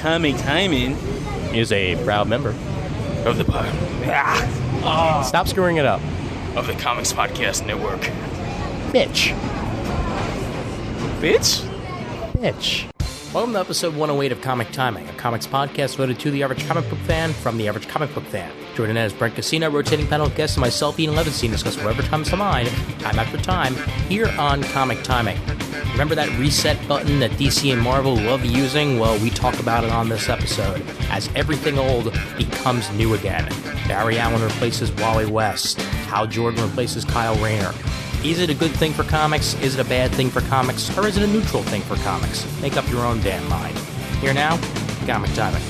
Comic Timing is a proud member of the Stop screwing it up. Of the Comics Podcast Network. Bitch. Bitch? Welcome to episode 108 of Comic Timing, a comics podcast devoted to the average comic book fan from the average comic book fan. Joining in is Brent Casino, rotating panel guest, and myself, Ian Levinstein, discuss whatever comes to mind, time after time, here on Comic Timing. Remember that reset button that DC and Marvel love using? Well, we talk about it on this episode, as everything old becomes new again. Barry Allen replaces Wally West. Hal Jordan replaces Kyle Rayner. Is it a good thing for comics? Is it a bad thing for comics? Or is it a neutral thing for comics? Make up your own damn mind. Here now, Comic Timing.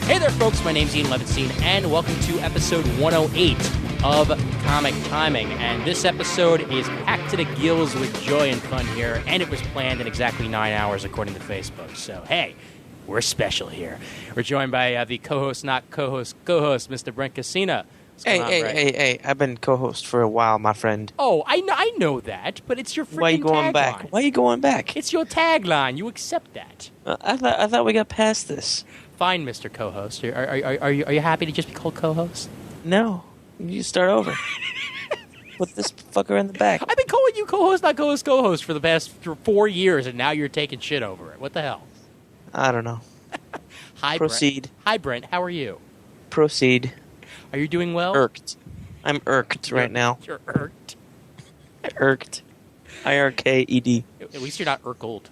Hey there, folks. My name's Ian Levinstein, and welcome to episode 108 of Comic Timing. And this episode is packed to the gills with joy and fun here, and it was planned in exactly 9 hours, according to Facebook. So, hey, we're special here. We're joined by the co-host, not co-host, Mr. Brent Casino. Hey, I've been co-host for a while, my friend. Oh, I know that, but it's your freaking tagline. Why are you going back? Why are you going back? It's your tagline. You accept that. I thought we got past this. Fine, Mr. Co-host. Are you happy to just be called co-host? No. You start over. Put this fucker in the back. I've been calling you co-host, not co-host for the past 4 years, and now you're taking shit over it. What the hell? I don't know. Hi, Proceed. Brent. Hi, Brent. How are you? Proceed. Are you doing well? Irked. I'm irked right now. You're irked? Irked. I-R-K-E-D. At least you're not irkled.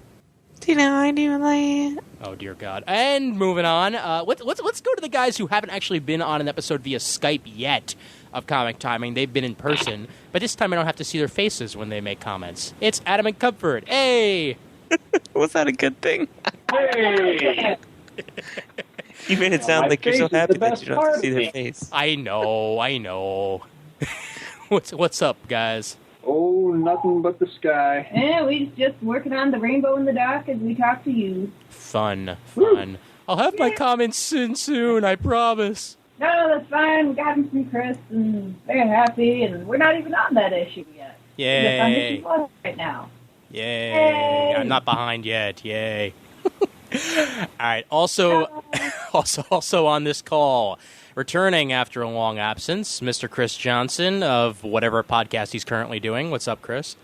Do you know I do that? Oh, dear God. And moving on, let's go to the guys who haven't actually been on an episode via Skype yet of Comic Timing. They've been in person, but this time I don't have to see their faces when they make comments. It's Adam and Comfort. Hey! Was that a good thing? Hey! You made it sound like you're so happy that you don't have to see their face. I know. What's up, guys? Oh, nothing but the sky. We just working on the rainbow in the dark as we talk to you. Fun. I'll have my comments in soon, I promise. No, that's fine. We got them from Chris, and they're happy, and we're not even on that issue yet. Yay. We're just on issue 1 right now. Yay. I'm not behind yet. Yay. All right. Also on this call, returning after a long absence, Mr. Chris Johnson of whatever podcast he's currently doing. What's up, Chris?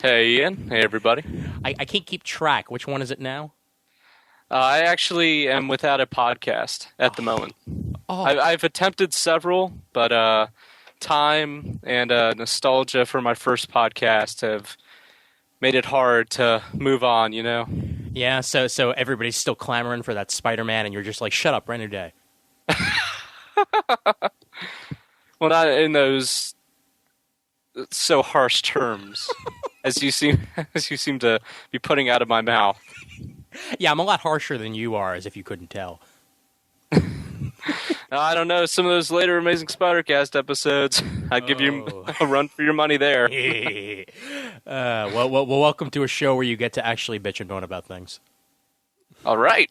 Hey, Ian. Hey, everybody. I can't keep track. Which one is it now? I actually am without a podcast at the moment. Oh. I've attempted several, but time and nostalgia for my first podcast have made it hard to move on, you know? Yeah, so everybody's still clamoring for that Spider-Man, and you're just like, shut up, rent a day. Well, not in those so harsh terms as you seem to be putting out of my mouth. Yeah, I'm a lot harsher than you are, as if you couldn't tell. I don't know. Some of those later Amazing Spider-Cast episodes, I'd give you a run for your money there. Well, welcome to a show where you get to actually bitch and moan about things. All right.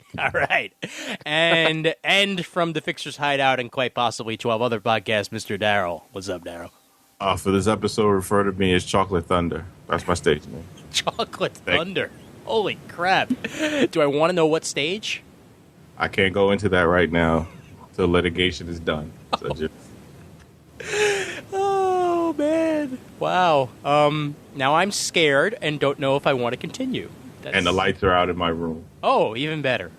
And from the Fixer's Hideout and quite possibly 12 other podcasts, Mr. Daryl. What's up, Daryl? For this episode, refer to me as Chocolate Thunder. That's my stage name. Chocolate Thunder. Holy crap. Do I want to know what stage? I can't go into that right now till litigation is done. So Oh, man. Wow. Now I'm scared and don't know if I want to continue. And the lights are out in my room. Oh, even better.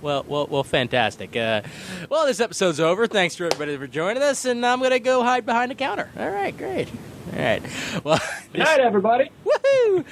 Well, fantastic. Well, this episode's over. Thanks to everybody for joining us, and I'm going to go hide behind the counter. All right, great. All right. Well, Good night, everybody. Woohoo!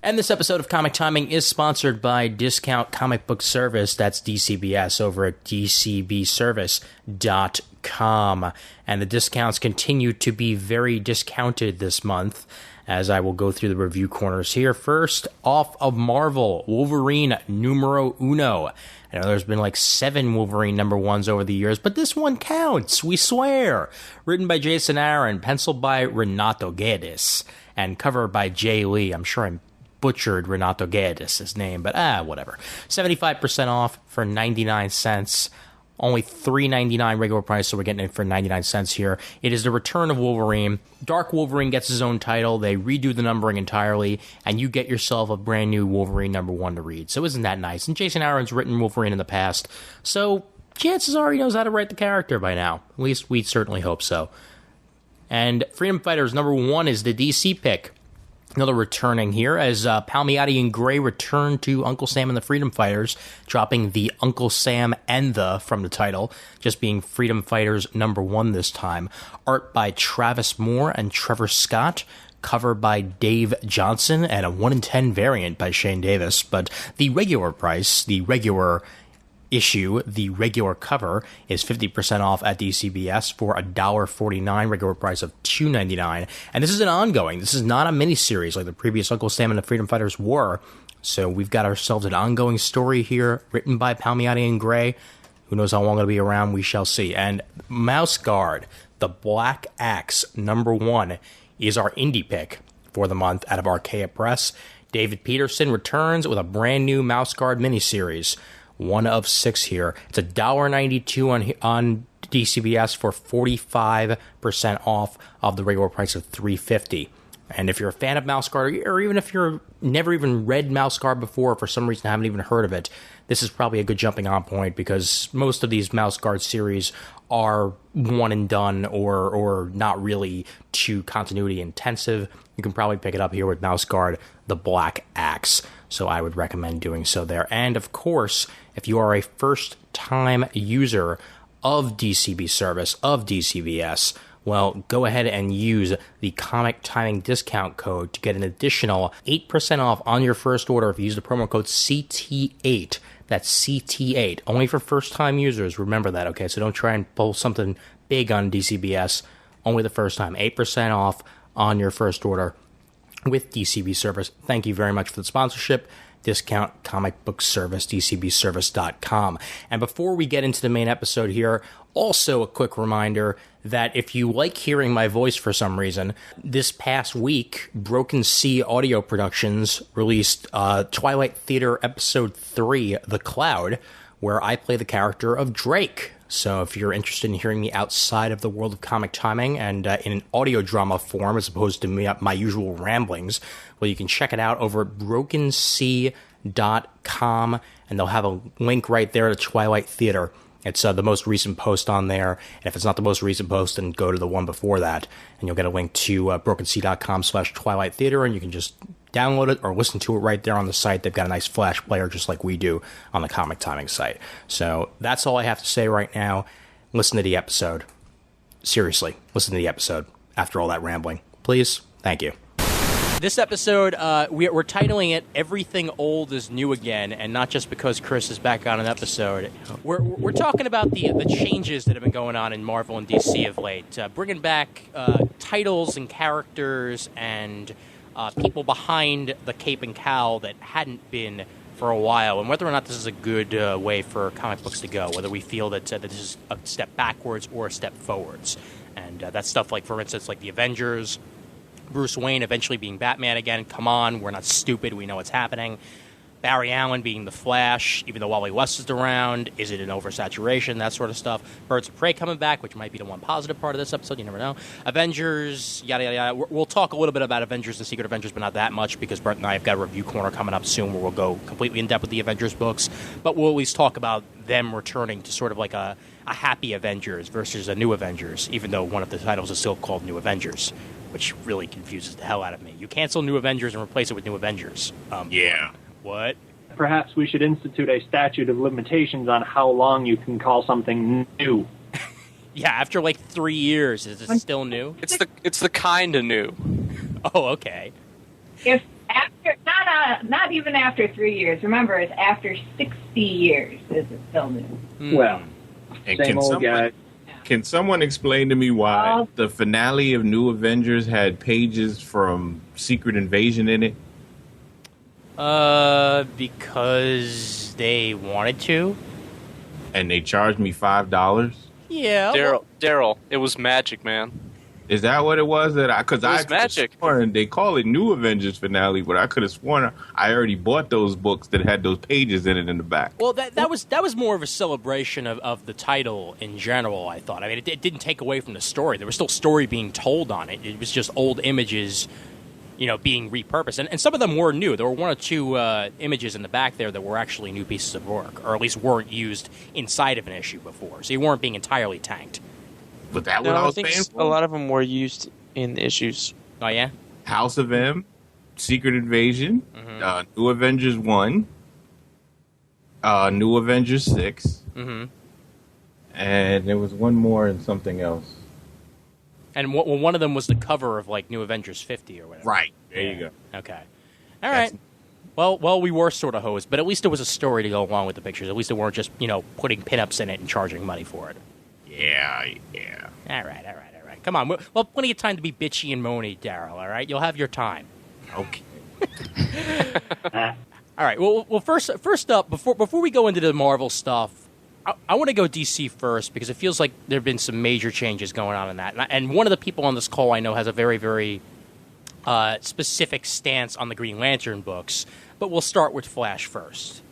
And this episode of Comic Timing is sponsored by Discount Comic Book Service. That's DCBS over at dcbservice.com. And the discounts continue to be very discounted this month, as I will go through the review corners here. First off of Marvel, Wolverine numero uno. I know there's been like 7 Wolverine number 1s over the years, but this one counts, we swear. Written by Jason Aaron, penciled by Renato Guedes, and covered by Jay Lee. I'm sure I'm butchered Renato Guedes' name, but whatever. 75% off for 99 cents Only $3.99 regular price, so we're getting it for 99 cents here. It is the return of Wolverine. Dark Wolverine gets his own title. They redo the numbering entirely, and you get yourself a brand new Wolverine #1 to read. So isn't that nice? And Jason Aaron's written Wolverine in the past, so chances are he knows how to write the character by now. At least we certainly hope so. And Freedom Fighters #1 is the DC pick. Another returning here as Palmiotti and Gray return to Uncle Sam and the Freedom Fighters, dropping the Uncle Sam and the from the title, just being Freedom Fighters #1 this time. Art by Travis Moore and Trevor Scott, cover by Dave Johnson, and a 1-in-10 variant by Shane Davis. But the regular price, the regular issue, the regular cover, is 50% off at DCBS for $1.49, regular price of $2.99. And this is an ongoing. This is not a miniseries like the previous Uncle Sam and the Freedom Fighters were. So we've got ourselves an ongoing story here, written by Palmiotti and Gray. Who knows how long it'll be around? We shall see. And Mouse Guard, the Black Axe #1, is our indie pick for the month out of Archaea Press. David Peterson returns with a brand new Mouse Guard miniseries. 1 of 6 here. It's $1.92 on DCBS for 45% off of the regular price of $3.50. And if you're a fan of Mouse Guard, or even if you're never even read Mouse Guard before, or for some reason haven't even heard of it, this is probably a good jumping on point, because most of these Mouse Guard series are one and done, or not really too continuity intensive. You can probably pick it up here with Mouse Guard, the Black Axe. So I would recommend doing so there. And of course, if you are a first-time user of DCB service, of DCBS, well, go ahead and use the Comic Timing discount code to get an additional 8% off on your first order if you use the promo code CT8. That's CT8, only for first-time users. Remember that, okay? So don't try and pull something big on DCBS. Only the first time. 8% off on your first order with DCB Service. Thank you very much for the sponsorship. Discount comic book service, dcbservice.com. And before we get into the main episode here, also a quick reminder that if you like hearing my voice for some reason, this past week, Broken Sea Audio Productions released Twilight Theater Episode 3, The Cloud, where I play the character of Drake. So if you're interested in hearing me outside of the world of Comic Timing and in an audio drama form as opposed to my usual ramblings, well, you can check it out over at brokensea.com, and they'll have a link right there to Twilight Theater. It's the most recent post on there, and if it's not the most recent post, then go to the one before that, and you'll get a link to brokensea.com/Twilight Theater, and you can just download it or listen to it right there on the site. They've got a nice Flash player just like we do on the Comic Timing site. So that's all I have to say right now. Listen to the episode. Seriously, listen to the episode after all that rambling. Please. Thank you. This episode, we're titling it "Everything Old is New Again," and not just because Chris is back on an episode. We're talking about the changes that have been going on in Marvel and DC of late, bringing back titles and characters and people behind the cape and cowl that hadn't been for a while, and whether or not this is a good way for comic books to go, whether we feel that this is a step backwards or a step forwards. And that's stuff like, for instance, like the Avengers, Bruce Wayne eventually being Batman again. Come on, we're not stupid. We know what's happening. Barry Allen being the Flash, even though Wally West is around. Is it an oversaturation? That sort of stuff. Birds of Prey coming back, which might be the one positive part of this episode. You never know. Avengers, yada, yada, yada. We'll talk a little bit about Avengers, the Secret Avengers, but not that much, because Bert and I have got a review corner coming up soon where we'll go completely in depth with the Avengers books. But we'll at least talk about them returning to sort of like a happy Avengers versus a new Avengers, even though one of the titles is still called New Avengers, which really confuses the hell out of me. You cancel New Avengers and replace it with New Avengers. Yeah. What? Perhaps we should institute a statute of limitations on how long you can call something new. Yeah, after like 3 years, is it still new? It's the kind of new. Oh, okay. If after, not even after 3 years. Remember, it's after 60 years is it still new. Well, And same old guy. Can someone explain to me why the finale of New Avengers had pages from Secret Invasion in it? Because they wanted to. And they charged me $5? Yeah. Daryl, it was magic, man. Is that what it was? Because It was magic. Sworn they call it New Avengers finale, but I could have sworn I already bought those books that had those pages in it in the back. Well, that was more of a celebration of the title in general, I thought. I mean, it didn't take away from the story. There was still story being told on it. It was just old images, being repurposed. And some of them were new. There were one or two images in the back there that were actually new pieces of work, or at least weren't used inside of an issue before. So you weren't being entirely tanked. Was that No, what I I was think paying a for? lot of them were used in issues. Oh, yeah? House of M, Secret Invasion, New Avengers 1, New Avengers 6, and there was one more and something else. And one of them was the cover of, New Avengers 50 or whatever. Right. There you go. Okay. All right. Well, we were sort of hosed, but at least there was a story to go along with the pictures. At least they weren't just, putting pinups in it and charging money for it. Yeah. All right. Come on. Well, plenty of time to be bitchy and moany, Daryl, all right? You'll have your time. Okay. All right. Well, first up, before we go into the Marvel stuff, I want to go DC first because it feels like there have been some major changes going on in that. And one of the people on this call I know has a very, very specific stance on the Green Lantern books, but we'll start with Flash first.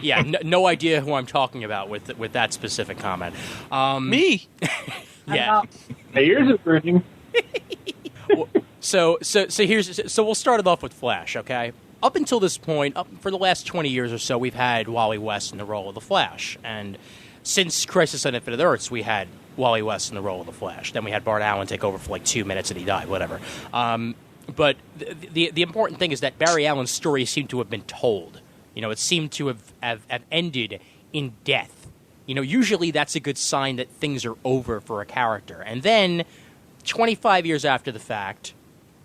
Yeah, no idea who I'm talking about with that specific comment. Me? Yeah. My ears are burning. So we'll start it off with Flash, okay? Up until this point, for the last 20 years or so, we've had Wally West in the role of the Flash, and since Crisis on Infinite Earths, we had Wally West in the role of the Flash. Then we had Bart Allen take over for 2 minutes and he died, whatever. But the important thing is that Barry Allen's story seemed to have been told. It seemed to have ended in death. Usually that's a good sign that things are over for a character. And then, 25 years after the fact,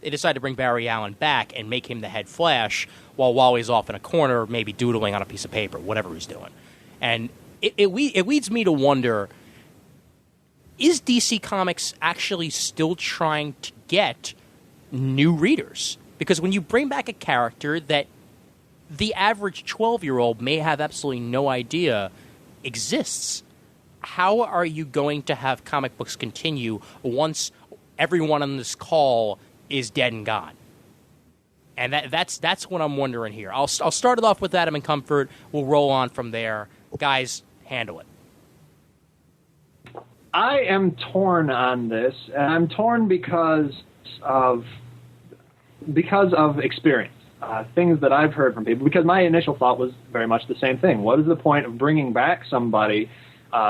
they decided to bring Barry Allen back and make him the head Flash while Wally's off in a corner, maybe doodling on a piece of paper, whatever he's doing. And it leads me to wonder, is DC Comics actually still trying to get new readers? Because when you bring back a character that the average 12-year-old may have absolutely no idea exists, how are you going to have comic books continue once everyone on this call is dead and gone? And that's what I'm wondering here. I'll start it off with Adam and Comfort. We'll roll on from there. Guys, handle it. I am torn on this, and I'm torn because of experience. Things that I've heard from people, because my initial thought was very much the same thing. What is the point of bringing back somebody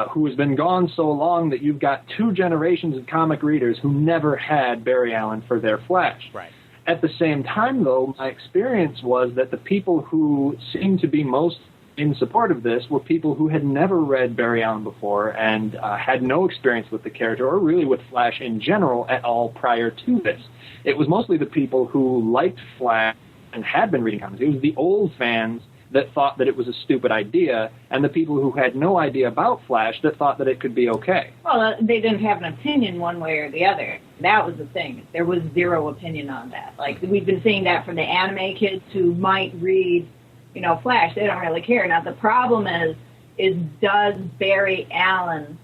who has been gone so long that you've got 2 generations of comic readers who never had Barry Allen for their Flash? Right. At the same time, though, my experience was that the people who seemed to be most in support of this were people who had never read Barry Allen before and had no experience with the character or really with Flash in general at all prior to this. It was mostly the people who liked Flash and had been reading comics. It was the old fans that thought that it was a stupid idea, and the people who had no idea about Flash that thought that it could be okay. Well, they didn't have an opinion one way or the other. That was the thing. There was zero opinion on that. We've been seeing that from the anime kids who might read, Flash. They don't really care. Now, the problem is does Barry Allen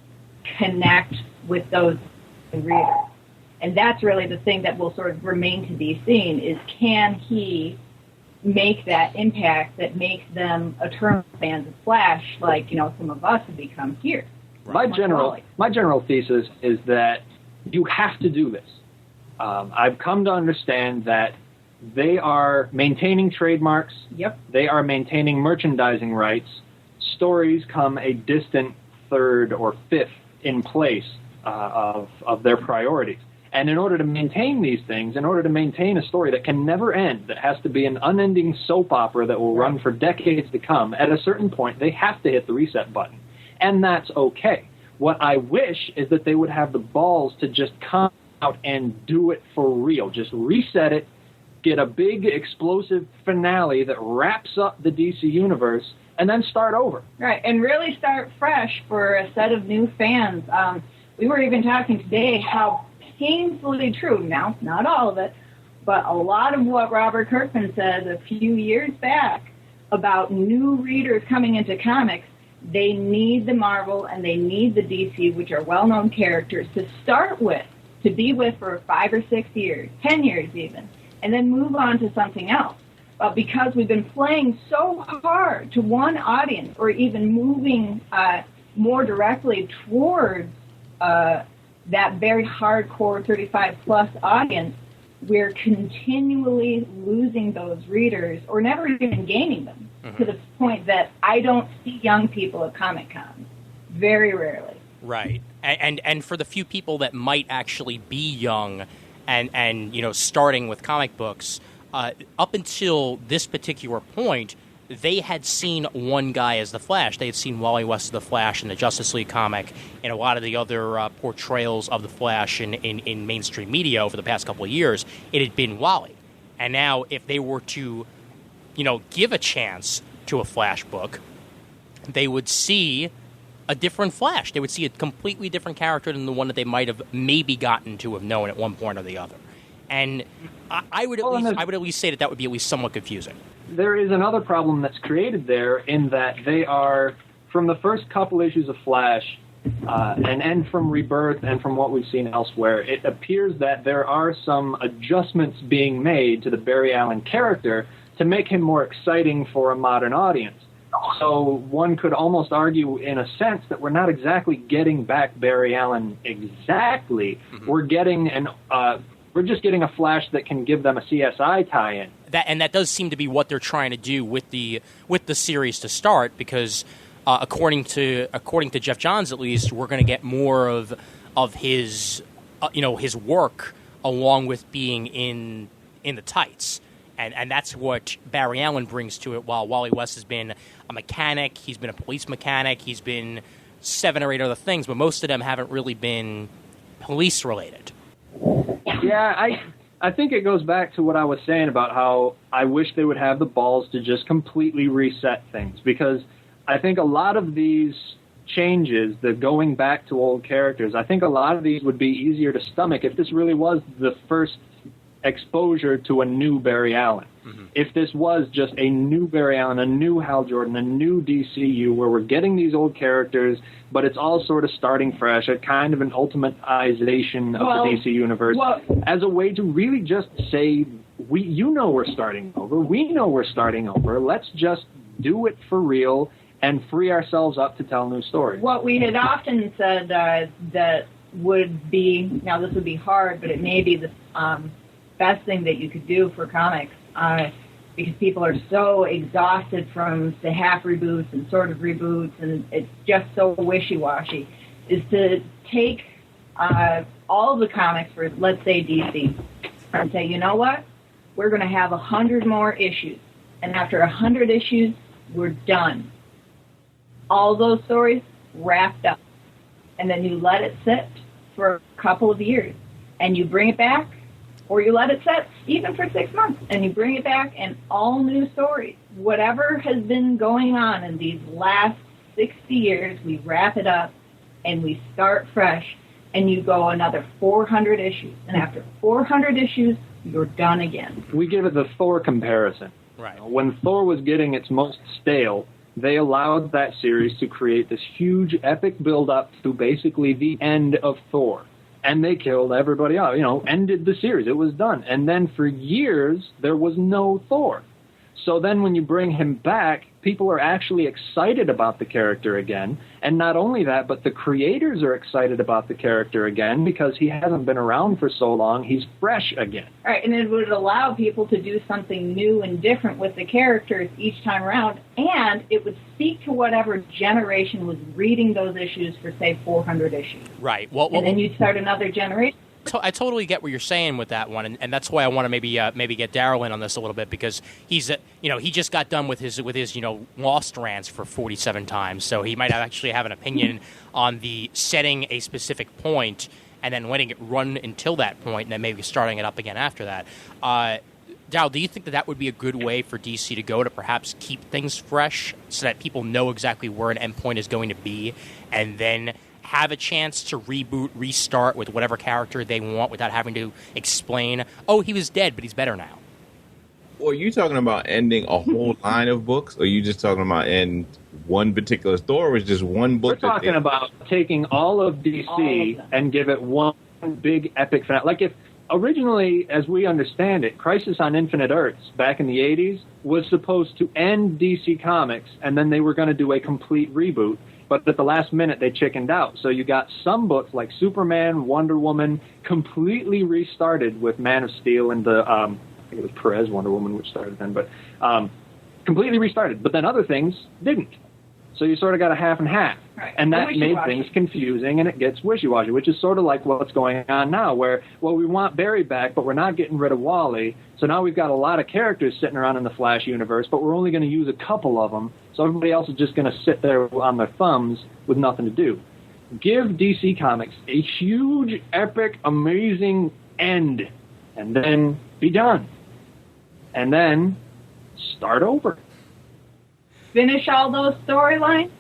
connect with those readers? And that's really the thing that will sort of remain to be seen, is can he make that impact that makes them eternal fans of Flash, like, some of us have become here. My general thesis is that you have to do this. I've come to understand that they are maintaining trademarks. Yep. They are maintaining merchandising rights. Stories come a distant third or fifth in place of their priorities. And in order to maintain these things, in order to maintain a story that can never end, that has to be an unending soap opera that will run for decades to come, at a certain point, they have to hit the reset button. And that's okay. What I wish is that they would have the balls to just come out and do it for real. Just reset it, get a big explosive finale that wraps up the DC universe, and then start over. Right, and really start fresh for a set of new fans. We were even talking today how painfully true, now, not all of it, but a lot of what Robert Kirkman says a few years back about new readers coming into comics they need the Marvel and they need the DC, which are well-known characters, to start with, to be with for 5 or 6 years, 10 years even, and then move on to something else. But because we've been playing so hard to one audience, or even moving more directly towards that very hardcore 35-plus audience, we're continually losing those readers or never even gaining them, to the point that I don't see young people at Comic-Con. Very rarely. Right. And for the few people that might actually be young and starting with comic books, up until this particular point, they had seen one guy as the Flash. They had seen Wally West as the Flash in the Justice League comic and a lot of the other portrayals of the Flash in mainstream media over the past couple of years. It had been Wally. And now if they were to, give a chance to a Flash book, they would see a different Flash. They would see a completely different character than the one that they might have maybe gotten to have known at one point or the other. And I would at least say that would be at least somewhat confusing. There is another problem that's created there in that they are, from the first couple issues of Flash, and from Rebirth and from what we've seen elsewhere, it appears that there are some adjustments being made to the Barry Allen character to make him more exciting for a modern audience. So one could almost argue, in a sense, that we're not exactly getting back Barry Allen exactly. We're getting we're just getting a Flash that can give them a CSI tie-in. That does seem to be what they're trying to do with the series to start, because according to Jeff Johns, at least, we're going to get more of his his work along with being in the tights. And that's what Barry Allen brings to it, while Wally West has been a mechanic, he's been a police mechanic, he's been 7 or 8 other things, but most of them haven't really been police-related. Yeah, I think it goes back to what I was saying about how I wish they would have the balls to just completely reset things, because I think a lot of these changes, the going back to old characters, I think a lot of these would be easier to stomach if this really was the first exposure to a new Barry Allen. If this was just a new Barry Allen, a new Hal Jordan, a new DCU, where we're getting these old characters, but it's all sort of starting fresh, a kind of an ultimatization of the DC universe, as a way to really just say, we're starting over, we know we're starting over, let's just do it for real and free ourselves up to tell new stories. What we had often said that would be, now this would be hard, but it may be the best thing that you could do for comics, because people are so exhausted from the half reboots and sort of reboots, and it's just so wishy-washy, is to take all the comics for, let's say, DC, and say, you know what? We're going to have 100 more issues, and after 100 issues, we're done. All those stories wrapped up, and then you let it sit for a couple of years, and you bring it back, or you let it sit even for 6 months, and you bring it back, and all new stories. Whatever has been going on in these last 60 years, we wrap it up, and we start fresh, and you go another 400 issues. And after 400 issues, you're done again. We give it the Thor comparison. Right. When Thor was getting its most stale, they allowed that series to create this huge epic build-up to basically the end of Thor. And they killed everybody out, ended the series. It was done. And then for years, there was no Thor. So then when you bring him back, people are actually excited about the character again. And not only that, but the creators are excited about the character again because he hasn't been around for so long. He's fresh again. All right, and it would allow people to do something new and different with the characters each time around, and it would speak to whatever generation was reading those issues for, say, 400 issues. Right. And then you'd start another generation. I totally get what you're saying with that one, and that's why I want to maybe get Daryl in on this a little bit, because he's he just got done with his Lost rants for 47 times, so he might actually have an opinion on the setting a specific point and then letting it run until that point, and then maybe starting it up again after that. Daryl, do you think that would be a good way for DC to go to perhaps keep things fresh so that people know exactly where an endpoint is going to be, and then have a chance to reboot, restart with whatever character they want without having to explain, oh, he was dead, but he's better now? Well, are you talking about ending a whole line of books, or are you just talking about end one particular story. It was just one book. We're talking about taking all of DC All of them. and give it one big epic finale. Like if originally, as we understand it, Crisis on Infinite Earths back in the 80s was supposed to end DC Comics, and then they were going to do a complete reboot. But at the last minute, they chickened out. So you got some books like Superman, Wonder Woman, completely restarted with Man of Steel and the, I think it was Perez Wonder Woman, which started then, but completely restarted. But then other things didn't. So you sort of got a half and half. Right. And that made Wishy-washy. things confusing, and it gets wishy-washy, which is sort of like what's going on now, where, well, we want Barry back, but we're not getting rid of Wally. So now we've got a lot of characters sitting around in the Flash universe, but we're only going to use a couple of them. So everybody else is just going to sit there on their thumbs with nothing to do. Give DC Comics a huge, epic, amazing end, and then be done. And then start over. Finish all those storylines.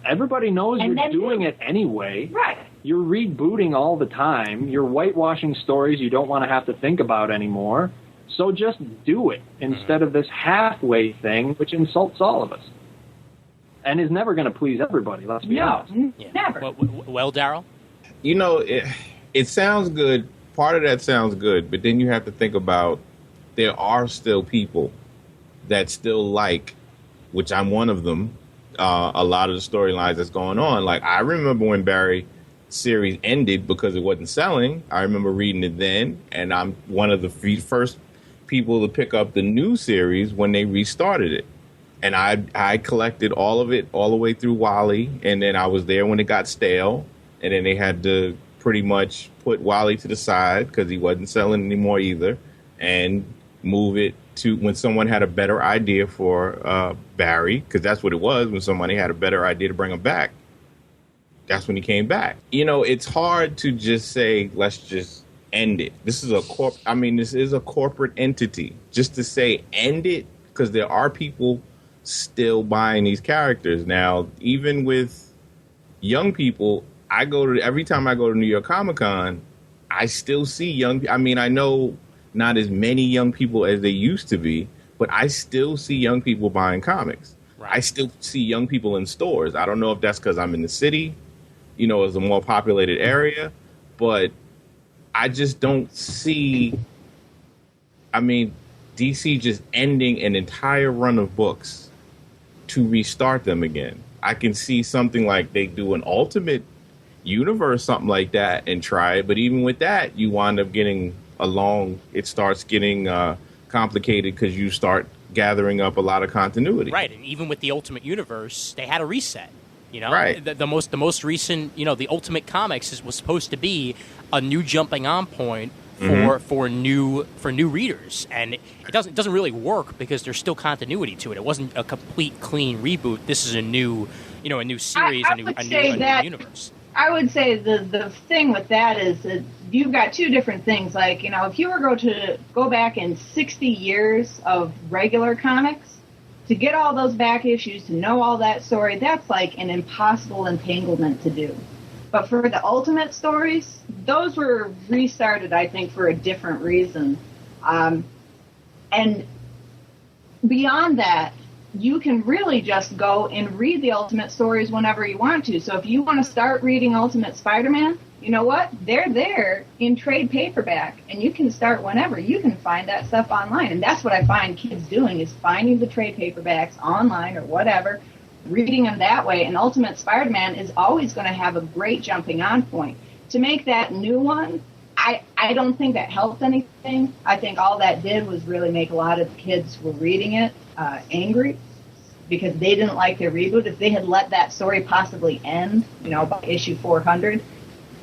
Everybody knows And you're then- doing it anyway. Right. You're rebooting all the time. You're whitewashing stories you don't want to have to think about anymore. So just do it instead of this halfway thing, which insults all of us. And is never going to please everybody, let's be No, honest. never. Well, Daryl? You know, it sounds good. Part of that sounds good, but then you have to think about there are still people that still like, which I'm one of them, a lot of the storylines that's going on. Like, I remember when Barry series ended because it wasn't selling. I remember reading it then, and I'm one of the first people to pick up the new series when they restarted it. And I collected all of it all the way through Wally, and then I was there when it got stale, and then they had to pretty much put Wally to the side because he wasn't selling anymore either, and move it to when someone had a better idea for Barry, because that's what it was, when somebody had a better idea to bring him back. That's when he came back. You know, it's hard to just say, let's just end it. This is a corporate entity. Just to say end it, because there are people still buying these characters. Now, even with young people, every time I go to New York Comic Con, I still see young. I mean, I know not as many young people as they used to be, but I still see young people buying comics. Right. I still see young people in stores. I don't know if that's because I'm in the city, you know, it's a more populated area, but I just don't see, I mean, DC just ending an entire run of books to restart them again. I can see something like they do an Ultimate Universe, something like that, and try it. But even with that, you wind up getting it starts getting complicated because you start gathering up a lot of continuity. Right, and even with the Ultimate Universe, they had a reset. You know, right. The most recent, you know, the Ultimate Comics was supposed to be a new jumping on point for new readers, and it doesn't really work because there's still continuity to it. It wasn't a complete clean reboot. This is a new series, a new universe. I would say the thing with that is that you've got two different things. Like, you know, if you were to go back in 60 years of regular comics, to get all those back issues, to know all that story, that's like an impossible entanglement to do. But for the Ultimate stories, those were restarted, I think, for a different reason. And beyond that, you can really just go and read the Ultimate stories whenever you want to. So if you want to start reading Ultimate Spider-Man, you know what? They're there in trade paperback, and you can start whenever. You can find that stuff online, and that's what I find kids doing, is finding the trade paperbacks online or whatever, reading them that way, and Ultimate Spider-Man is always going to have a great jumping on point. To make that new one, I don't think that helped anything. I think all that did was really make a lot of the kids who were reading it angry because they didn't like their reboot. If they had let that story possibly end, you know, by issue 400,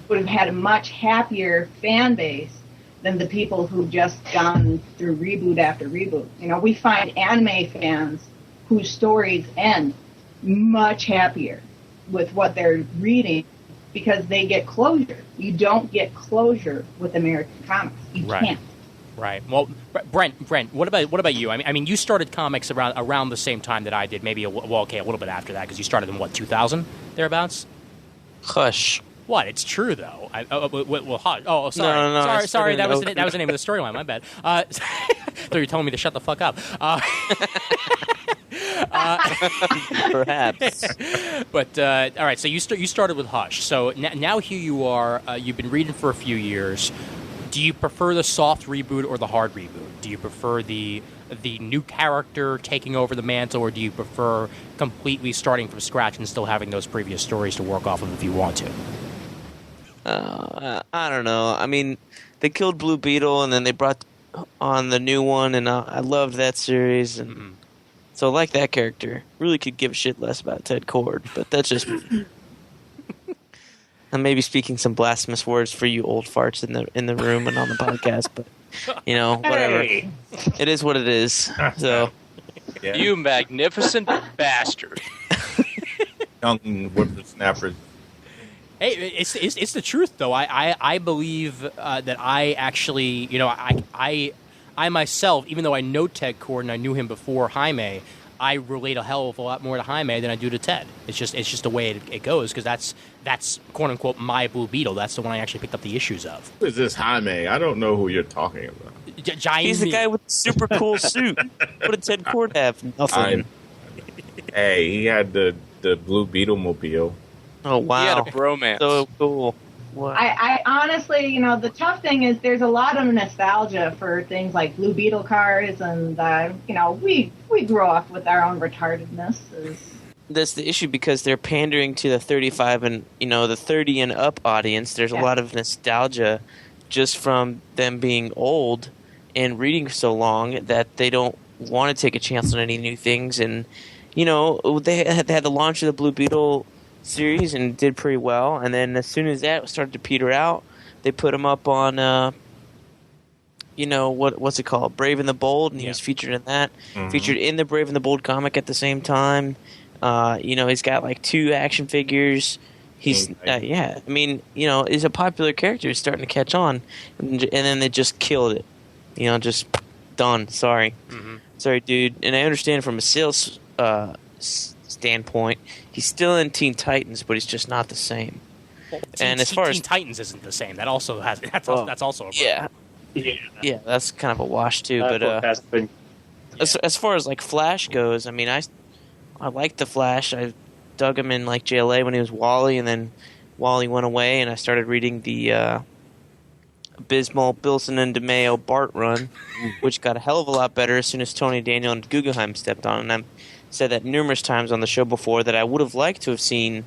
would have had a much happier fan base than the people who've just gone through reboot after reboot. You know, we find anime fans whose stories end much happier with what they're reading because they get closure. You don't get closure with American comics. You can't. Right. Well, Brent, what about you? I mean, you started comics around the same time that I did. Maybe a little bit after that, because you started in 2000 thereabouts. Hush. What? It's true though. Hush. Oh, sorry. No, sorry. That was the name of the storyline. My bad. So you're telling me to shut the fuck up. Perhaps. But all right, so you started with Hush. So now here you are. You've been reading for a few years. Do you prefer the soft reboot or the hard reboot? Do you prefer the new character taking over the mantle, or do you prefer completely starting from scratch and still having those previous stories to work off of if you want to? I don't know. I mean, they killed Blue Beetle, and then they brought on the new one, and I loved that series, and so I like that character. Really could give a shit less about Ted Kord, but that's just me. I'm maybe speaking some blasphemous words for you old farts in the room and on the podcast, but whatever. Hey. It is what it is. So Yeah. You magnificent bastard. Young whippersnappers. Hey, it's the truth though. I believe that I actually, I myself, even though I know Ted Kord and I knew him before Jaime, I relate a hell of a lot more to Jaime than I do to Ted. It's just the way it goes, because that's quote unquote my Blue Beetle. That's the one I actually picked up the issues of. Who is this Jaime? I don't know who you're talking about. he's the guy with the super cool suit. What did Ted Kord have? Nothing. Hey, he had the Blue Beetle mobile. Oh wow, He had a bromance. so cool. Wow. I honestly, the tough thing is there's a lot of nostalgia for things like Blue Beetle cars, and we grew up with our own retardedness. That's the issue, because they're pandering to the 35 and the 30 and up audience. There's a lot of nostalgia just from them being old and reading so long that they don't want to take a chance on any new things. And they had the launch of the Blue Beetle series and did pretty well, and then as soon as that started to peter out, they put him up on what's it called, Brave and the Bold, and he was featured in that. Featured in the Brave and the Bold comic at the same time. He's got like 2 action figures. He's he's a popular character. He's starting to catch on, and then they just killed it. Just done. Sorry, dude. And I understand from a sales standpoint, he's still in Teen Titans, but he's just not the same. And as far as Teen Titans isn't the same, that also has that's also a problem. Yeah, that's kind of a wash too. But as far as like Flash goes, I mean, I liked the Flash. I dug him in like JLA when he was Wally, and then Wally went away, and I started reading the abysmal Bilson and DeMeo Bart run, which got a hell of a lot better as soon as Tony Daniel and Guggenheim stepped on. And I've said that numerous times on the show before, that I would have liked to have seen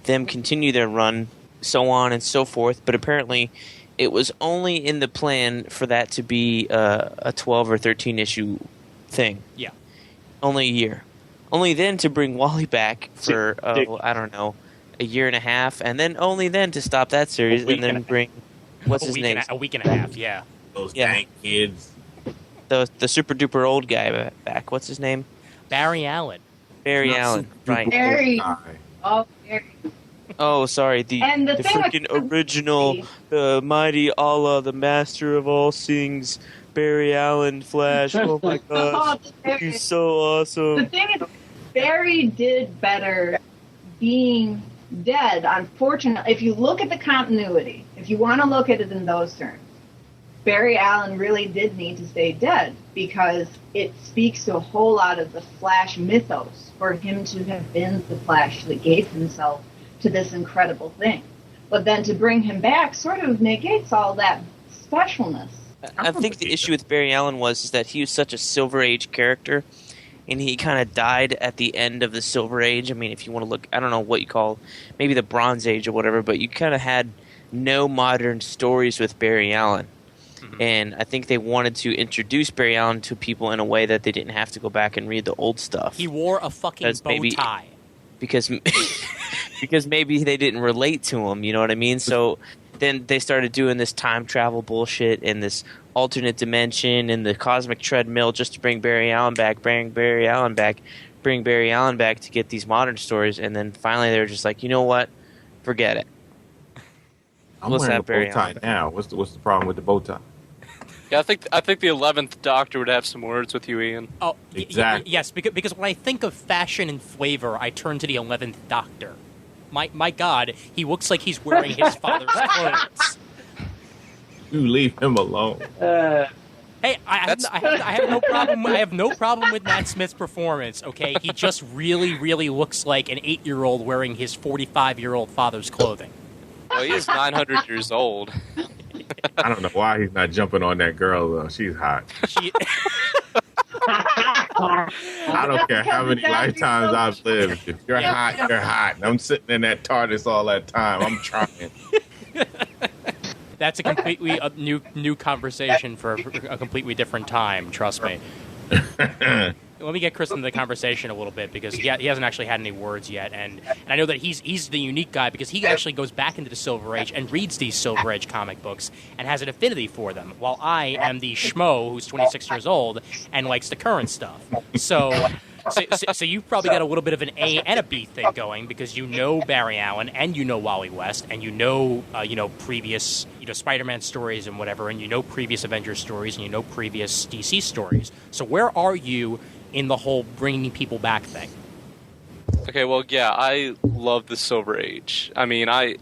them continue their run, so on and so forth, but apparently it was only in the plan for that to be a 12 or 13 issue thing. Yeah. Only a year. Only then to bring Wally back for, I don't know, a year and a half, and then only then to stop that series, and then bring, what's his name? A week and a half, yeah. Those dang kids. The super duper old guy back. What's his name? Barry Allen. Barry Allen, right. Barry. Oh, sorry. The freaking original, the mighty Allah, the master of all things, Barry Allen Flash. Oh my gosh. He's so awesome. The thing is, Barry did better being dead, unfortunately. If you look at the continuity, if you want to look at it in those terms, Barry Allen really did need to stay dead, because it speaks to a whole lot of the Flash mythos for him to have been the Flash that gave himself to this incredible thing. But then to bring him back sort of negates all that specialness. I think the issue with Barry Allen was that he was such a Silver Age character, and he kind of died at the end of the Silver Age. I mean, if you want to look, I don't know what you call, maybe the Bronze Age or whatever, but you kind of had no modern stories with Barry Allen. And I think they wanted to introduce Barry Allen to people in a way that they didn't have to go back and read the old stuff. He wore a fucking bow tie. Because maybe they didn't relate to him, you know what I mean? So then they started doing this time travel bullshit and this alternate dimension and the cosmic treadmill just to bring Barry Allen back to get these modern stories. And then finally they were just like, you know what? Forget it. I'm wearing a bow tie now. What's the problem with the bow tie? Yeah, I think the 11th Doctor would have some words with you, Ian. Oh, exactly. Yes, because when I think of fashion and flavor, I turn to the 11th Doctor. My God, he looks like he's wearing his father's clothes. You leave him alone. Hey, I have no problem. I have no problem with Matt Smith's performance. Okay, he just really, really looks like an 8-year-old wearing his 45-year-old father's clothing. Well, he is 900 years old. I don't know why he's not jumping on that girl though. She's hot. I don't care how many lifetimes I've lived. If you're hot, you're hot. I'm sitting in that TARDIS all that time. I'm trying. That's a completely new conversation for a completely different time. Trust me. Let me get Chris into the conversation a little bit because he hasn't actually had any words yet, and I know that he's the unique guy because he actually goes back into the Silver Age and reads these Silver Age comic books and has an affinity for them, while I am the schmo who's 26 years old and likes the current stuff. So you've probably got a little bit of an A and a B thing going because you know Barry Allen and you know Wally West and you know previous Spider-Man stories and whatever, and you know previous Avengers stories and you know previous DC stories. So where are you in the whole bringing people back thing? Okay, well, yeah, I love the Silver Age. I mean, I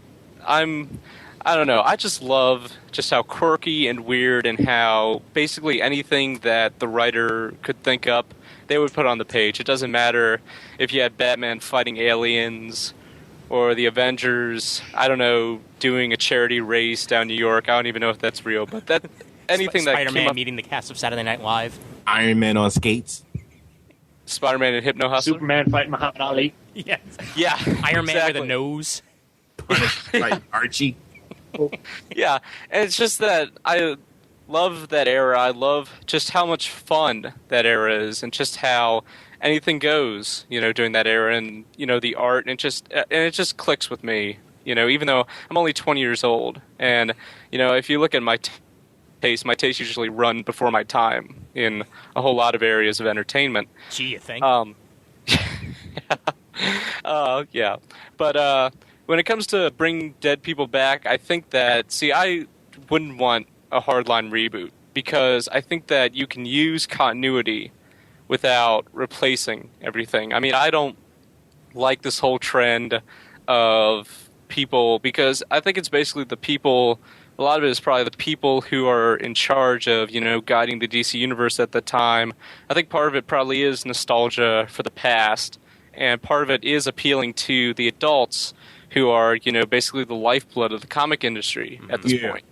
don't know. I just love just how quirky and weird and how basically anything that the writer could think up, they would put on the page. It doesn't matter if you had Batman fighting aliens or the Avengers, I don't know, doing a charity race down New York. I don't even know if that's real, but that anything that Spider-Man meeting the cast of Saturday Night Live. Iron Man on skates. Spider-Man and Hypno Hustler. Superman fighting Muhammad Ali. Yes. Yeah. Iron Man exactly. with a nose. Like Archie. Yeah, and it's just that I love that era. I love just how much fun that era is and just how anything goes, during that era and, the art and it just clicks with me, even though I'm only 20 years old. And, if you look at my my tastes usually run before my time in a whole lot of areas of entertainment. Gee, you think? Yeah. But when it comes to bring dead people back, I think that, I wouldn't want a hardline reboot because I think that you can use continuity without replacing everything. I mean, I don't like this whole trend of people because I think it's basically the people. A lot of it is probably the people who are in charge of, guiding the DC universe at the time. I think part of it probably is nostalgia for the past, and part of it is appealing to the adults who are, basically the lifeblood of the comic industry at this point.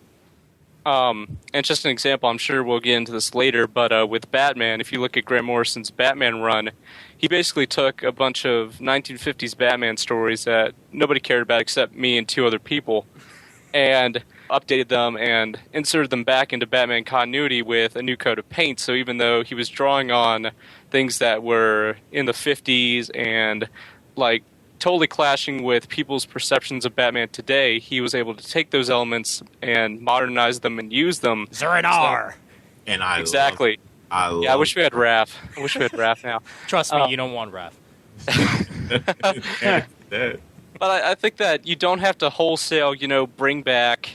And just an example, I'm sure we'll get into this later, but with Batman, if you look at Grant Morrison's Batman run, he basically took a bunch of 1950s Batman stories that nobody cared about except me and 2 other people, and updated them and inserted them back into Batman continuity with a new coat of paint. So even though he was drawing on things that were in the 50s and like totally clashing with people's perceptions of Batman today, he was able to take those elements and modernize them and use them. Zurinar! And I exactly. I wish we had Raph. I wish we had Raph now. Trust me, you don't want Raph. But I think that you don't have to wholesale, bring back,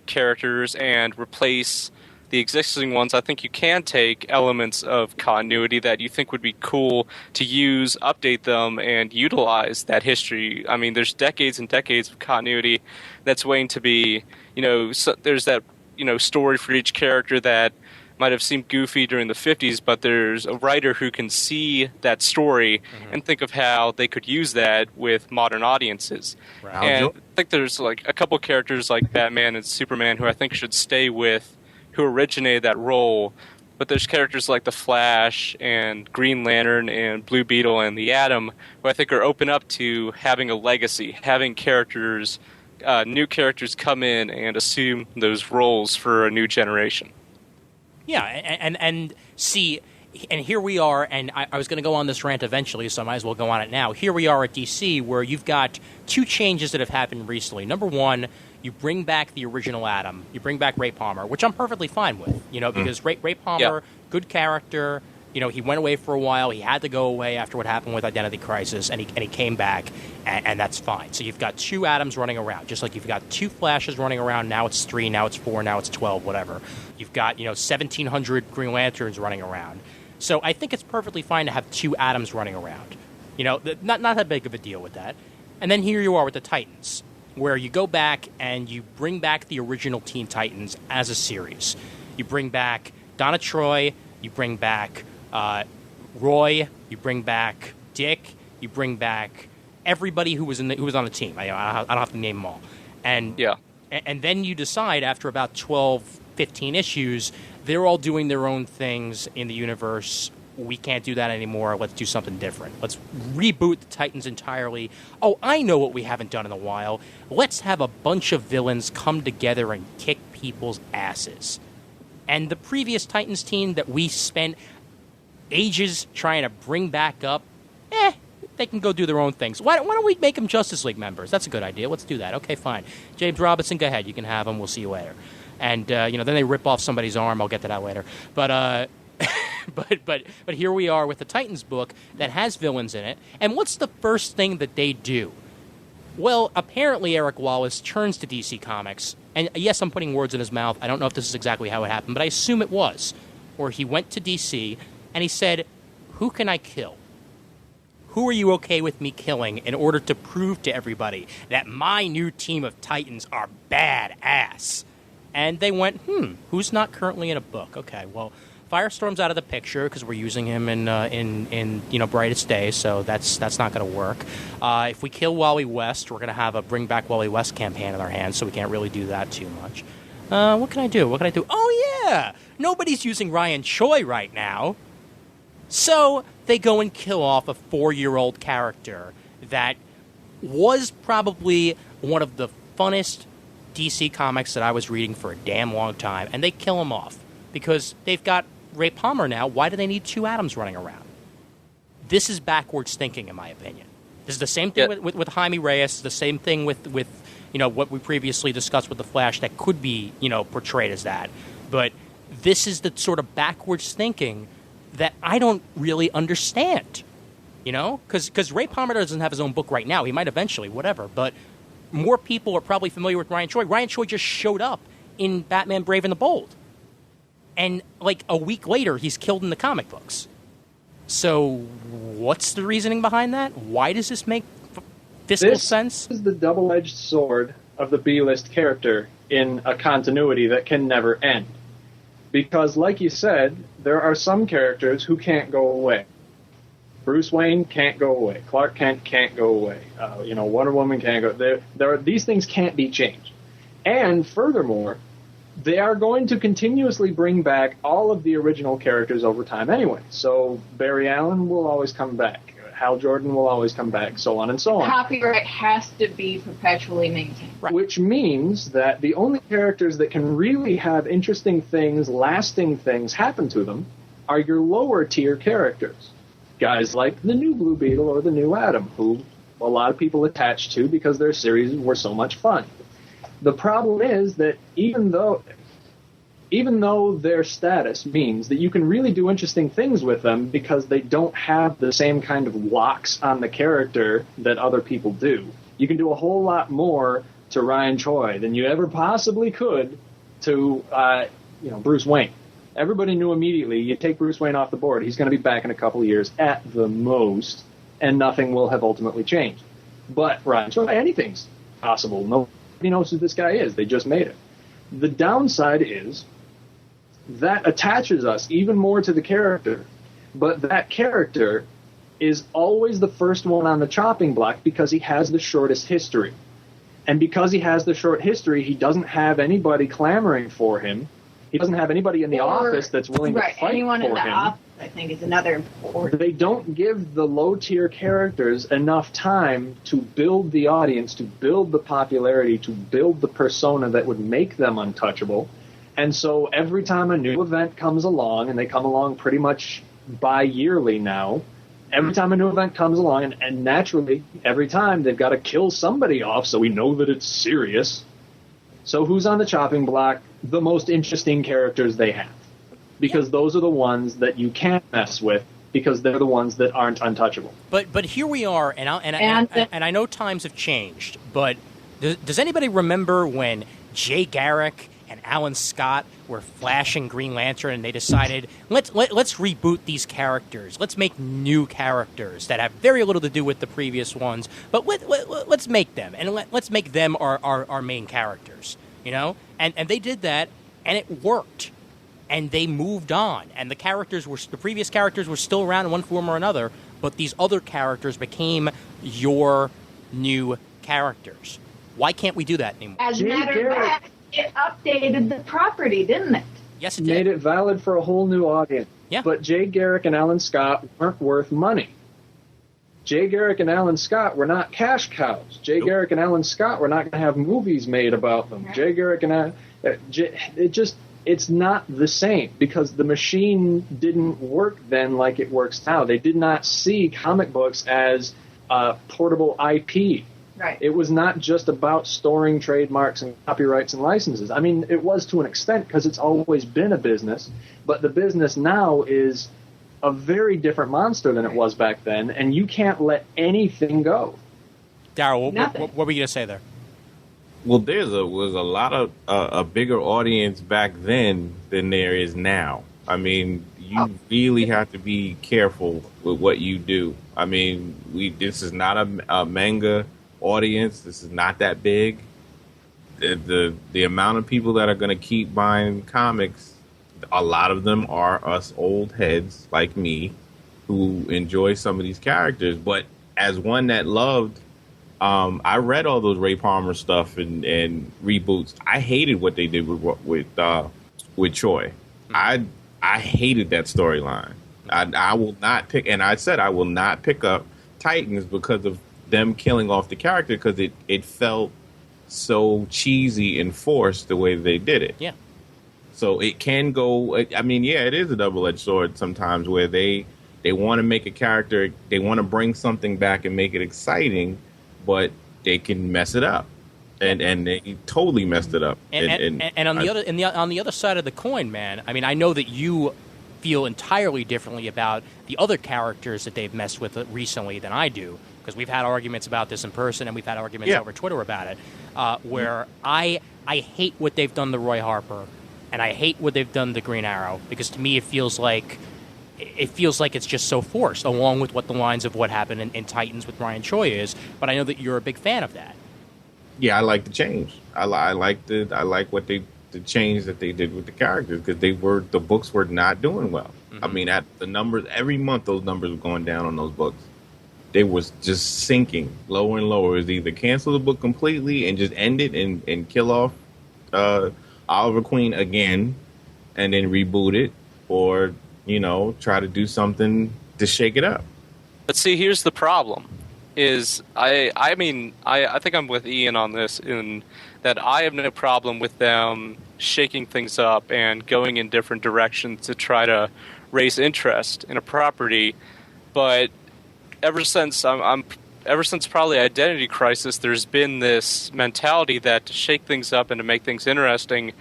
characters and replace the existing ones. I think you can take elements of continuity that you think would be cool to use, update them, and utilize that history. I mean, there's decades and decades of continuity that's waiting to be, so there's that, story for each character that might have seemed goofy during the 50s, but there's a writer who can see that story and think of how they could use that with modern audiences. Right. And I think there's like a couple characters like Batman and Superman who I think should stay with, who originated that role. But there's characters like the Flash and Green Lantern and Blue Beetle and the Atom who I think are open up to having a legacy, having characters, new characters come in and assume those roles for a new generation. Yeah, and see, and here we are, and I was going to go on this rant eventually, so I might as well go on it now. Here we are at DC, where you've got 2 changes that have happened recently. Number one, you bring back the original Atom. You bring back Ray Palmer, which I'm perfectly fine with, because Ray Palmer, good character. He went away for a while. He had to go away after what happened with Identity Crisis, and he came back, and that's fine. So you've got 2 Atoms running around, just like you've got 2 Flashes running around. Now it's 3, now it's 4, now it's 12, whatever. You've got 1,700 Green Lanterns running around. So I think it's perfectly fine to have 2 Atoms running around. Not that big of a deal with that. And then here you are with the Titans, where you go back and you bring back the original Teen Titans as a series. You bring back Donna Troy, you bring back Roy, you bring back Dick, you bring back everybody who was on the team. I don't have to name them all. And then you decide after about 12, 15 issues, they're all doing their own things in the universe. We can't do that anymore. Let's do something different. Let's reboot the Titans entirely. Oh, I know what we haven't done in a while. Let's have a bunch of villains come together and kick people's asses. And the previous Titans team that we spent ages trying to bring back up, they can go do their own things. Why don't we make them Justice League members? That's a good idea. Let's do that. Okay, fine. James Robinson, go ahead. You can have them. We'll see you later. And, then they rip off somebody's arm. I'll get to that later. But but here we are with the Titans book that has villains in it. And what's the first thing that they do? Well, apparently Eric Wallace turns to DC Comics. And yes, I'm putting words in his mouth. I don't know if this is exactly how it happened, but I assume it was. Or he went to DC and he said, who can I kill? Who are you okay with me killing in order to prove to everybody that my new team of Titans are badass? And they went, who's not currently in a book? Okay, well, Firestorm's out of the picture because we're using him in Brightest Day, so that's not going to work. If we kill Wally West, we're going to have a Bring Back Wally West campaign in our hands, so we can't really do that too much. What can I do? Oh, yeah! Nobody's using Ryan Choi right now. So they go and kill off a 4-year-old character that was probably one of the funnest DC comics that I was reading for a damn long time, and they kill him off because they've got Ray Palmer now. Why do they need two Adams running around? This is backwards thinking, in my opinion. This is the same thing with Jaime Reyes, the same thing with what we previously discussed with The Flash that could be portrayed as that. But this is the sort of backwards thinking that I don't really understand, because Ray Palmer doesn't have his own book right now. He might eventually, whatever. But more people are probably familiar with Ryan Choi. Ryan Choi just showed up in Batman Brave and the Bold. And like a week later, he's killed in the comic books. So what's the reasoning behind that? Why does this make fiscal sense? This is the double-edged sword of the B-list character in a continuity that can never end. Because, like you said, there are some characters who can't go away. Bruce Wayne can't go away. Clark Kent can't go away. Wonder Woman can't go. These things can't be changed. And furthermore, they are going to continuously bring back all of the original characters over time anyway. So Barry Allen will always come back. Hal Jordan will always come back, so on and so on. Copyright has to be perpetually maintained. Right. Which means that the only characters that can really have interesting things, lasting things happen to them are your lower tier characters. Guys like the new Blue Beetle or the new Atom, who a lot of people attach to because their series were so much fun. The problem is that even though their status means that you can really do interesting things with them because they don't have the same kind of locks on the character that other people do. You can do a whole lot more to Ryan Choi than you ever possibly could to Bruce Wayne. Everybody knew immediately, you take Bruce Wayne off the board, he's going to be back in a couple of years at the most, and nothing will have ultimately changed. But Ryan Choi, anything's possible. Nobody knows who this guy is. They just made it. The downside is that attaches us even more to the character, but that character is always the first one on the chopping block because he has the shortest history. And because he has the short history, he doesn't have anybody clamoring for him. He doesn't have anybody in the office that's willing to fight for him. Anyone in the office, I think, is another important. They don't give the low-tier characters enough time to build the audience, to build the popularity, to build the persona that would make them untouchable. And so every time a new event comes along, and they come along pretty much bi-yearly now, every time a new event comes along, and naturally, every time they've got to kill somebody off so we know that it's serious. So who's on the chopping block? The most interesting characters they have. Because those are the ones that you can't mess with, because they're the ones that aren't untouchable. But here we are, and I know times have changed, but does anybody remember when Jay Garrick and Alan Scott were flashing Green Lantern and they decided, let's reboot these characters. Let's make new characters that have very little to do with the previous ones, but let's make them, and let's make them our main characters, And they did that, and it worked. and they moved on, and the previous characters were still around in one form or another, but these other characters became your new characters. Why can't we do that anymore? As a matter of fact, it updated the property, didn't it? Yes, it did. Made it valid for a whole new audience. Yeah. But Jay Garrick and Alan Scott weren't worth money. Jay Garrick and Alan Scott were not cash cows. Jay Garrick and Alan Scott were not going to have movies made about them. Right. Jay Garrick and it's not the same because the machine didn't work then like it works now. They did not see comic books as portable IP. Right. It was not just about storing trademarks and copyrights and licenses. I mean, it was to an extent because it's always been a business, but the business now is a very different monster than it was back then, and you can't let anything go. Daryl, what were you going to say there? Well, was a lot of a bigger audience back then than there is now. I mean, you really have to be careful with what you do. I mean, this is not a manga audience. This is not that big. The amount of people that are going to keep buying comics, a lot of them are us old heads like me who enjoy some of these characters. But as one that loved, I read all those Ray Palmer stuff and reboots. I hated what they did with Choi. I hated that storyline. I will not pick, and I said I will not pick up Titans because of them killing off the character because it felt so cheesy and forced the way they did it. Yeah. So it can go. I mean, yeah, it is a double-edged sword sometimes where they want to make a character, they want to bring something back and make it exciting, but they can mess it up, and they totally messed it up. And on the other side of the coin, man. I mean, I know that you feel entirely differently about the other characters that they've messed with recently than I do, because we've had arguments about this in person and we've had arguments over Twitter about it, where I hate what they've done to Roy Harper, and I hate what they've done to Green Arrow, because to me it feels like it's just so forced, along with what the lines of what happened in Titans with Ryan Choi is. But I know that you're a big fan of that. Yeah, I like the change. I like the change that they did with the characters, because the books were not doing well. Mm-hmm. I mean, at the numbers every month, those numbers were going down on those books. They was just sinking lower and lower. It was either cancel the book completely and just end it and kill off Oliver Queen again, and then reboot it, or try to do something to shake it up. But see, here's the problem. Is I think I'm with Ian on this, in that I have no problem with them shaking things up and going in different directions to try to raise interest in a property. But ever since probably Identity Crisis, there's been this mentality that to shake things up and to make things interesting,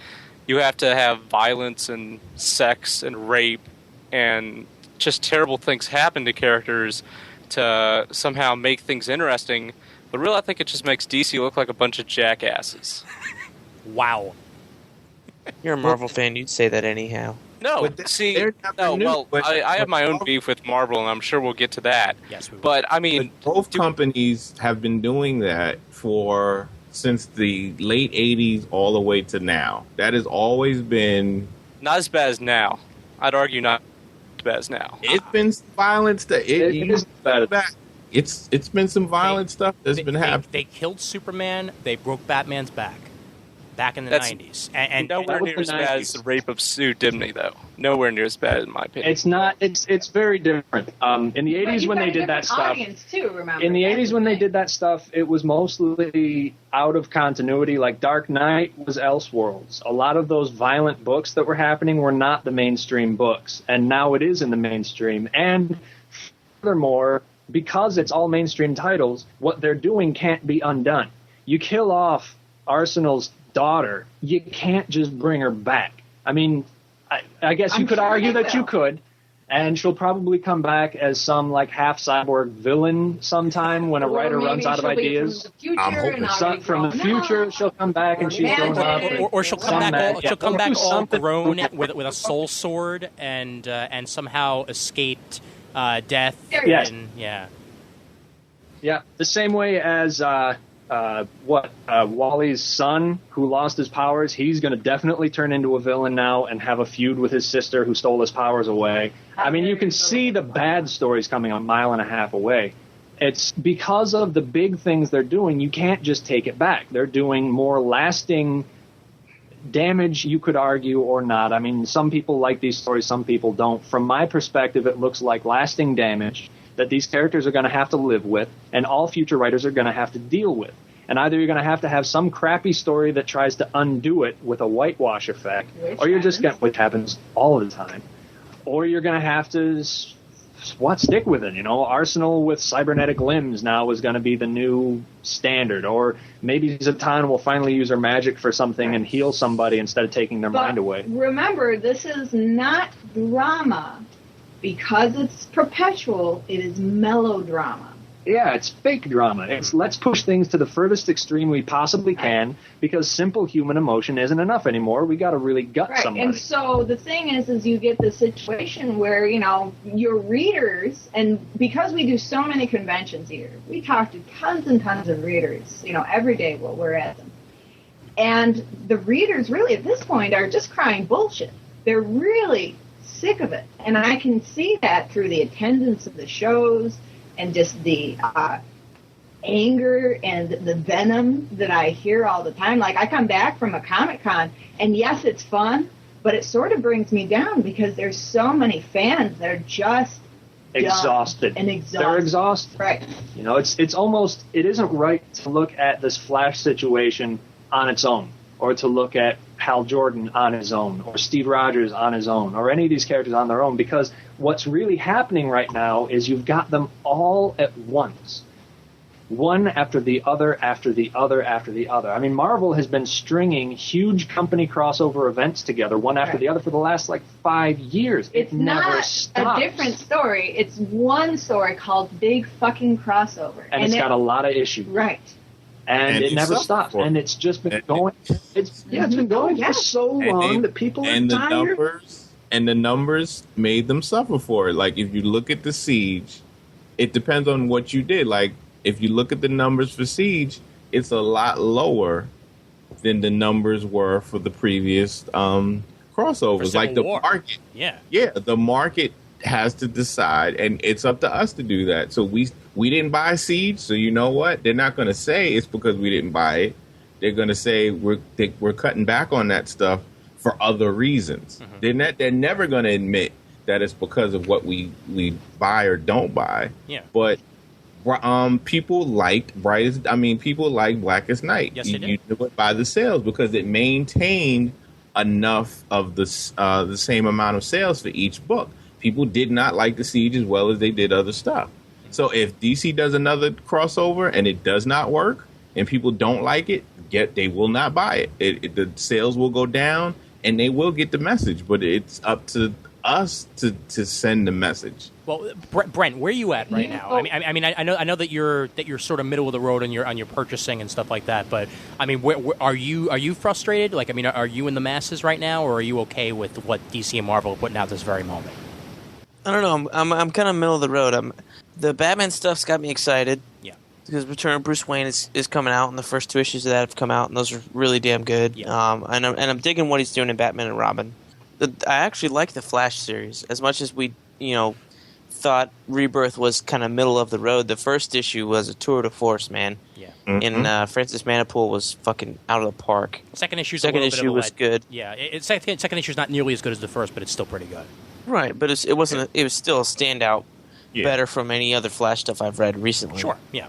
you have to have violence and sex and rape and just terrible things happen to characters to somehow make things interesting. But really, I think it just makes DC look like a bunch of jackasses. Wow. You're a Marvel fan. You'd say that anyhow. No, I have my own beef with Marvel, and I'm sure we'll get to that. Yes, we will. But, I mean... But both companies have been doing that since the late 80s all the way to now. That has always been... Not as bad as now. I'd argue not as bad as now. It's been some violence that it is bad. It's been some violent stuff that's been happening. They killed Superman. They broke Batman's back in the 90s. And nowhere near as bad as the rape of Sue Dimney, though. Nowhere near as bad, in my opinion. It's not. It's very different. In the 80s when they did that stuff. Too, remember? In the 80s when they did that stuff, it was mostly out of continuity. Like Dark Knight was Elseworlds. A lot of those violent books that were happening were not the mainstream books, and now it is in the mainstream. And furthermore, because it's all mainstream titles, what they're doing can't be undone. You kill off Arsenal's daughter, you can't just bring her back. I mean, I guess you could argue that you could, and she'll probably come back as some like half cyborg villain sometime when a writer runs out of ideas. I'm hoping from the future she'll come back and she's grown up, or she'll come back. She'll come back all grown with a soul sword and somehow escaped death. Yes. Yeah. Yeah, the same way as Wally's son who lost his powers, he's going to definitely turn into a villain now and have a feud with his sister who stole his powers away. I mean, you can see the bad stories coming a mile and a half away. It's because of the big things they're doing, you can't just take it back. They're doing more lasting damage, you could argue, or not. I mean, some people like these stories, some people don't. From my perspective, it looks like lasting damage that these characters are going to have to live with, and all future writers are going to have to deal with. And either you're going to have some crappy story that tries to undo it with a whitewash effect, or you're just going, which happens all the time, or you're going to have to stick with it. You know, Arsenal with cybernetic limbs now is going to be the new standard, or maybe Zatanna will finally use her magic for something and heal somebody instead of taking their mind away. Remember, this is not drama. Because it's perpetual, it is melodrama. Yeah, it's fake drama. It's let's push things to the furthest extreme we possibly can because simple human emotion isn't enough anymore. We got to really gut somebody. And so the thing is you get the situation where, you know, your readers, and because we do so many conventions here, we talk to tons and tons of readers, you know, every day while we're at them. And the readers really at this point are just crying bullshit. They're really sick of it, and I can see that through the attendance of the shows and just the anger and the venom that I hear all the time. Like, I come back from a Comic-Con, and yes, it's fun, but it sort of brings me down because there's so many fans that are just exhausted. They're exhausted. Right. You know, it's almost, it isn't right to look at this Flash situation on its own, or to look at Hal Jordan on his own, or Steve Rogers on his own, or any of these characters on their own, because what's really happening right now is you've got them all at once. One after the other, after the other, after the other. I mean, Marvel has been stringing huge company crossover events together, one after the other, for the last, 5 years. It's never stops. A different story. It's one story called Big Fucking Crossover. And it's got a lot of issues. Right. And it never stops. And it's just been going. It's been going for so long that people are tired. The numbers made them suffer for it. Like, if you look at the Siege, it depends on what you did. Like, if you look at the numbers for Siege, it's a lot lower than the numbers were for the previous crossovers. Like the market. Yeah, the market has to decide, and it's up to us to do that. So we didn't buy Siege, so you know what? They're not going to say it's because we didn't buy it. They're going to say we're cutting back on that stuff for other reasons. Mm-hmm. They're never going to admit that it's because of what we buy or don't buy. Yeah. But people liked people like Blackest Night. Yes, they did. You knew it by the sales because it maintained enough of the same amount of sales for each book. People did not like the Siege as well as they did other stuff. So if DC does another crossover and it does not work and people don't like it, they will not buy it. The sales will go down and they will get the message. But it's up to us to send the message. Well, Brent, where are you at right now? I mean, I know that you're sort of middle of the road on your purchasing and stuff like that. But I mean, where are you frustrated? Like, I mean, are you in the masses right now, or are you okay with what DC and Marvel are putting out this very moment? I don't know. I'm kind of middle of the road. The Batman stuff's got me excited. Yeah. Because Return of Bruce Wayne is coming out, and the first 2 issues of that have come out, and those are really damn good. Yeah. And I'm digging what he's doing in Batman and Robin. I actually like the Flash series as much as we thought Rebirth was kind of middle of the road. The first issue was a tour de force, man. Yeah. Mm-hmm. And Francis Manapul was fucking out of the park. Second issue was good. Yeah. Second issue is not nearly as good as the first, but it's still pretty good. Right, but it wasn't. It was still a standout. Yeah. Better from any other Flash stuff I've read recently. Sure. Yeah.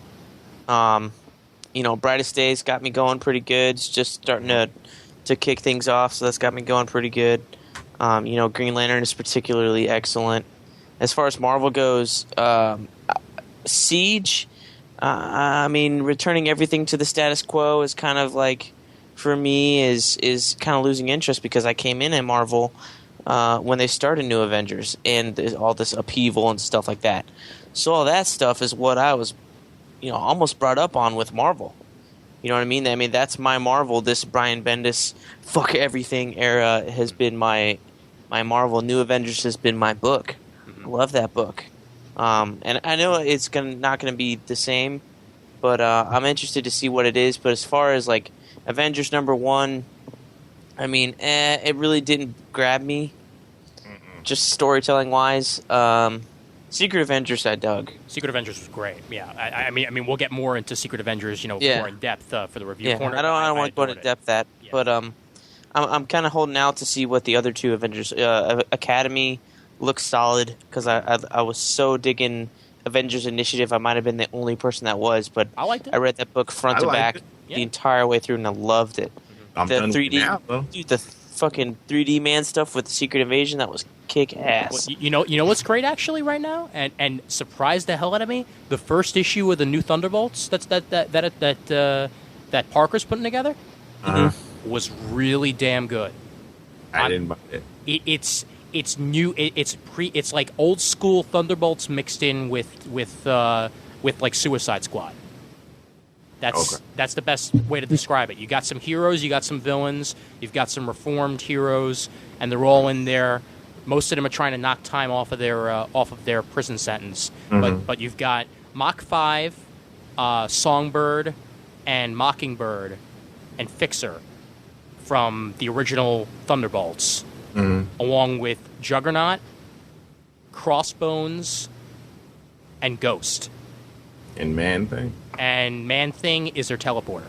Brightest Days got me going pretty good. It's just starting to kick things off, so that's got me going pretty good. Green Lantern is particularly excellent. As far as Marvel goes, Siege, returning everything to the status quo is kind of like, for me, is kind of losing interest because I came in at Marvel when they started New Avengers and all this upheaval and stuff like that. So all that stuff is what I was, almost brought up on with Marvel. You know what I mean? I mean, that's my Marvel. This Brian Bendis fuck everything era has been my Marvel. New Avengers has been my book. Mm-hmm. I love that book. And I know it's not going to be the same but I'm interested to see what it is. But as far as like Avengers #1, I mean, it really didn't grab me, just storytelling wise. Secret Avengers, I dug. Secret Avengers was great. Yeah, I mean, we'll get more into Secret Avengers, more in depth for the review corner. I don't want to go into depth but I'm kind of holding out to see what the other two Avengers. Academy looks solid because I was so digging Avengers Initiative. I might have been the only person that was, but I liked it. I read that book front to back the entire way through, and I loved it. I'm the done 3D, now, though. dude, the fucking 3D man stuff with the Secret Invasion, that was kick ass. Well, you know what's great actually right now, and surprised the hell out of me. The first issue of the new Thunderbolts that Parker's putting together was really damn good. I didn't buy it. It's new. It's like old school Thunderbolts mixed in with like Suicide Squad. That's the best way to describe it. You got some heroes, you got some villains, you've got some reformed heroes, and they're all in there. Most of them are trying to knock time off of their prison sentence. But you've got Mach 5, Songbird, and Mockingbird, and Fixer from the original Thunderbolts, along with Juggernaut, Crossbones, and Ghost. And Man-Thing? And Man-Thing is their teleporter.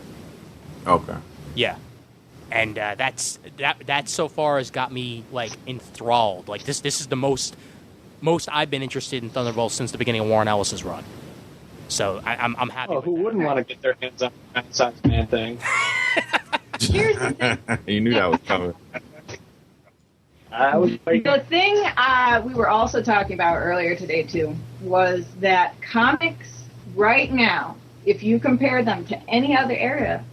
Okay. Yeah. And that so far has got me like enthralled. Like this is the most I've been interested in Thunderbolts since the beginning of Warren Ellis's run. So I'm happy. Oh, who wouldn't want to get their hands on that Man-Thing? Here's the thing. You knew that was coming. The thing we were also talking about earlier today, too, was that comics right now, if you compare them to any other era,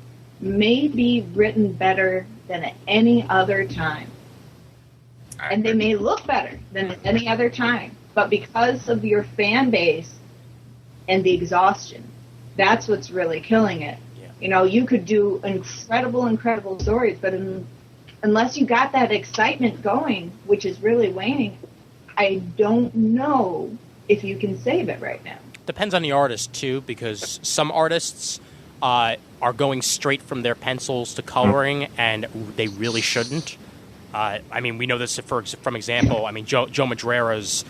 may be written better than at any other time. And they may look better than at any other time. But because of your fan base and the exhaustion, that's what's really killing it. Yeah. You could do incredible stories, but unless you got that excitement going, which is really waning, I don't know if you can save it right now. Depends on the artist, too, because some artists are going straight from their pencils to coloring, and they really shouldn't. I mean, we know this from example. I mean, Joe Madureira's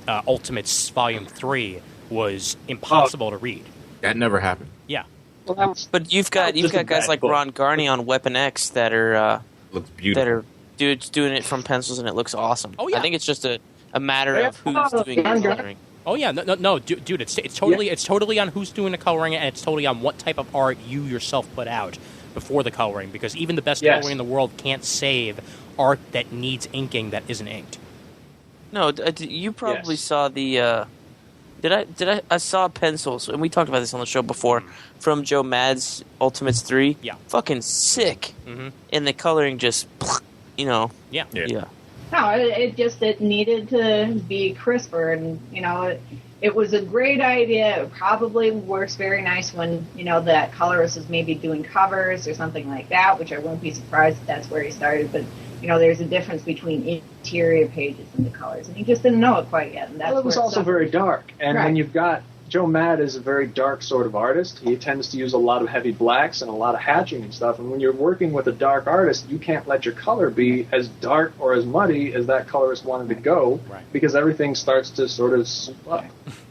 Ultimates Volume 3 was impossible to read. That never happened. Yeah. But you've got guys like Ron Garney on Weapon X that are looks beautiful. That are doing it from pencils, and it looks awesome. Oh yeah. I think it's just a matter of who's doing the coloring. Oh yeah, no, dude, it's totally on who's doing the coloring, and it's totally on what type of art you yourself put out before the coloring, because even the best coloring in the world can't save art that needs inking that isn't inked. No, you probably saw the. I saw pencils, and we talked about this on the show before, from Joe Mad's Ultimates 3. Yeah. Fucking sick. Mm-hmm. And the coloring just, Yeah. No, it needed to be crisper, and, it was a great idea. It probably works very nice when, that colorist is maybe doing covers or something like that, which I won't be surprised if that's where he started, but, there's a difference between interior pages and the colors, and he just didn't know it quite yet. And it was also very dark, and when you've got Joe Mad is a very dark sort of artist. He tends to use a lot of heavy blacks and a lot of hatching and stuff, and when you're working with a dark artist, you can't let your color be as dark or as muddy as that colorist wanted to go, because everything starts to sort of swoop up.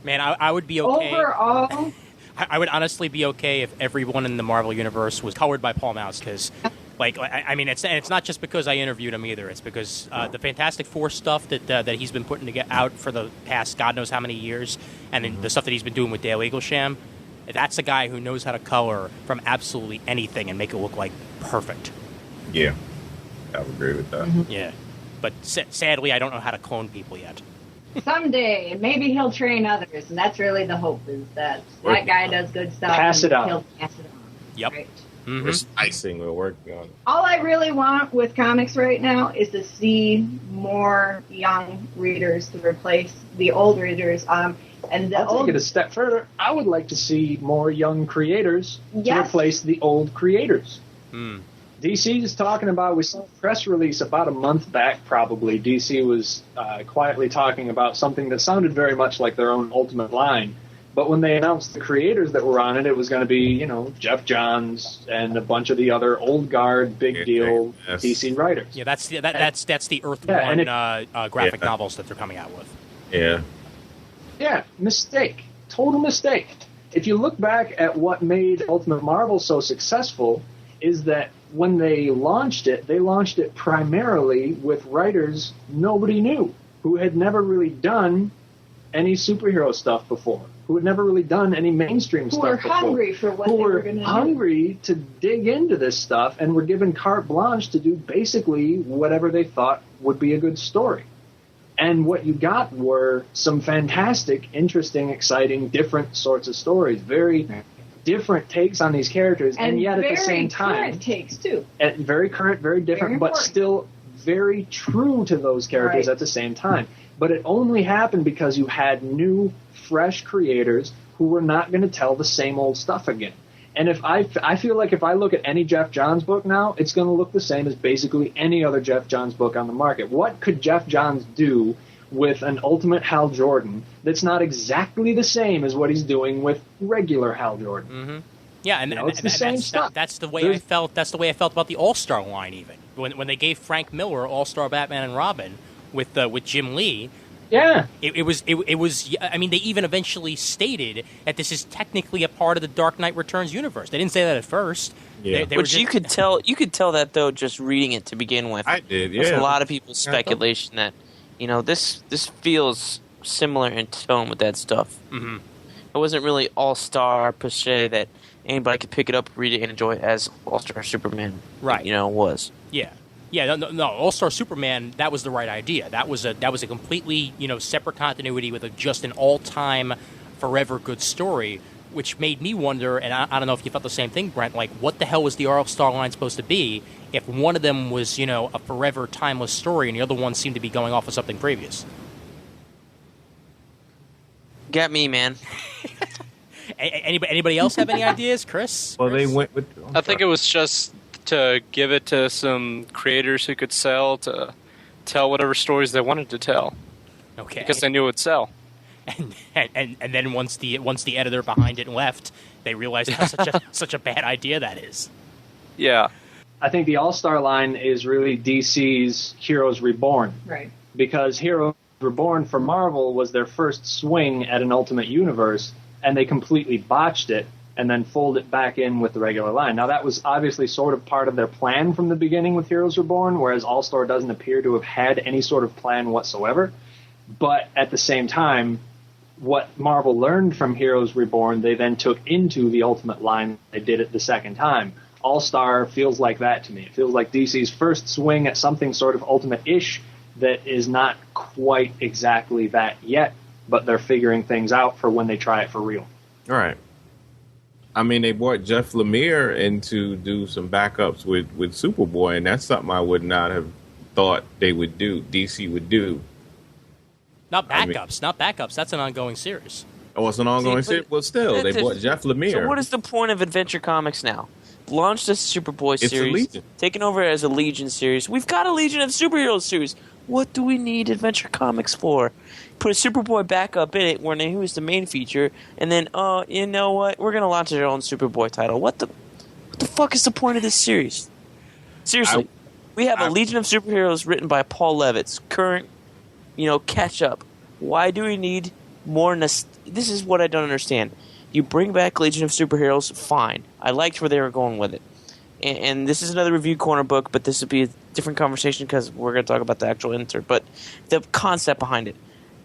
Man, I would be okay. Overall, I would honestly be okay if everyone in the Marvel Universe was colored by Paul Mouse, because... it's not just because I interviewed him either. It's because the Fantastic Four stuff that he's been putting to get out for the past God knows how many years, and the stuff that he's been doing with Dale Eaglesham, that's a guy who knows how to color from absolutely anything and make it look like perfect. Yeah, I would agree with that. Mm-hmm. Yeah, but sadly, I don't know how to clone people yet. Someday, maybe he'll train others, and that's really the hope, is that guy does good stuff. Pass it on. He'll pass it on. Yep. Right? Mm-hmm. We're spicing. We're working on it. All I really want with comics right now is to see more young readers to replace the old readers. I'll take it a step further. I would like to see more young creators to replace the old creators. DC is talking about, we saw a press release about a month back probably. DC was quietly talking about something that sounded very much like their own Ultimate line, But when they announced the creators that were on it, it was going to be, you know, Jeff Johns and a bunch of the other old guard, big deal DC writers. Yeah, that's the Earth One graphic novels that they're coming out with. Yeah. Yeah, mistake. Total mistake. If you look back at what made Ultimate Marvel so successful, is that when they launched it primarily with writers nobody knew, who had never really done any superhero stuff before, who had never really done any mainstream stuff before. Who were hungry for what they were going to do. Hungry to dig into this stuff and were given carte blanche to do basically whatever they thought would be a good story. And what you got were some fantastic, interesting, exciting, different sorts of stories. Very different takes on these characters, and yet at the same time, very current takes too. Very current, very different, but still very true to those characters at the same time. But it only happened because you had new, fresh creators who were not going to tell the same old stuff again. And if I feel like if I look at any Jeff Johns book now, it's going to look the same as basically any other Jeff Johns book on the market. What could Jeff Johns do with an Ultimate Hal Jordan that's not exactly the same as what he's doing with regular Hal Jordan? Mm-hmm. Yeah, and it's the same stuff. That's the way I felt. That's the way I felt about the All-Star line. Even when they gave Frank Miller All-Star Batman and Robin with Jim Lee. Yeah, it was. I mean, they even eventually stated that this is technically a part of the Dark Knight Returns universe. They didn't say that at first. Yeah, you could tell. You could tell that though, just reading it to begin with. I did. Yeah, there's a lot of people's speculation that, you know, this feels similar in tone with that stuff. Mm-hmm. It wasn't really All-Star per se that anybody could pick it up, read it, and enjoy it as All-Star Superman. Right. You know, was. Yeah. Yeah, no. All-Star Superman, that was the right idea. That was a completely, you know, separate continuity with just an all-time, forever good story, which made me wonder, and I don't know if you felt the same thing, Brent, like, what the hell was the All-Star line supposed to be if one of them was, you know, a forever, timeless story, and the other one seemed to be going off of something previous? Got me, man. Anybody else have any ideas, Chris? Well, they went with... I think it was just to give it to some creators who could tell whatever stories they wanted to tell. Okay. Because they knew it would sell. And then once the editor behind it left, they realized how such a bad idea that is. Yeah. I think the All-Star line is really DC's Heroes Reborn. Right. Because Heroes Reborn for Marvel was their first swing at an Ultimate Universe, and they completely botched it and then fold it back in with the regular line. Now, that was obviously sort of part of their plan from the beginning with Heroes Reborn, whereas All-Star doesn't appear to have had any sort of plan whatsoever. But at the same time, what Marvel learned from Heroes Reborn, they then took into the Ultimate line. They did it the second time. All-Star feels like that to me. It feels like DC's first swing at something sort of Ultimate-ish that is not quite exactly that yet, but they're figuring things out for when they try it for real. All right. I mean, they brought Jeff Lemire in to do some backups with Superboy, and that's something I would not have thought they would do, DC would do. Not backups. That's an ongoing series. Oh, it's an ongoing series? Well, still, they brought Jeff Lemire. So what is the point of Adventure Comics now? Launched as a Superboy series. A Legion. Taken over as a Legion series. We've got a Legion of Superheroes series. What do we need Adventure Comics for? Put a Superboy backup in it when he was the main feature, and then, you know what? We're going to launch our own Superboy title. What the fuck is the point of this series? Seriously. We have a Legion of Superheroes written by Paul Levitz. Current, you know, catch up. Why do we need more? This is what I don't understand. You bring back Legion of Superheroes, fine. I liked where they were going with it. And this is another review corner book, but this would be a different conversation because we're going to talk about the actual insert. But the concept behind it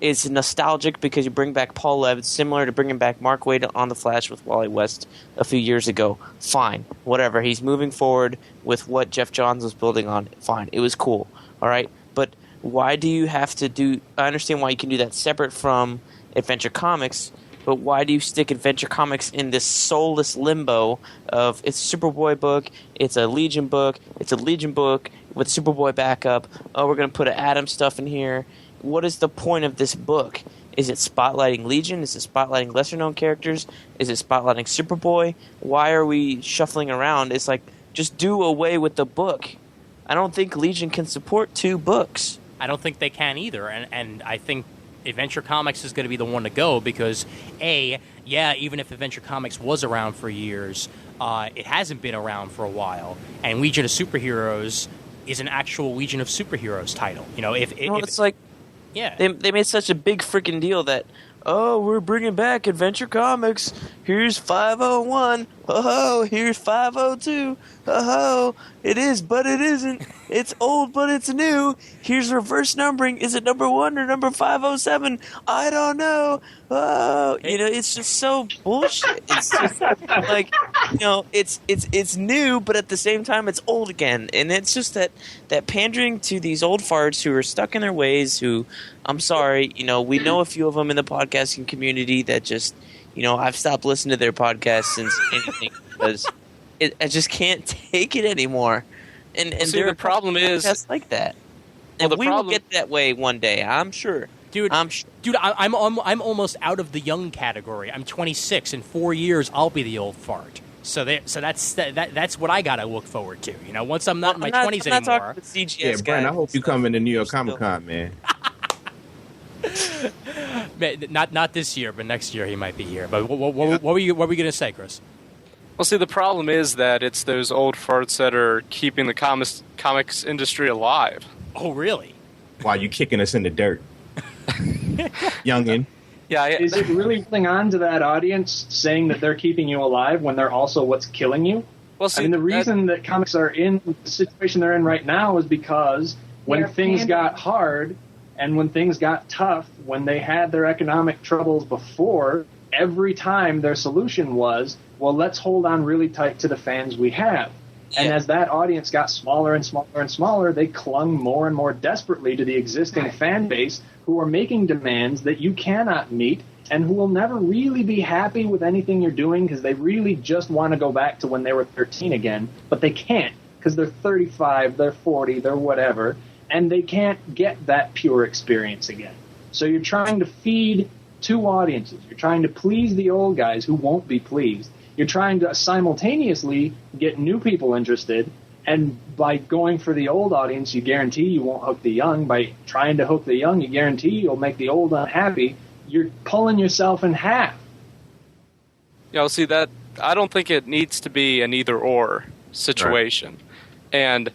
is nostalgic because you bring back Paul Levitz, similar to bringing back Mark Waid on The Flash with Wally West a few years ago. Fine. Whatever. He's moving forward with what Jeff Johns was building on. Fine. It was cool. All right? But why do you have to do – I understand why you can do that separate from Adventure Comics, but why do you stick Adventure Comics in this soulless limbo of it's a Superboy book, it's a Legion book, it's a Legion book with Superboy backup, oh, we're going to put Atom stuff in here. What is the point of this book? Is it spotlighting Legion? Is it spotlighting lesser-known characters? Is it spotlighting Superboy? Why are we shuffling around? It's like, just do away with the book. I don't think Legion can support two books. I don't think they can either, and I think Adventure Comics is going to be the one to go because, even if Adventure Comics was around for years, it hasn't been around for a while, and Legion of Superheroes is an actual Legion of Superheroes title. It's like, yeah, they made such a big freaking deal that, we're bringing back Adventure Comics. Here's 501. Oh, here's 502. Oh, it is, but it isn't. It's old, but it's new. Here's reverse numbering. Is it number 1 or number 507? I don't know. Oh, it's just so bullshit. It's just like, it's new, but at the same time, it's old again. And it's just that pandering to these old farts who are stuck in their ways, who, I'm sorry, we know a few of them in the podcasting community that just, I've stopped listening to their podcast since anything because I just can't take it anymore. And the problem is like that. And we will get that way one day, I'm sure. Dude, I'm almost out of the young category. I'm 26. In 4 years, I'll be the old fart. So that's what I gotta look forward to. Once I'm not in my 20s anymore. Yeah, Brian, I hope you come into New York Comic Con, man. Not this year, but next year he might be here. But what were you gonna say, Chris? Well, see, the problem is that it's those old farts that are keeping the comics industry alive. Oh, really? While you kicking us in the dirt, youngin. Yeah. Is it really holding on to that audience saying that they're keeping you alive when they're also what's killing you? Well, see, the reason that comics are in the situation they're in right now is because when things got hard and when things got tough, when they had their economic troubles before, every time their solution was, well, let's hold on really tight to the fans we have. Yeah. And as that audience got smaller and smaller and smaller, they clung more and more desperately to the existing fan base who are making demands that you cannot meet and who will never really be happy with anything you're doing because they really just want to go back to when they were 13 again, but they can't because they're 35, they're 40, they're whatever, and they can't get that pure experience again. So you're trying to feed two audiences. You're trying to please the old guys who won't be pleased. You're trying to simultaneously get new people interested, and by going for the old audience, you guarantee you won't hook the young. By trying to hook the young, you guarantee you'll make the old unhappy. You're pulling yourself in half. Yeah, see, that I don't think it needs to be an either-or situation. Right. And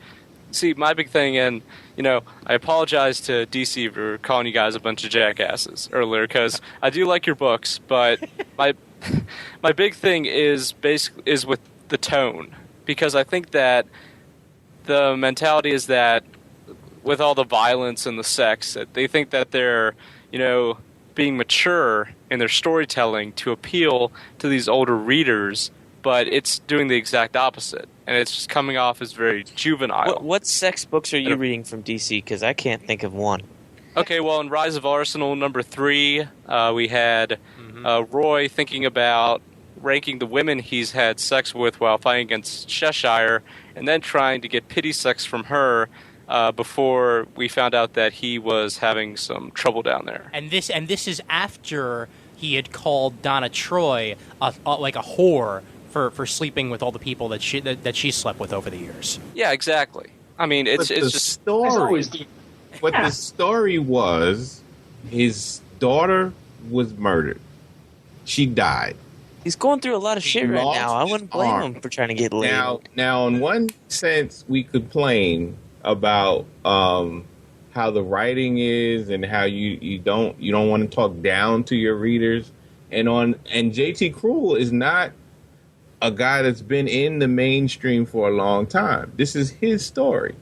see, my big thing, and I apologize to DC for calling you guys a bunch of jackasses earlier because I do like your books, but my big thing is with the tone, because I think that the mentality is that with all the violence and the sex, that they think that they're being mature in their storytelling to appeal to these older readers, but it's doing the exact opposite, and it's just coming off as very juvenile. What sex books are you reading from DC? Because I can't think of one. Okay, well, in Rise of Arsenal number 3, we had Roy thinking about ranking the women he's had sex with while fighting against Cheshire, and then trying to get pity sex from her before we found out that he was having some trouble down there. And this is after he had called Donna Troy like a whore for sleeping with all the people that she slept with over the years. Yeah, exactly. I mean, it's just story. But the story was his daughter was murdered. She died. He's going through a lot of shit right now. I wouldn't blame him for trying to get laid. Now, in one sense, we complain about how the writing is and how you don't want to talk down to your readers. And JT Krul is not a guy that's been in the mainstream for a long time. This is his story.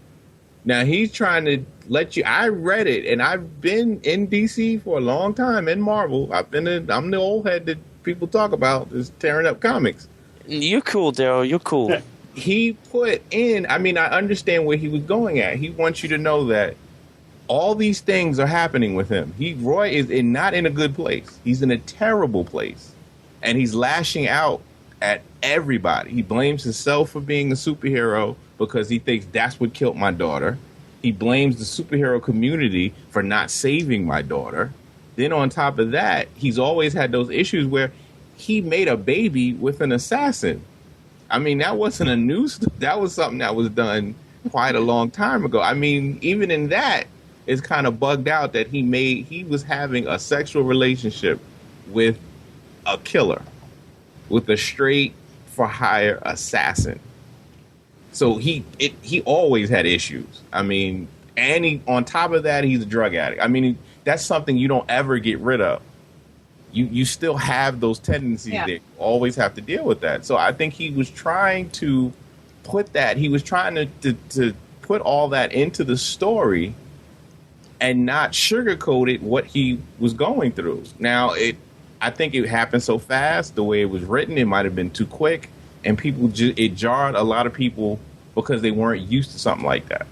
Now he's trying to let you. I read it, and I've been in DC for a long time in Marvel. I'm the old head that people talk about is tearing up comics. You're cool, Daryl. You're cool. He put in. I mean, I understand where he was going at. He wants you to know that all these things are happening with him. Roy is not in a good place. He's in a terrible place, and he's lashing out at everybody. He blames himself for being a superhero because he thinks that's what killed my daughter. He blames the superhero community for not saving my daughter. Then on top of that, he's always had those issues where he made a baby with an assassin. I mean, that wasn't that was something that was done quite a long time ago. I mean, even in that, is kind of bugged out that he was having a sexual relationship with a killer, with a straight for hire assassin. So he always had issues. I mean, and on top of that, he's a drug addict. I mean, that's something you don't ever get rid of. You still have those tendencies there. You always have to deal with that. So I think he was trying to put that. He was trying to put all that into the story and not sugarcoat it what he was going through. Now, I think it happened so fast. The way it was written, it might have been too quick, and it jarred a lot of people because they weren't used to something like that.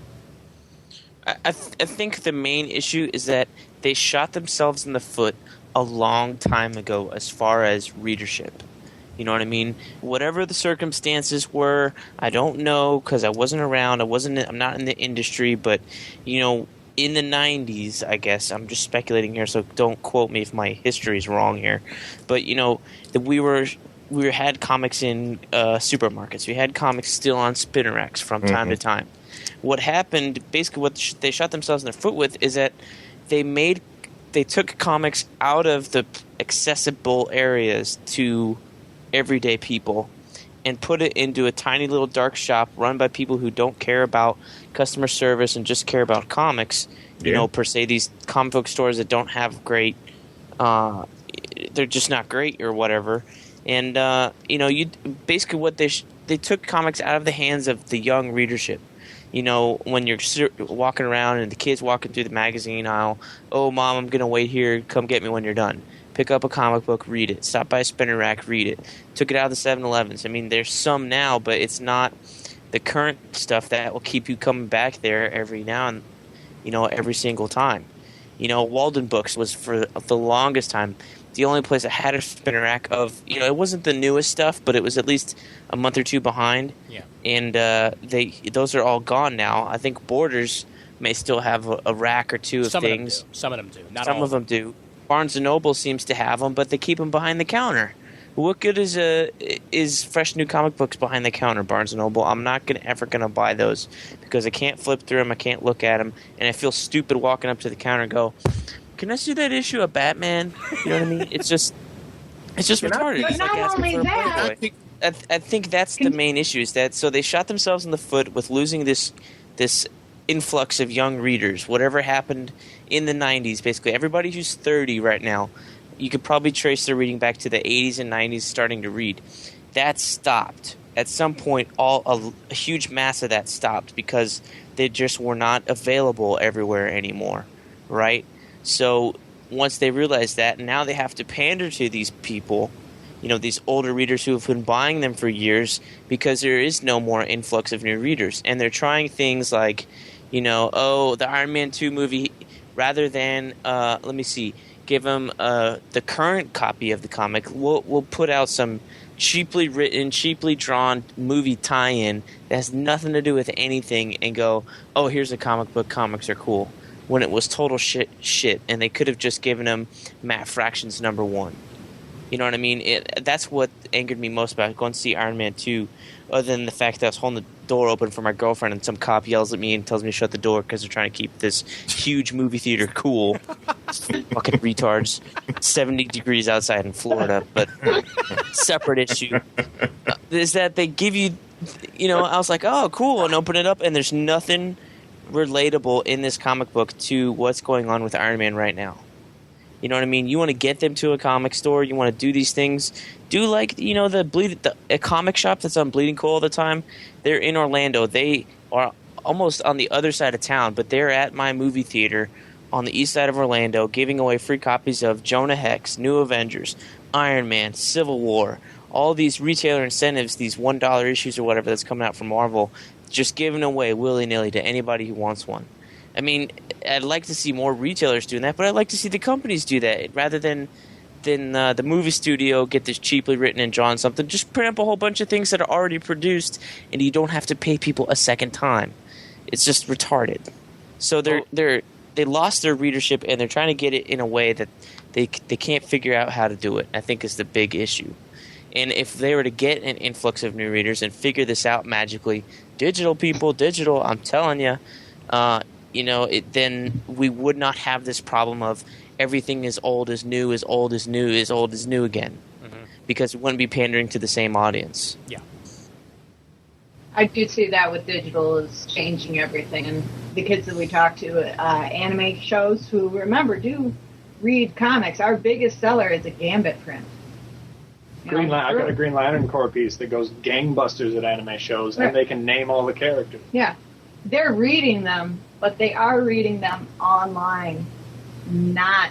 I think the main issue is that they shot themselves in the foot a long time ago as far as readership. You know what I mean? Whatever the circumstances were, I don't know because I wasn't around. I'm not in the industry, but you know, in the 90s, I guess I'm just speculating here, so don't quote me if my history is wrong here. But you know, we had comics in supermarkets. We had comics still on spinner racks from time to time. What happened, basically, what they shot themselves in the foot with is that they took comics out of the accessible areas to everyday people and put it into a tiny little dark shop run by people who don't care about customer service and just care about comics. You know, per se, these comic book stores that don't have great, they're just not great or whatever. And you know, basically what they took comics out of the hands of the young readership. You know, when you're walking around and the kid's walking through the magazine aisle, oh, Mom, I'm going to wait here. Come get me when you're done. Pick up a comic book, read it. Stop by a spinner rack, read it. Took it out of the 7-Elevens. I mean, there's some now, but it's not the current stuff that will keep you coming back there every now and, you know, every single time. You know, Walden Books was for the longest time the only place that had a spinner rack of, you know, it wasn't the newest stuff, but it was at least a month or two behind. Yeah. And those are all gone now. I think Borders may still have a rack or two of things. Some of them do. Not Some all of them do. Barnes & Noble seems to have them, but they keep them behind the counter. What good is fresh new comic books behind the counter, Barnes & Noble? I'm not ever going to buy those because I can't flip through them, I can't look at them, and I feel stupid walking up to the counter and go, can I see that issue of Batman? You know what I mean? It's just retarded. But It's not like asking only for a that- Playboy. I think that's the main issue, is that so they shot themselves in the foot with losing this influx of young readers. Whatever happened in the 90s, basically everybody who's 30 right now, you could probably trace their reading back to the 80s and 90s starting to read. That stopped. At some point, a huge mass of that stopped because they just were not available everywhere anymore, right? So once they realized that, now they have to pander to these people, you know, these older readers who have been buying them for years because there is no more influx of new readers. And they're trying things like, you know, the Iron Man 2 movie, rather than, give them the current copy of the comic, we'll put out some cheaply written, cheaply drawn movie tie-in that has nothing to do with anything and go, oh, here's a comic book, comics are cool. When it was total shit, and they could have just given him Matt Fraction's #1. You know what I mean? That's what angered me most about going to see Iron Man 2, other than the fact that I was holding the door open for my girlfriend and some cop yells at me and tells me to shut the door because they're trying to keep this huge movie theater cool. Fucking retards. 70 degrees outside in Florida, but separate issue. Is that they give you, you know, I was like, oh, cool, and open it up, and there's nothing relatable in this comic book to what's going on with Iron Man right now. You know what I mean? You want to get them to a comic store. You want to do these things. Do like, you know, a comic shop that's on Bleeding Cool all the time. They're in Orlando. They are almost on the other side of town, but they're at my movie theater on the east side of Orlando giving away free copies of Jonah Hex, New Avengers, Iron Man, Civil War, all these retailer incentives, these $1 issues or whatever that's coming out from Marvel, just giving away willy-nilly to anybody who wants one. I mean, I'd like to see more retailers doing that, but I'd like to see the companies do that rather than the movie studio get this cheaply written and drawn something. Just print up a whole bunch of things that are already produced, and you don't have to pay people a second time. It's just retarded. So they lost their readership, and they're trying to get it in a way that they can't figure out how to do it. I think is the big issue. And if they were to get an influx of new readers and figure this out magically, digital, I'm telling you, then we would not have this problem of everything is old is new, is old is new, is old is new again. Because it wouldn't be pandering to the same audience. Yeah. I do see that with digital is changing everything. And the kids that we talk to, anime shows who, remember, do read comics. Our biggest seller is a Gambit print. I got a Green Lantern Corps piece that goes gangbusters at anime shows, and they can name all the characters. Yeah. They're reading them, but they are reading them online, not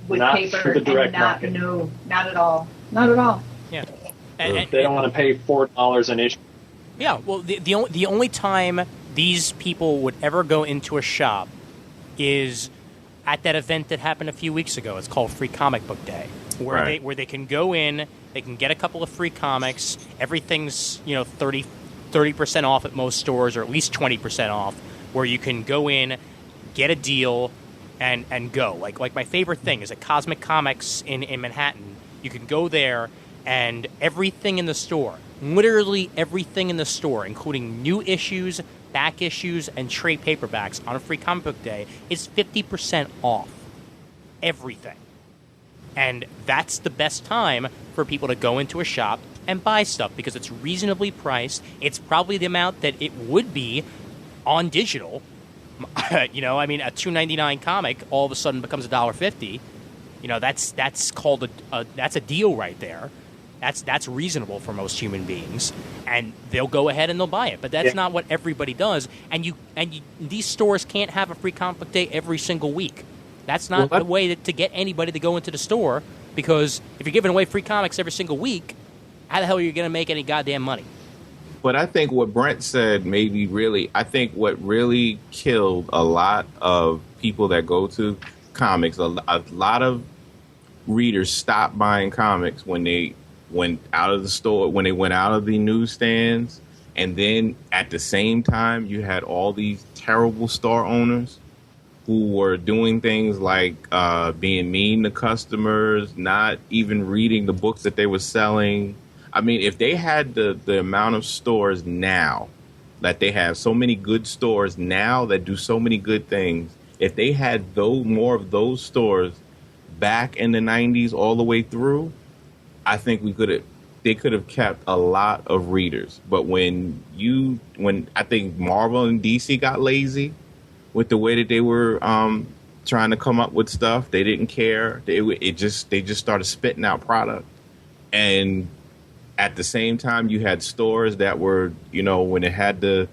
with paper. For the direct and market. No, not at all. Not at all. Yeah. They don't want to pay $4 an issue. Yeah, well, the only time these people would ever go into a shop is at that event that happened a few weeks ago. It's called Free Comic Book Day, where they can go in, they can get a couple of free comics. Everything's 30% off at most stores, or at least 20% off, where you can go in, get a deal, and go. Like my favorite thing is at Cosmic Comics in Manhattan. You can go there, and everything in the store, literally everything in the store, including new issues, back issues, and trade paperbacks on a Free Comic Book Day, is 50% off. Everything. And that's the best time for people to go into a shop and buy stuff because it's reasonably priced. It's probably the amount that it would be on digital. A $2.99 comic all of a sudden becomes $1.50. That's called that's a deal right there. That's reasonable for most human beings, and they'll go ahead and they'll buy it. But that's not what everybody does. And these stores can't have a Free Comic Book Day every single week. That's not the way to get anybody to go into the store, because if you're giving away free comics every single week, how the hell are you going to make any goddamn money? But I think what Brent said I think what really killed a lot of people that go to comics, a lot of readers stopped buying comics when they went out of the store, when they went out of the newsstands. And then at the same time, you had all these terrible store owners who were doing things like being mean to customers, not even reading the books that they were selling. I mean, if they had the amount of stores now, that they have so many good stores now that do so many good things, if they had more of those stores back in the 90s all the way through, I think they could have kept a lot of readers. But when I think Marvel and DC got lazy with the way that they were trying to come up with stuff, they didn't care. They just started spitting out product. And at the same time, you had stores that were, when it had the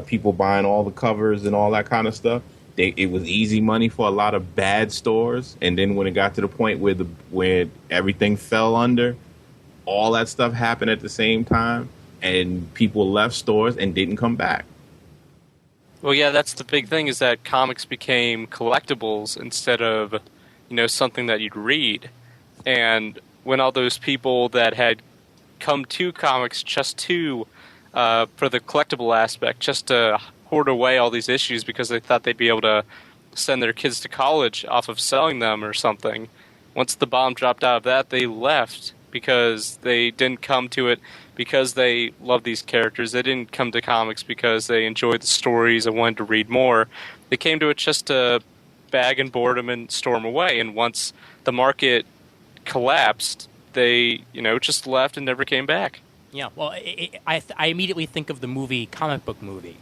people buying all the covers and all that kind of stuff, it was easy money for a lot of bad stores. And then when it got to the point where everything fell under, all that stuff happened at the same time, and people left stores and didn't come back. Well, yeah, that's the big thing, is that comics became collectibles instead of, something that you'd read. And when all those people that had come to comics just to, for the collectible aspect, just to hoard away all these issues because they thought they'd be able to send their kids to college off of selling them or something, once the bomb dropped out of that, they left because they didn't come to it because they love these characters. They didn't come to comics because they enjoyed the stories and wanted to read more. They came to it just to bag and board them and store them away. And once the market collapsed, they, just left and never came back. Yeah, well, I immediately think of the movie, comic book movie,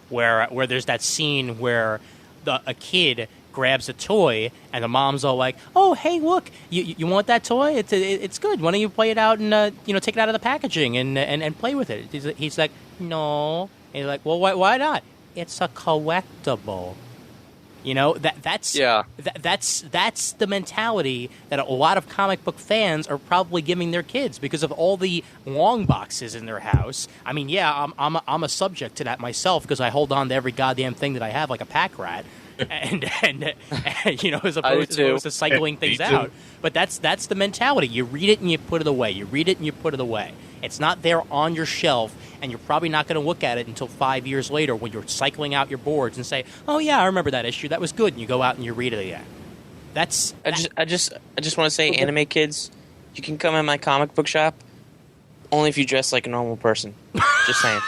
where there's that scene where a kid grabs a toy and the mom's all like, "Oh, hey, look, you want that toy? It's good. Why don't you play it out and take it out of the packaging and play with it?" He's like, "No." And he's like, "Well, why not? It's a collectible." That's the mentality that a lot of comic book fans are probably giving their kids because of all the long boxes in their house. I mean, yeah, I'm a subject to that myself because I hold on to every goddamn thing that I have like a pack rat, and as opposed to cycling things out. But that's the mentality. You read it and you put it away. You read it and you put it away. It's not there on your shelf, and you're probably not going to look at it until 5 years later when you're cycling out your boards and say, "Oh yeah, I remember that issue. That was good." And you go out and you read it again. I just want to say, anime kids, you can come in my comic book shop only if you dress like a normal person. Just saying.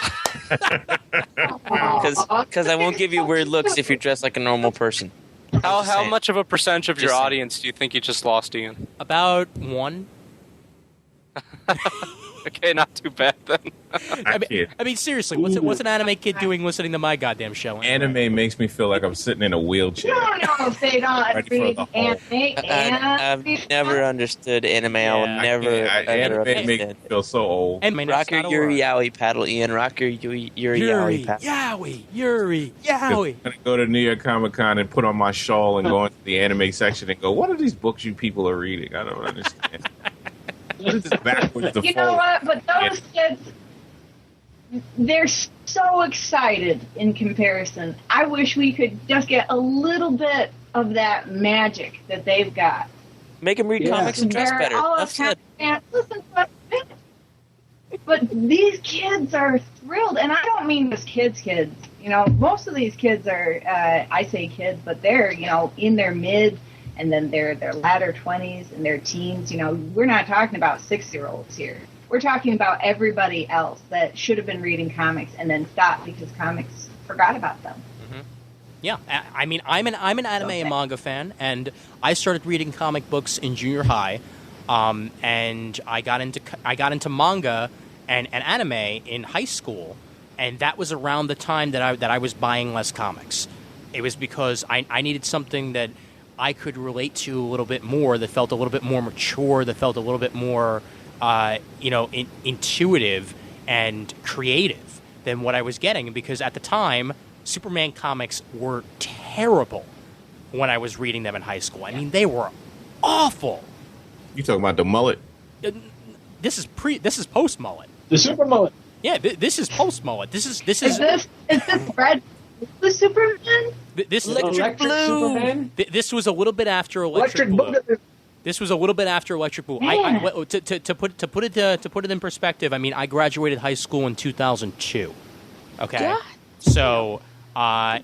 Because I won't give you weird looks if you're dressed like a normal person. How much of a percentage of your audience do you think you just lost, Ian? About 1. Okay, not too bad then. I mean, seriously, what's an anime kid doing listening to my goddamn show? Anyway? Anime makes me feel like I'm sitting in a wheelchair. I don't know if they don't read anime. I've never understood anime. I will never Anime makes me feel so old. Rock your Yuri Yaoi paddle, Ian. Rock your Yuri Yaoi paddle. Yuri Yaoi. I'm going to go to New York Comic Con and put on my shawl and go into the anime section and go, what are these books you people are reading? I don't understand. You know what? But those kids, they're so excited in comparison. I wish we could just get a little bit of that magic that they've got. Make them read comics and dress better. That's it. Listen, but these kids are thrilled, and I don't mean just kids. You know, most of these kids are, I say kids, but they're, you know, in their mid and then their latter 20s and their teens. You know, we're not talking about 6-year-olds here. We're talking about everybody else that should have been reading comics and then stopped because comics forgot about them. Mm-hmm. Yeah, I mean, I'm an anime and manga fan, and I started reading comic books in junior high, and I got into manga and anime in high school, and that was around the time that I was buying less comics. It was because I needed something that I could relate to a little bit more, that felt a little bit more mature, that felt a little bit more, intuitive and creative than what I was getting. Because at the time, Superman comics were terrible when I was reading them in high school. I mean, they were awful. You talking about the mullet? This is post mullet. The super mullet. Yeah, this is post mullet. This is Is this red? The Superman? This Electric Superman? This was a little bit after Electric Blue. This was a little bit after Electric Blue. To put it in perspective, I mean, I graduated high school in 2002. Okay, God. So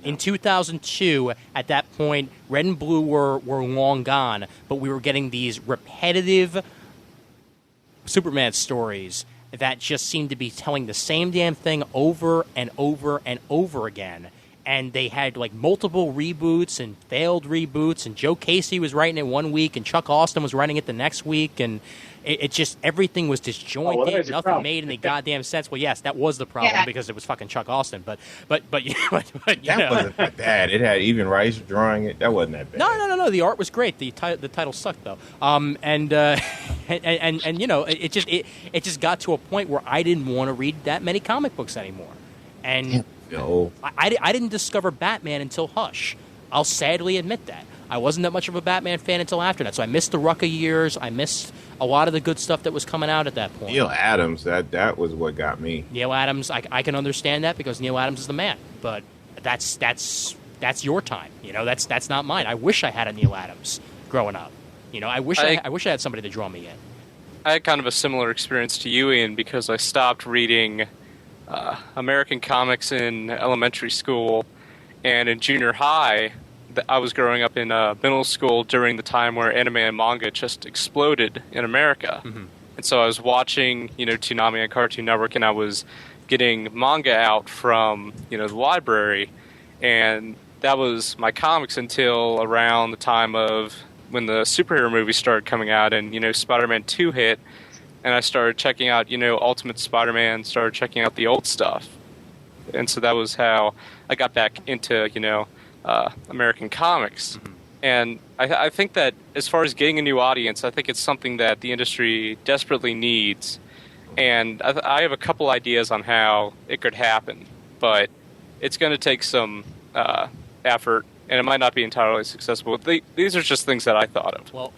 in 2002, at that point, Red and Blue were long gone, but we were getting these repetitive Superman stories that just seemed to be telling the same damn thing over and over and over again. And they had like multiple reboots and failed reboots, and Joe Casey was writing it one week and Chuck Austin was writing it the next week, and it just, everything was disjointed, nothing made any goddamn sense. Well, yes, that was the problem because it was fucking Chuck Austin, but that wasn't that bad. It had even Rice drawing it. That wasn't that bad. No. The art was great. The title sucked though. And you know, it just got to a point where I didn't want to read that many comic books anymore, and. No. I didn't discover Batman until Hush. I'll sadly admit that. I wasn't that much of a Batman fan until after that. So I missed the Rucka years. I missed a lot of the good stuff that was coming out at that point. Neil Adams, that was what got me. Neil Adams, I can understand that because Neil Adams is the man. But that's your time. You know, that's not mine. I wish I had a Neil Adams growing up. You know, I wish I had somebody to draw me in. I had kind of a similar experience to you, Ian, because I stopped reading American comics in elementary school, and in junior high, I was growing up in middle school during the time where anime and manga just exploded in America. Mm-hmm. And so I was watching, Toonami and Cartoon Network, and I was getting manga out from, the library, and that was my comics until around the time of when the superhero movies started coming out, and, Spider-Man 2 hit. And I started checking out, Ultimate Spider-Man, started checking out the old stuff. And so that was how I got back into, American comics. Mm-hmm. And I think that as far as getting a new audience, I think it's something that the industry desperately needs. And I have a couple ideas on how it could happen. But it's going to take some effort. And it might not be entirely successful. These are just things that I thought of. Well,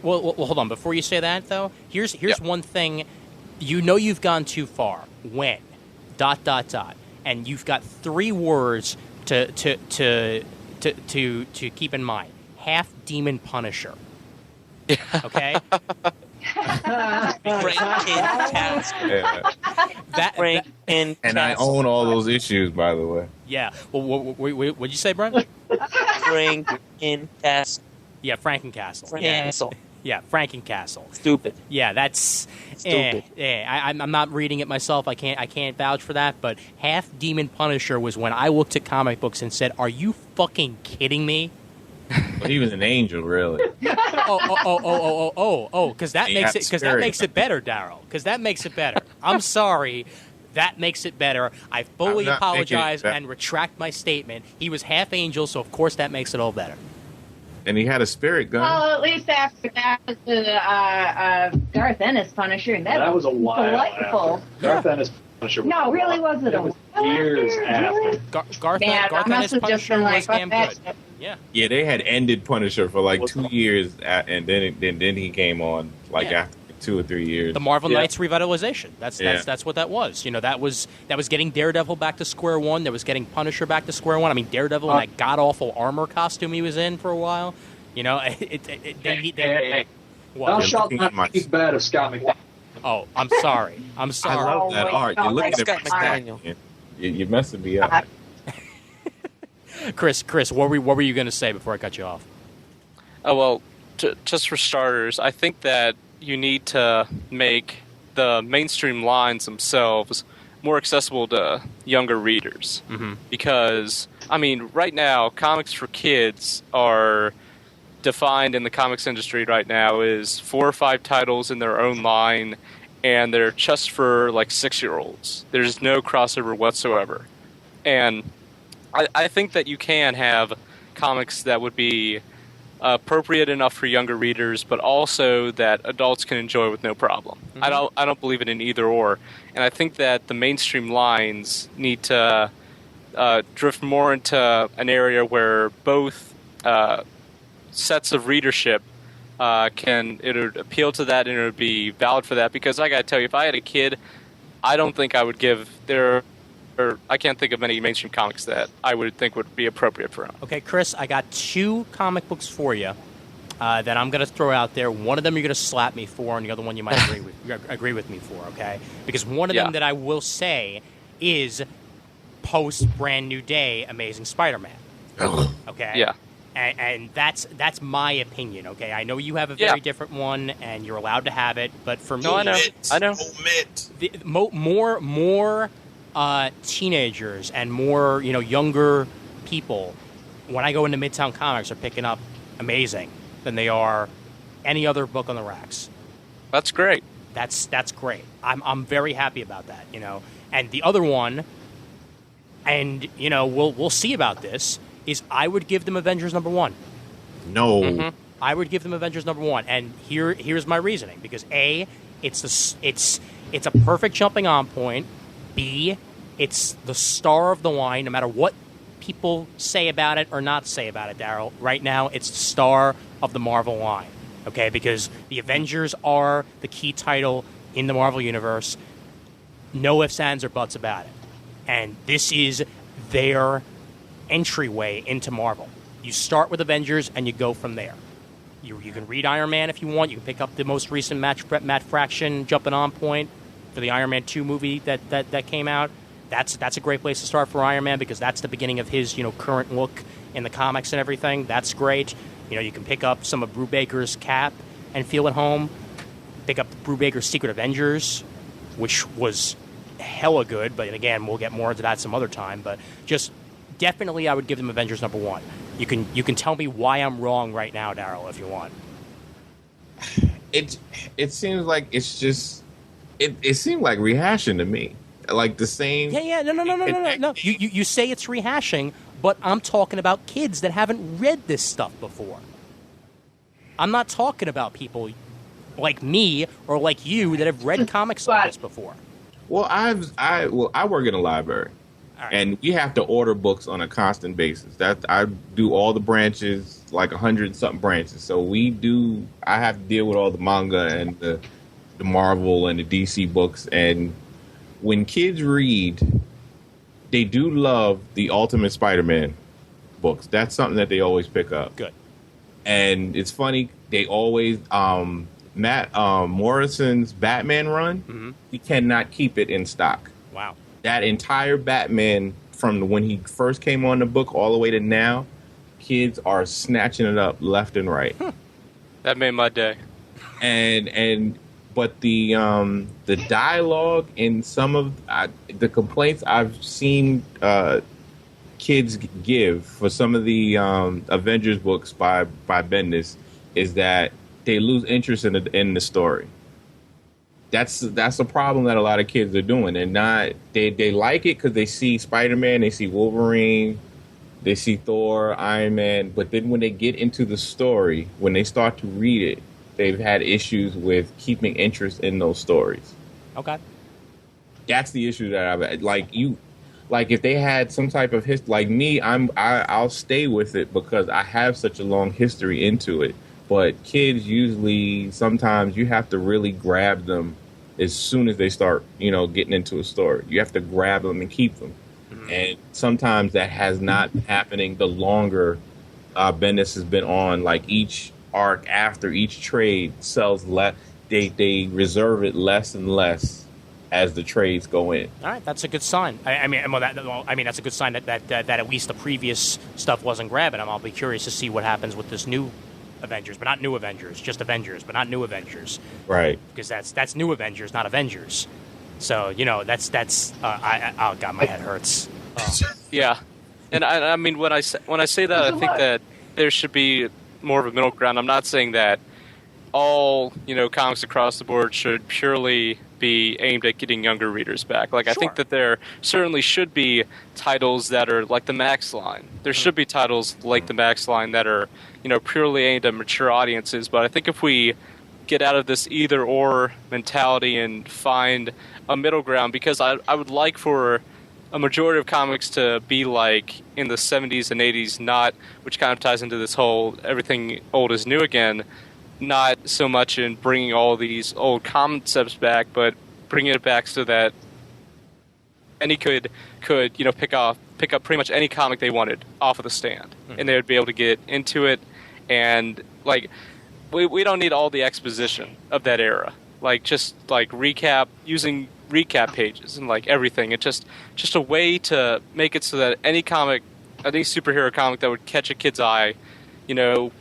well, hold on. Before you say that, though, here's one thing. You've gone too far. When? ... And you've got 3 words to keep in mind. Half Demon Punisher. Okay. And I own all those issues, by the way. Yeah. Well, what'd you say, Brent? Frankencastle. Yeah, Frankencastle. Castle. Yeah, Frankencastle. Stupid. Yeah, that's Stupid. I'm not reading it myself. I can't vouch for that. But Half Demon Punisher was when I looked at comic books and said, "Are you fucking kidding me?" Well, he was an angel, really. Because that makes it better, Daryl. Because that makes it better. I'm sorry. That makes it better. I fully apologize and retract my statement. He was half angel, so of course that makes it all better. And he had a spirit gun. Well, at least after that was the Garth Ennis Punisher, and that was a while delightful. after. Garth Ennis Punisher. No, really wasn't a while years after. Really? Garth I must Ennis have just Punisher been was like, damn fuck good. that. Yeah, they had ended Punisher for like 2 years, and then he came on after 2 or 3 years. The Marvel Knights revitalization. That's what that was. You know, that was getting Daredevil back to square one. That was getting Punisher back to square one. I mean, Daredevil in that god awful armor costume he was in for a while. You know, Thou shalt not speak bad of Scott McDaniel. Oh, I'm sorry. I love that art. You're looking at Scott McDaniel. You're messing me up. Chris, what were you going to say before I cut you off? Oh, well, just for starters, I think that you need to make the mainstream lines themselves more accessible to younger readers. Mm-hmm. Because, I mean, right now, comics for kids are defined in the comics industry right now is 4 or 5 titles in their own line, and they're just for, like, 6-year-olds. There's no crossover whatsoever. And I think that you can have comics that would be appropriate enough for younger readers, but also that adults can enjoy with no problem. Mm-hmm. I don't believe in an either or, and I think that the mainstream lines need to drift more into an area where both sets of readership it would appeal to that and it would be valid for that. Because I got to tell you, if I had a kid, I don't think I would give I can't think of any mainstream comics that I would think would be appropriate for him. Okay, Chris, I got 2 comic books for you that I'm going to throw out there. One of them you're going to slap me for, and the other one you might agree with me for, okay? Because one of them that I will say is post Brand New Day Amazing Spider-Man. Okay? Yeah. And that's my opinion, okay? I know you have a very different one, and you're allowed to have it, but for me... No, I know. More teenagers and more, younger people, when I go into Midtown Comics, are picking up Amazing than they are any other book on the racks. That's great. That's great. I'm very happy about that, And the other one, and we'll see about this, is I would give them Avengers #1. No. Mm-hmm. I would give them Avengers #1, and here's my reasoning. Because A, it's a perfect jumping on point. B, it's the star of the line, no matter what people say about it or not say about it, Daryl. Right now, it's the star of the Marvel line, okay? Because the Avengers are the key title in the Marvel Universe. No ifs, ands, or buts about it. And this is their entryway into Marvel. You start with Avengers, and you go from there. You can read Iron Man if you want. You can pick up the most recent Matt Fraction jumping on point for the Iron Man 2 movie that came out. That's a great place to start for Iron Man, because that's the beginning of his current look in the comics and everything. That's great. You can pick up some of Brubaker's Cap and feel at home. Pick up Brubaker's Secret Avengers, which was hella good, but again, we'll get more into that some other time. But just definitely, I would give them Avengers #1. You can tell me why I'm wrong right now, Daryl, if you want. It seems like it's just it seemed like rehashing to me, like the same. Yeah. No. You say it's rehashing, but I'm talking about kids that haven't read this stuff before. I'm not talking about people like me or like you that have read comics like this before. Well, I work in a library. Right. And we have to order books on a constant basis. I do all the branches, like 100-something branches. So I have to deal with all the manga and the Marvel and the DC books. And when kids read, they do love the Ultimate Spider-Man books. That's something that they always pick up. Good. And it's funny, they always Matt Morrison's Batman run, we cannot keep it in stock. Wow. That entire Batman, from when he first came on the book all the way to now, kids are snatching it up left and right. That made my day. But the dialogue in some of the complaints I've seen kids give for some of the Avengers books by Bendis is that they lose interest in the story. That's a problem that a lot of kids are doing, and they like it because they see Spider-Man, they see Wolverine, they see Thor, Iron Man, but then when they get into the story, when they start to read it, they've had issues with keeping interest in those stories. Okay. That's the issue that I've had. Like if they had some type of history, like me, I'll stay with it because I have such a long history into it. But kids usually, sometimes you have to really grab them as soon as they start, getting into a story. You have to grab them and keep them. Mm-hmm. And sometimes that has not been happening the longer Bendis has been on. Like each arc after each trade sells less. They reserve it less and less as the trades go in. All right, that's a good sign. I mean, that's a good sign that at least the previous stuff wasn't grabbing them. I'll be curious to see what happens with this new Avengers, but not New Avengers, just Avengers, but not New Avengers. Right. Because that's New Avengers, not Avengers. So, that's oh God, my head hurts. Yeah. And I mean, when I say that, I think that there should be more of a middle ground. I'm not saying that all, comics across the board should purely be aimed at getting younger readers back. Like, sure. I think that there certainly should be titles that are like the Max line. There should be titles like the Max line that are, purely aimed at mature audiences. But I think if we get out of this either-or mentality and find a middle ground, because I would like for a majority of comics to be like in the 70s and 80s, not, which kind of ties into this whole everything old is new again, not so much in bringing all these old concepts back, but bringing it back so that any could pick up pretty much any comic they wanted off of the stand, and they would be able to get into it. And like, we don't need all the exposition of that era. Like, just like using recap pages and like everything. It's just a way to make it so that any superhero comic that would catch a kid's eye,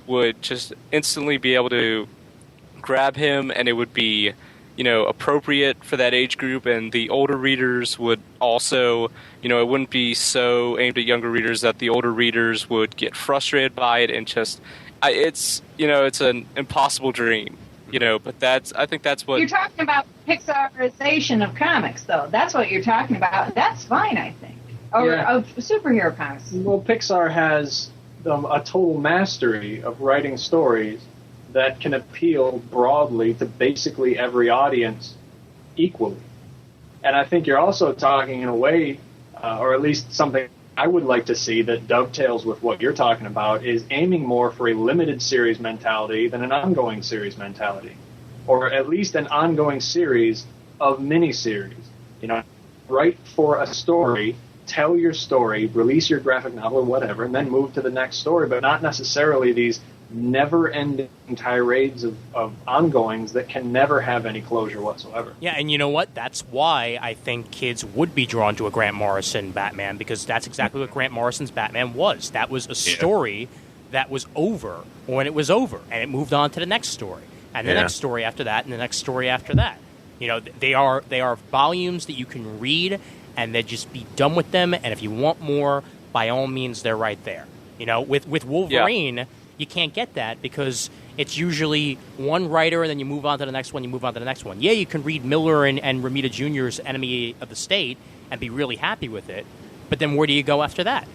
would just instantly be able to grab him, and it would be, appropriate for that age group, and the older readers would also, it wouldn't be so aimed at younger readers that the older readers would get frustrated by it, and just, it's an impossible dream, but I think that's what... You're talking about Pixarization of comics, though. That's what you're talking about. That's fine, I think. Or of superhero comics. Well, Pixar has a total mastery of writing stories that can appeal broadly to basically every audience equally. And I think you're also talking in a way, or at least something I would like to see that dovetails with what you're talking about, is aiming more for a limited series mentality than an ongoing series mentality. Or at least an ongoing series of miniseries. Write for a story, tell your story, release your graphic novel or whatever, and then move to the next story, but not necessarily these never-ending tirades of ongoings that can never have any closure whatsoever. Yeah, and you know what? That's why I think kids would be drawn to a Grant Morrison Batman, because that's exactly what Grant Morrison's Batman was. That was a story that was over when it was over, and it moved on to the next story, and the next story after that, and the next story after that. They are volumes that you can read, and then just be done with them, and if you want more, by all means, they're right there. With Wolverine, you can't get that because it's usually one writer, and then you move on to the next one, Yeah, you can read Miller and Romita Jr.'s Enemy of the State and be really happy with it, but then where do you go after that?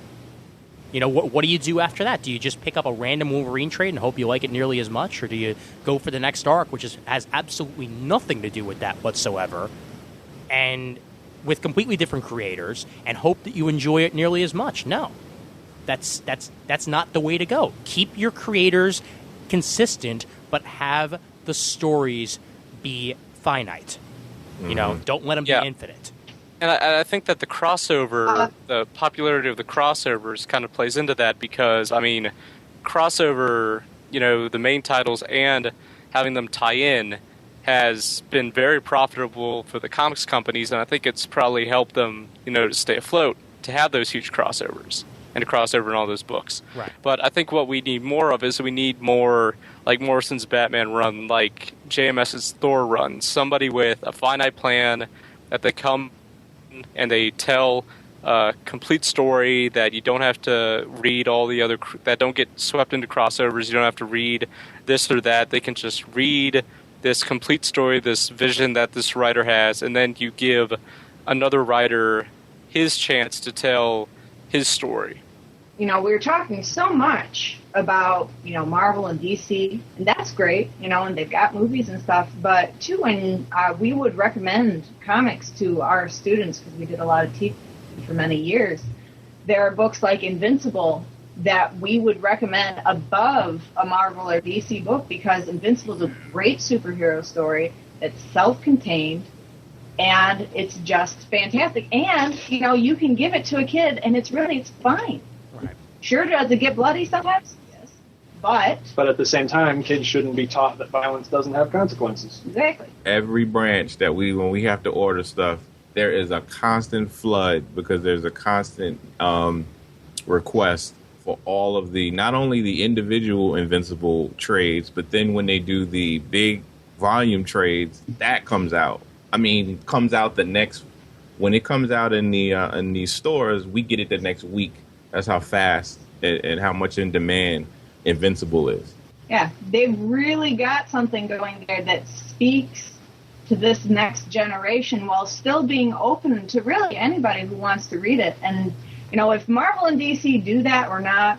What do you do after that? Do you just pick up a random Wolverine trade and hope you like it nearly as much, or do you go for the next arc, which has absolutely nothing to do with that whatsoever, and with completely different creators, and hope that you enjoy it nearly as much? No. That's not the way to go. Keep your creators consistent, but have the stories be finite. Don't let them be infinite. And I think that the crossover, the popularity of the crossovers kind of plays into that, because, crossover, the main titles and having them tie in has been very profitable for the comics companies, and I think it's probably helped them, to stay afloat, to have those huge crossovers and to cross over in all those books. Right. But I think what we need more of is we need more, like Morrison's Batman run, like JMS's Thor run, somebody with a finite plan that they come and they tell a complete story that you don't have to read all the other, that don't get swept into crossovers. You don't have to read this or that. They can just read this complete story, this vision that this writer has, and then you give another writer his chance to tell his story. We were talking so much about, Marvel and DC, and that's great, and they've got movies and stuff, but too, when we would recommend comics to our students, because we did a lot of teaching for many years, there are books like Invincible that we would recommend above a Marvel or DC book, because Invincible is a great superhero story that's self-contained, and it's just fantastic. And, you can give it to a kid, and it's fine. Right. Sure, does it get bloody sometimes? Yes. But at the same time, kids shouldn't be taught that violence doesn't have consequences. Exactly. Every branch that when we have to order stuff, there is a constant flood, because there's a constant request for all of not only the individual Invincible trades, but then when they do the big volume trades, that comes out. Comes out when it comes out in these stores, we get it the next week. That's how fast and how much in demand Invincible is. Yeah, they've really got something going there that speaks to this next generation while still being open to really anybody who wants to read it. And, if Marvel and DC do that or not,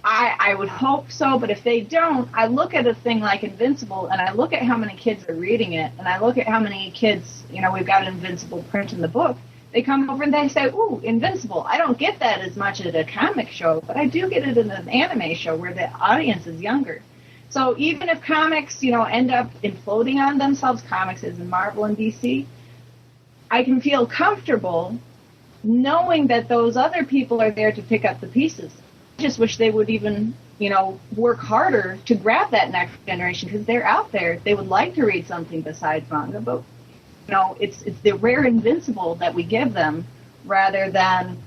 I would hope so. But if they don't, I look at a thing like Invincible, and I look at how many kids are reading it, and I look at how many kids, we've got Invincible print in the book. They come over and they say, ooh, Invincible. I don't get that as much at a comic show, but I do get it in an anime show where the audience is younger. So even if comics, end up imploding on themselves, comics is in Marvel and DC, I can feel comfortable knowing that those other people are there to pick up the pieces. I just wish they would even, work harder to grab that next generation, because they're out there. They would like to read something besides manga, but, it's the rare Invincible that we give them rather than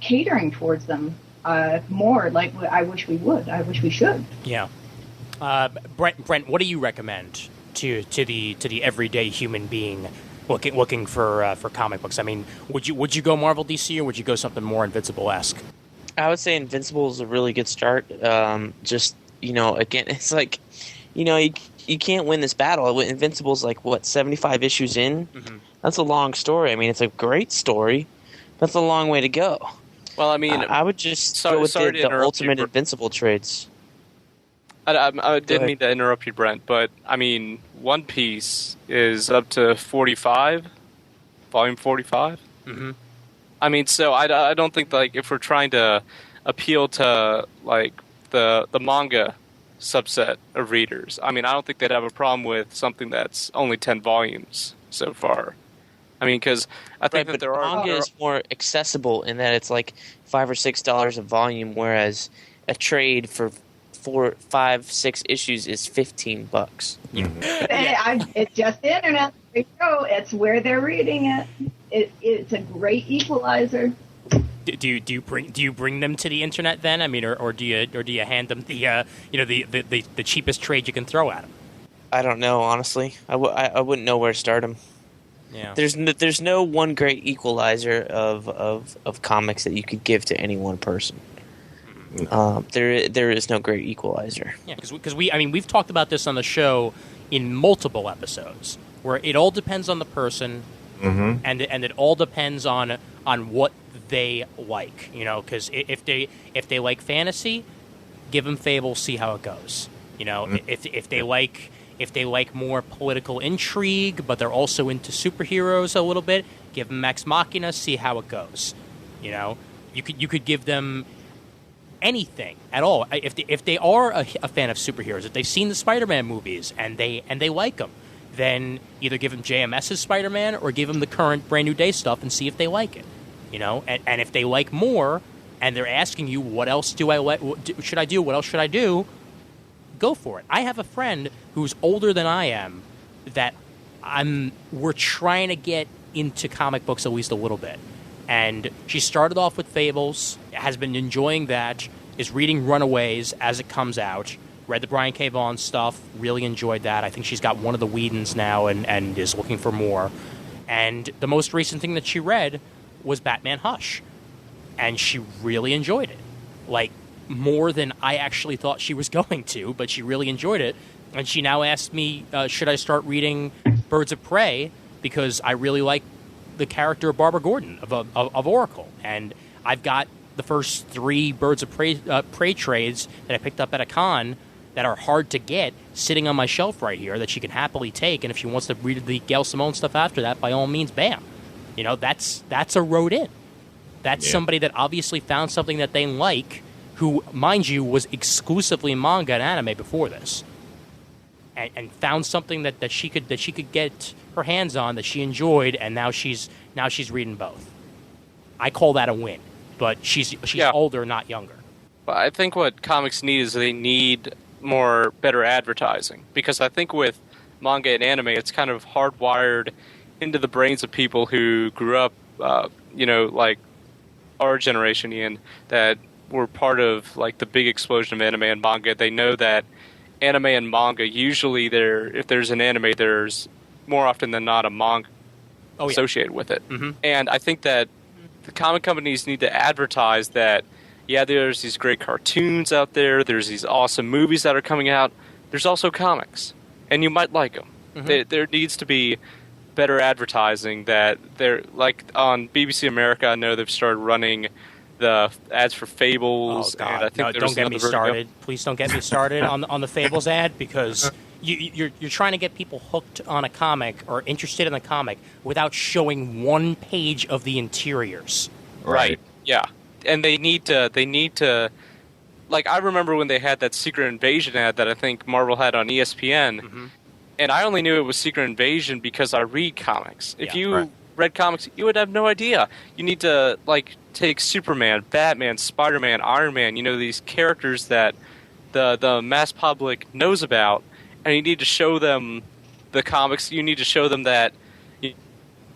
catering towards them more like I wish we would. I wish we should. Yeah. Brent, what do you recommend to the everyday human being looking for comic books? Would you go Marvel, DC, or would you go something more Invincible-esque? I would say Invincible is a really good start. Again, it's like, you can't win this battle. Invincible's 75 issues in? Mm-hmm. That's a long story. It's a great story. That's a long way to go. Well, I would just go with the ultimate Invincible trades. I didn't mean to interrupt you, Brent, but One Piece is up to 45, volume 45. Mm-hmm. So I don't think if we're trying to appeal to the manga subset of readers, I don't think they'd have a problem with something that's only 10 volumes so far. Because I think that there are manga is more accessible in that it's $5 or $6 a volume, whereas a trade for 4, 5, 6 issues is $15. Mm-hmm. It's just the internet. It's where they're reading it. It's a great equalizer. Do you bring them to the internet then? Or do you hand them the cheapest trade you can throw at them? I don't know, honestly. I wouldn't know where to start them. Yeah. There's no one great equalizer of comics that you could give to any one person. There is no great equalizer. Yeah, because we've talked about this on the show in multiple episodes, where it all depends on the person, mm-hmm. and it all depends on what they like. Because if they like fantasy, give them Fable, see how it goes. Mm-hmm. If they like more political intrigue, but they're also into superheroes a little bit, give them Ex Machina, see how it goes. You could give them anything at all. If they are a fan of superheroes, if they've seen the Spider-Man movies and they like them, then either give them JMS's Spider-Man or give them the current Brand New Day stuff and see if they like it. And if they like more and they're asking you, what else should I do? What else should I do? Go for it. I have a friend who's older than I am that we're trying to get into comic books at least a little bit. And she started off with Fables, has been enjoying that, is reading Runaways as it comes out, read the Brian K. Vaughan stuff, really enjoyed that. I think she's got one of the Whedons now and is looking for more. And the most recent thing that she read was Batman Hush. And she really enjoyed it. Like, more than I actually thought she was going to, but she really enjoyed it. And she now asked me, should I start reading Birds of Prey, because I really like the character of Barbara Gordon of Oracle. And I've got the first 3 Birds of Prey trades that I picked up at a con that are hard to get sitting on my shelf right here that she can happily take. And if she wants to read the Gail Simone stuff after that, by all means, bam. You know, that's a road in. That's somebody that obviously found something that they like, who, mind you, was exclusively manga and anime before this. And found something that she could get her hands on that she enjoyed, and now she's reading both. I call that a win, but she's older, not younger. But I think what comics need is they need better advertising, because I think with manga and anime, it's kind of hardwired into the brains of people who grew up, like our generation, Ian, that were part of like the big explosion of anime and manga. They know that anime and manga, usually if there's an anime, there's more often than not a manga associated with it. Mm-hmm. And I think that the comic companies need to advertise that, there's these great cartoons out there, there's these awesome movies that are coming out, there's also comics, and you might like them. Mm-hmm. There needs to be better advertising that they're, like on BBC America, I know they've started running the ads for Fables. Oh, God. And I think don't get me started. Please don't get me started on the Fables ad, because you're trying to get people hooked on a comic or interested in the comic without showing one page of the interiors. Right. Yeah. And they need to like, I remember when they had that Secret Invasion ad that I think Marvel had on ESPN, mm-hmm. and I only knew it was Secret Invasion because I read comics. If you read comics, you would have no idea. You need to, like, take Superman, Batman, Spider-Man, Iron Man, these characters that the mass public knows about, and you need to show them the comics. You need to show them that you're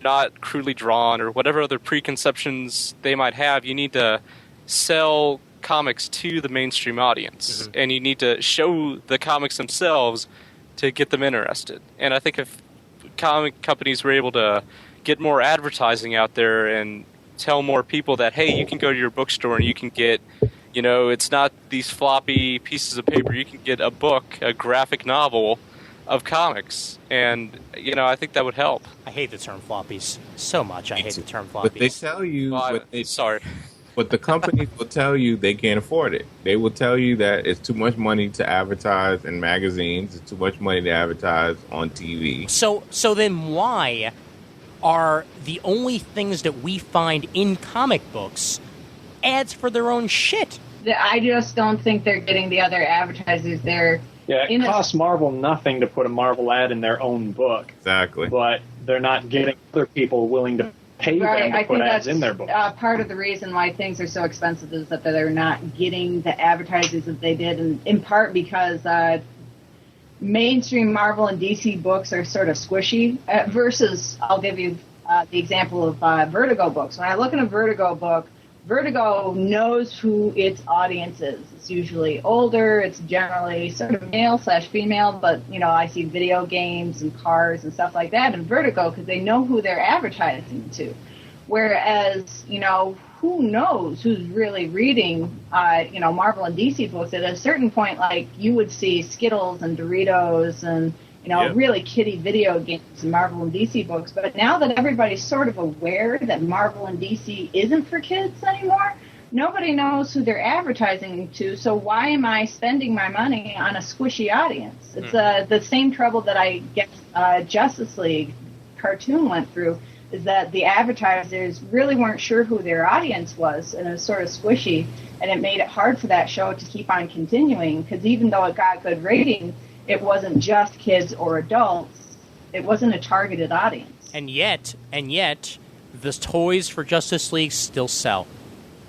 not crudely drawn or whatever other preconceptions they might have. You need to sell comics to the mainstream audience, mm-hmm. and you need to show the comics themselves to get them interested. And I think if comic companies were able to get more advertising out there and tell more people that, hey, you can go to your bookstore and you can get, it's not these floppy pieces of paper. You can get a book, a graphic novel of comics. And, I think that would help. I hate the term floppies so much. I hate the term floppies. But they tell you... sorry. But the companies will tell you they can't afford it. They will tell you that it's too much money to advertise in magazines. It's too much money to advertise on TV. So then why are the only things that we find in comic books ads for their own shit? I just don't think they're getting the other advertisers there. Yeah, it costs Marvel nothing to put a Marvel ad in their own book. Exactly. But they're not getting other people willing to pay them to put ads in their book. Part of the reason why things are so expensive is that they're not getting the advertisers that they did, and in part because mainstream Marvel and DC books are sort of squishy versus, I'll give you the example of Vertigo books. When I look at a Vertigo book, Vertigo knows who its audience is. It's usually older. It's generally sort of male/female, but, I see video games and cars and stuff like that in Vertigo because they know who they're advertising to. Whereas, who knows who's really reading, Marvel and DC books. At a certain point, like, you would see Skittles and Doritos and, really kiddie video games in Marvel and DC books. But now that everybody's sort of aware that Marvel and DC isn't for kids anymore, nobody knows who they're advertising to, so why am I spending my money on a squishy audience? It's the same trouble that I guess Justice League cartoon went through, is that the advertisers really weren't sure who their audience was, and it was sort of squishy, and it made it hard for that show to keep on continuing, because even though it got good ratings, it wasn't just kids or adults. It wasn't a targeted audience. And yet, the toys for Justice League still sell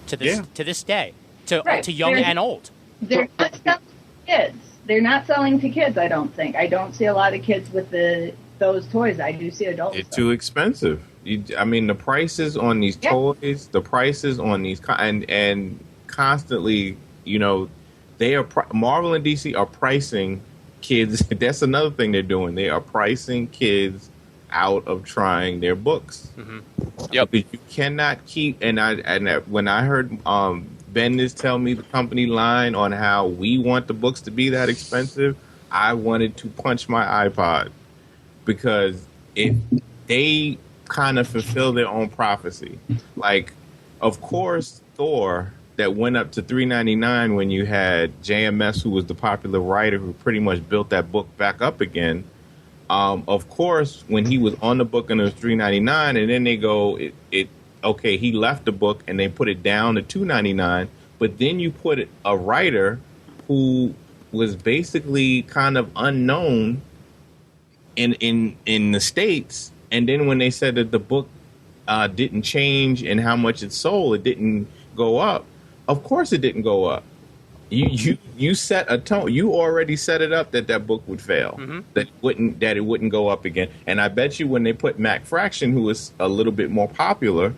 to this day, to young and old. They're not selling to kids. They're not selling to kids, I don't think. I don't see a lot of kids with those toys. I do see adults. It's too expensive. The prices on these toys, the prices on these, and constantly, Marvel and DC are pricing kids. That's another thing they're doing. They are pricing kids out of trying their books. Mm-hmm. Yep. Because you cannot keep. And when I heard Bendis tell me the company line on how we want the books to be that expensive, I wanted to punch my iPod, because if they kind of fulfill their own prophecy, like, of course, Thor, that went up to $3.99 when you had JMS, who was the popular writer who pretty much built that book back up again. Of course, when he was on the book and it was $3.99, and then they go, okay, he left the book and they put it down to $2.99. But then you put a writer who was basically kind of unknown in the States, and then when they said that the book didn't change and how much it sold, it didn't go up. Of course, it didn't go up. You set a tone. You already set it up that book would fail. Mm-hmm. That it wouldn't go up again. And I bet you when they put Mac Fraction, who is a little bit more popular,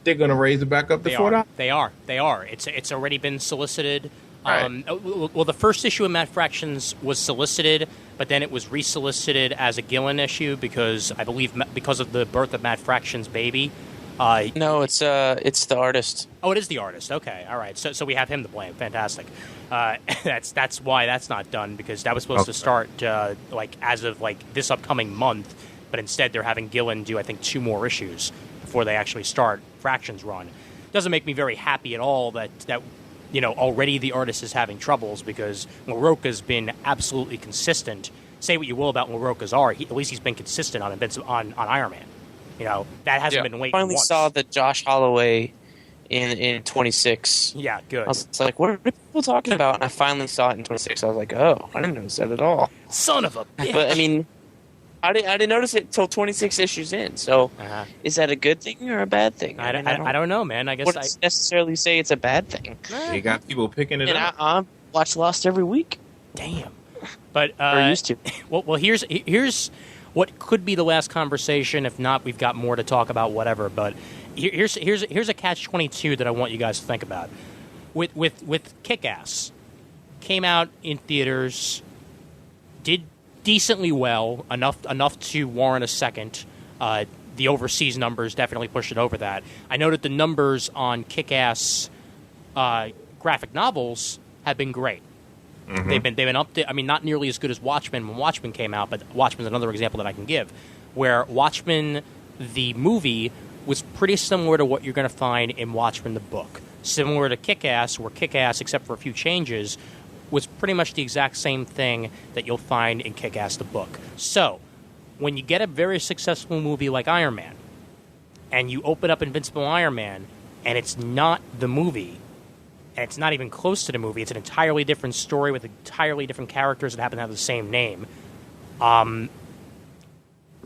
they're going to raise it back up to $4. They are. It's already been solicited. Right. Well, the first issue of Matt Fractions was solicited, but then it was resolicited as a Gillen issue because I believe because of the birth of Matt Fractions' baby. No, it's the artist. Oh, it is the artist. Okay, all right. So we have him to blame. Fantastic. That's why that's not done, because that was supposed to start as of this upcoming month, but instead they're having Gillen do, I think, 2 more issues before they actually start Fractions run. Doesn't make me very happy at all that already the artist is having troubles, because LaRocca's been absolutely consistent. Say what you will about LaRocca's art, at least he's been consistent on Iron Man. That hasn't been waiting. Finally once. saw the Josh Holloway in 26. Yeah, good. I was like, what are people talking about? And I finally saw it in 26. I was like, oh, I didn't notice that at all. Son of a bitch. But I mean, I didn't notice it till 26 issues in. So, is that a good thing or a bad thing? I don't know, man. I guess wouldn't necessarily say it's a bad thing. You got people picking it up. I watch Lost every week. Damn. But or used to. Well, here's what could be the last conversation. If not, we've got more to talk about. Whatever. But here's a catch-22 that I want you guys to think about. With Kick-Ass, came out in theaters, did decently well, enough to warrant a second. The overseas numbers definitely pushed it over that. I noted the numbers on Kick-Ass graphic novels have been great. Mm-hmm. They've been up to, not nearly as good as Watchmen when Watchmen came out, but Watchmen's another example that I can give, where Watchmen the movie was pretty similar to what you're going to find in Watchmen the book. Similar to Kick-Ass, where Kick-Ass, except for a few changes, was pretty much the exact same thing that you'll find in Kick-Ass the book. So, when you get a very successful movie like Iron Man, and you open up Invincible Iron Man, and it's not the movie, and it's not even close to the movie, it's an entirely different story with entirely different characters that happen to have the same name,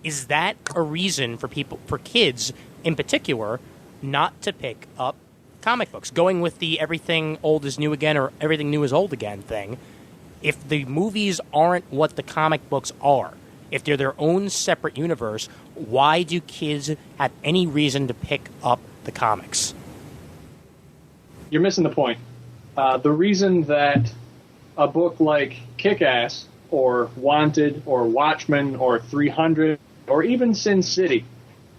is that a reason for kids in particular, not to pick up comic books? Going with the everything old is new again or everything new is old again thing, if the movies aren't what the comic books are, if they're their own separate universe, why do kids have any reason to pick up the comics? You're missing the point. The reason that a book like Kick-Ass or Wanted or Watchmen or 300 or even Sin City,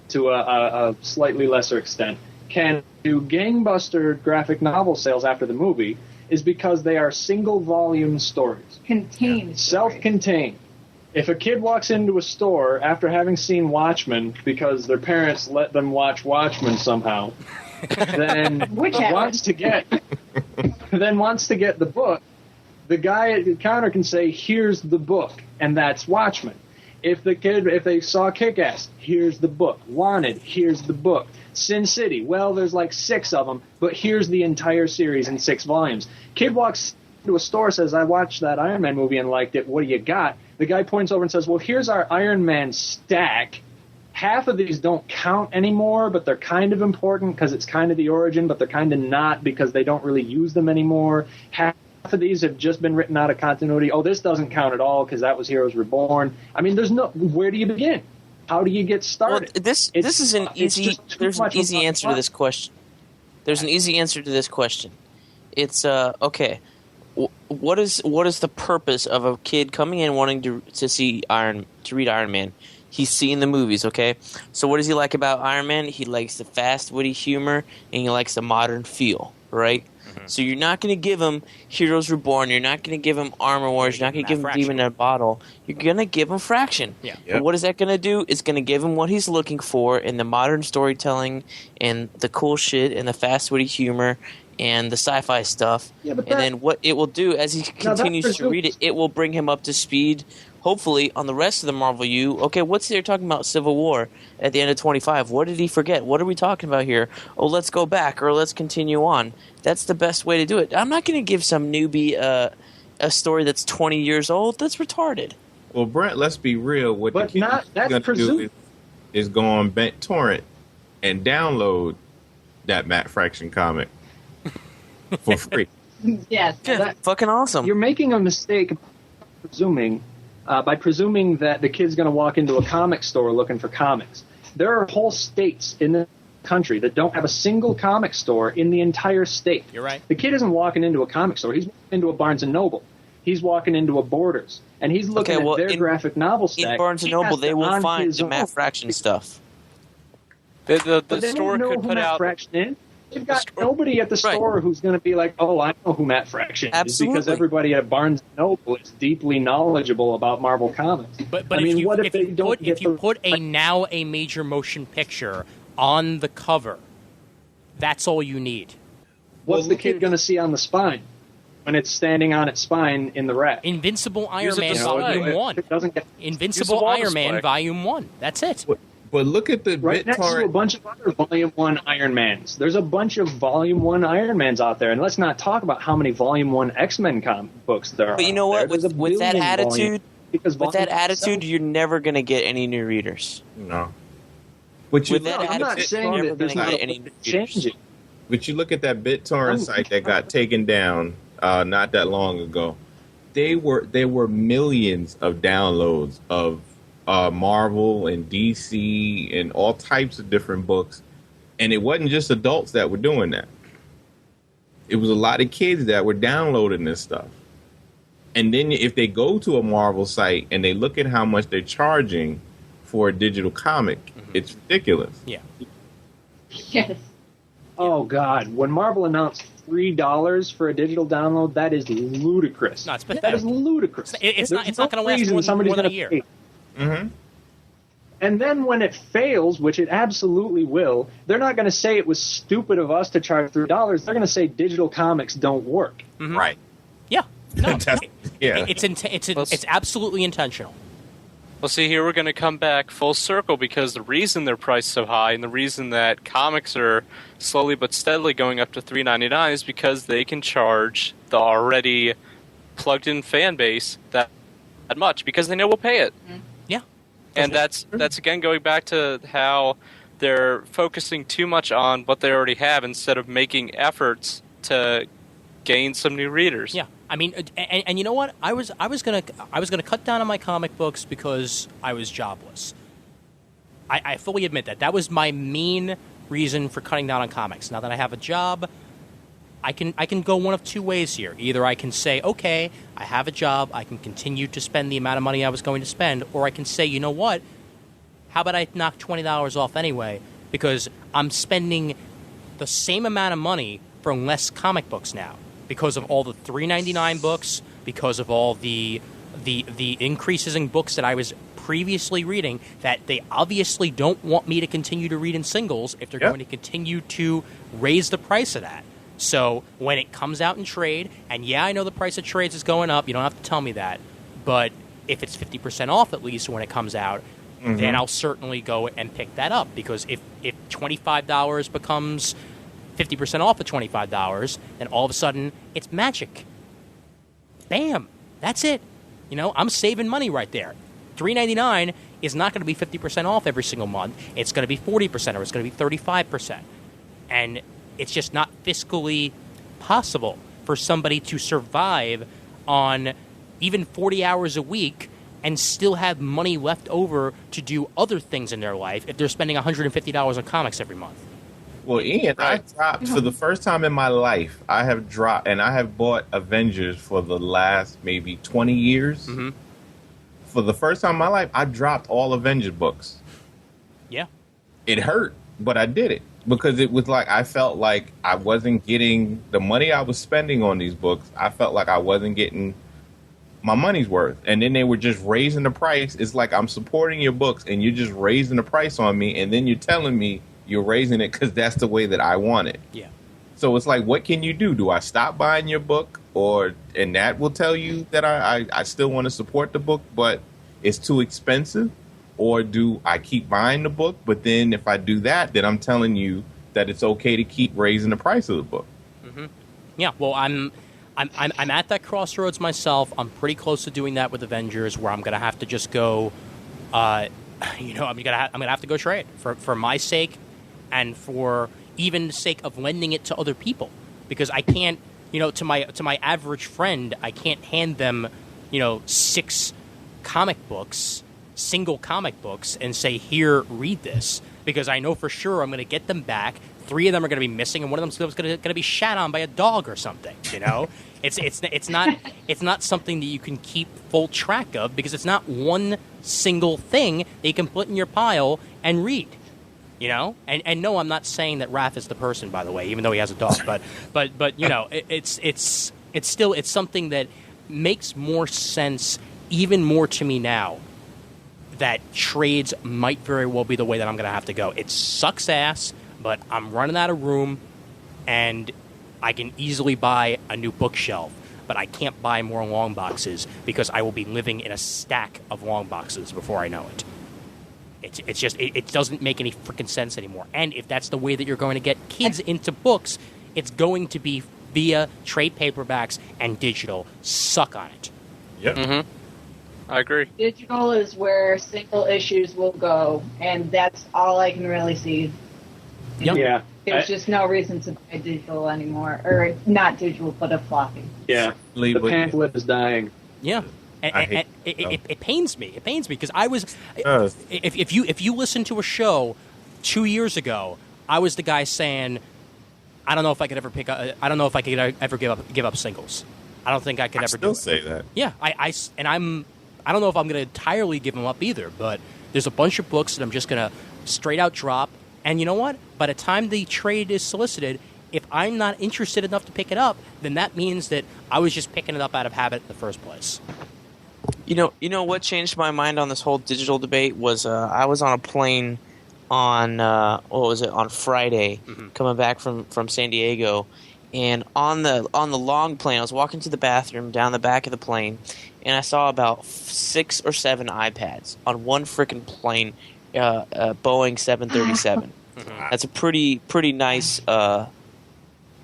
to a slightly lesser extent, can do gangbuster graphic novel sales after the movie is because they are single-volume stories. Contained. Self-contained. If a kid walks into a store after having seen Watchmen because their parents let them watch Watchmen somehow, then wants to get the book, the guy at the counter can say, here's the book, and that's Watchmen. If they saw Kick-Ass, here's the book. Wanted, here's the book. Sin City, well, there's like 6 of them, but here's the entire series in 6 volumes. Kid walks into a store, says, I watched that Iron Man movie and liked it, what do you got? The guy points over and says, well, here's our Iron Man stack. Half of these don't count anymore, but they're kind of important because it's kind of the origin, but they're kind of not because they don't really use them anymore. Half of these have just been written out of continuity. Oh, this doesn't count at all because that was Heroes Reborn. I mean, where do you begin? How do you get started? Well, there's an easy answer to this question. There's an easy answer to this question. It's, okay, what is the purpose of a kid coming in wanting to read Iron Man? He's seen the movies, okay? So what does he like about Iron Man? He likes the fast, witty humor, and he likes the modern feel, right? Mm-hmm. So you're not going to give him Heroes Reborn. You're not going to give him Armor Wars. You're not going to give him Demon in a Bottle. You're going to give him Fraction. Yeah. But what is that going to do? It's going to give him what he's looking for in the modern storytelling and the cool shit and the fast, witty humor and the sci-fi stuff. Yeah, and then what it will do as he continues to read it, it will bring him up to speed, hopefully, on the rest of the Marvel U. Okay, what's there talking about Civil War at the end of 25? What did he forget? What are we talking about here? Oh, let's go back or let's continue on. That's the best way to do it. I'm not going to give some newbie a story that's 20 years old. That's retarded. Well, Brent, let's be real. What the kid's going to do is go on BitTorrent and download that Matt Fraction comic for free. Yes. Yeah, fucking awesome. You're making a mistake by presuming that the kid's going to walk into a comic store looking for comics. There are whole states in the country that don't have a single comic store in the entire state. You're right. The kid isn't walking into a comic store. He's walking into a Barnes & Noble. He's walking into a Borders. And he's looking at their graphic novel stack. In Barnes & Noble, they will find the Matt Fraction stuff. The store could put out... You've got nobody at the store who's going to be like, oh, I know who Matt Fraction is, because everybody at Barnes & Noble is deeply knowledgeable about Marvel Comics. But if you put a now a major motion picture on the cover, that's all you need. What's the kid going to see on the spine when it's standing on its spine in the rack? Invincible Iron Man Volume 1. Invincible Iron Man Volume 1. That's it. But look at the right next to a bunch of other Volume 1 Iron Mans. There's a bunch of Volume 1 Iron Mans out there. And let's not talk about how many Volume 1 X-Men comic books there are. But you know what? With that attitude, you're never going to get any new readers. No. I'm not saying that there's not any changing. But you look at that BitTorrent site that got taken down not that long ago. There were millions of downloads of Marvel and DC and all types of different books, and it wasn't just adults that were doing that. It was a lot of kids that were downloading this stuff. And then if they go to a Marvel site and they look at how much they're charging for a digital comic, it's ridiculous. Yeah. Yes. Oh God! When Marvel announced $3 for a digital download, that is ludicrous. No, it's pathetic. That is ludicrous. It's not going to last more than a year. Mm-hmm. And then when it fails, which it absolutely will, they're not going to say it was stupid of us to charge $3. They're going to say digital comics don't work. Mm-hmm. Right. Yeah. No. Yeah. It's absolutely intentional. Well, see, here we're going to come back full circle, because the reason they're priced so high and the reason that comics are slowly but steadily going up to $3.99 is because they can charge the already plugged-in fan base that much, because they know we'll pay it. Mm-hmm. Yeah. And that's again going back to how they're focusing too much on what they already have instead of making efforts to gain some new readers. Yeah. I mean, and you know what? I was gonna cut down on my comic books because I was jobless. I fully admit that was my main reason for cutting down on comics. Now that I have a job, I can go one of two ways here. Either I can say, okay, I have a job, I can continue to spend the amount of money I was going to spend, or I can say, you know what? How about I knock $20 off anyway, because I'm spending the same amount of money for less comic books now, because of all the $3.99 books, because of all the increases in books that I was previously reading that they obviously don't want me to continue to read in singles if they're going to continue to raise the price of that. So when it comes out in trade, and yeah, I know the price of trades is going up, you don't have to tell me that, but if it's 50% off at least when it comes out, then I'll certainly go and pick that up, because if $25 becomes 50% off of $25, then all of a sudden it's magic. Bam! That's it. You know, I'm saving money right there. $3.99 is not going to be 50% off every single month. It's going to be 40% or it's going to be 35%. And it's just not fiscally possible for somebody to survive on even 40 hours a week and still have money left over to do other things in their life if they're spending $150 on comics every month. Well, Ian, I dropped for the first time in my life. I have dropped, and I have bought Avengers for the last maybe 20 years. Mm-hmm. For the first time in my life, I dropped all Avengers books. Yeah. It hurt, but I did it because it was like I felt like I wasn't getting the money I was spending on these books. I felt like I wasn't getting my money's worth, and then they were just raising the price. It's like I'm supporting your books, and you're just raising the price on me, and then you're telling me you're raising it because that's the way that I want it. Yeah. So it's like, what can you do? Do I stop buying your book, and that will tell you that I still want to support the book, but it's too expensive? Or do I keep buying the book, but then if I do that, then I'm telling you that it's okay to keep raising the price of the book? Mm-hmm. Yeah. Well, I'm at that crossroads myself. I'm pretty close to doing that with Avengers, where I'm going to have to just go. I'm gonna have to go trade for my sake, and for even the sake of lending it to other people, because I can't, to my average friend, I can't hand them, 6 single comic books, and say, here, read this, because I know for sure I'm going to get them back. 3 of them are going to be missing, and one of them's going to be shat on by a dog or something. It's not something that you can keep full track of, because it's not one single thing that you can put in your pile and read. And no, I'm not saying that Raph is the person, by the way, even though he has a dog. But it's something that makes more sense, even more to me now, that trades might very well be the way that I'm going to have to go. It sucks ass, but I'm running out of room, and I can easily buy a new bookshelf, but I can't buy more long boxes because I will be living in a stack of long boxes before I know it. It's just it doesn't make any freaking sense anymore. And if that's the way that you're going to get kids into books, it's going to be via trade paperbacks and digital. Suck on it. Yep. Mm-hmm. I agree. Digital is where single issues will go, and that's all I can really see. Yep. Yeah. There's just no reason to buy digital anymore, or not digital, but a floppy. Yeah. The pamphlet is dying. Yeah. And it pains me. It pains me because I was. If you listen to a show 2 years ago, I was the guy saying, I don't know if I could ever pick up. I don't know if I could ever give up singles. I don't think I could ever. Still say that. Yeah, I don't know if I'm going to entirely give them up either. But there's a bunch of books that I'm just going to straight out drop. And you know what? By the time the trade is solicited, if I'm not interested enough to pick it up, then that means that I was just picking it up out of habit in the first place. You know what changed my mind on this whole digital debate was I was on a plane on on Friday, coming back from San Diego, and on the long plane I was walking to the bathroom down the back of the plane, and I saw about 6 or 7 iPads on one freaking plane, Boeing 737. That's a pretty nice good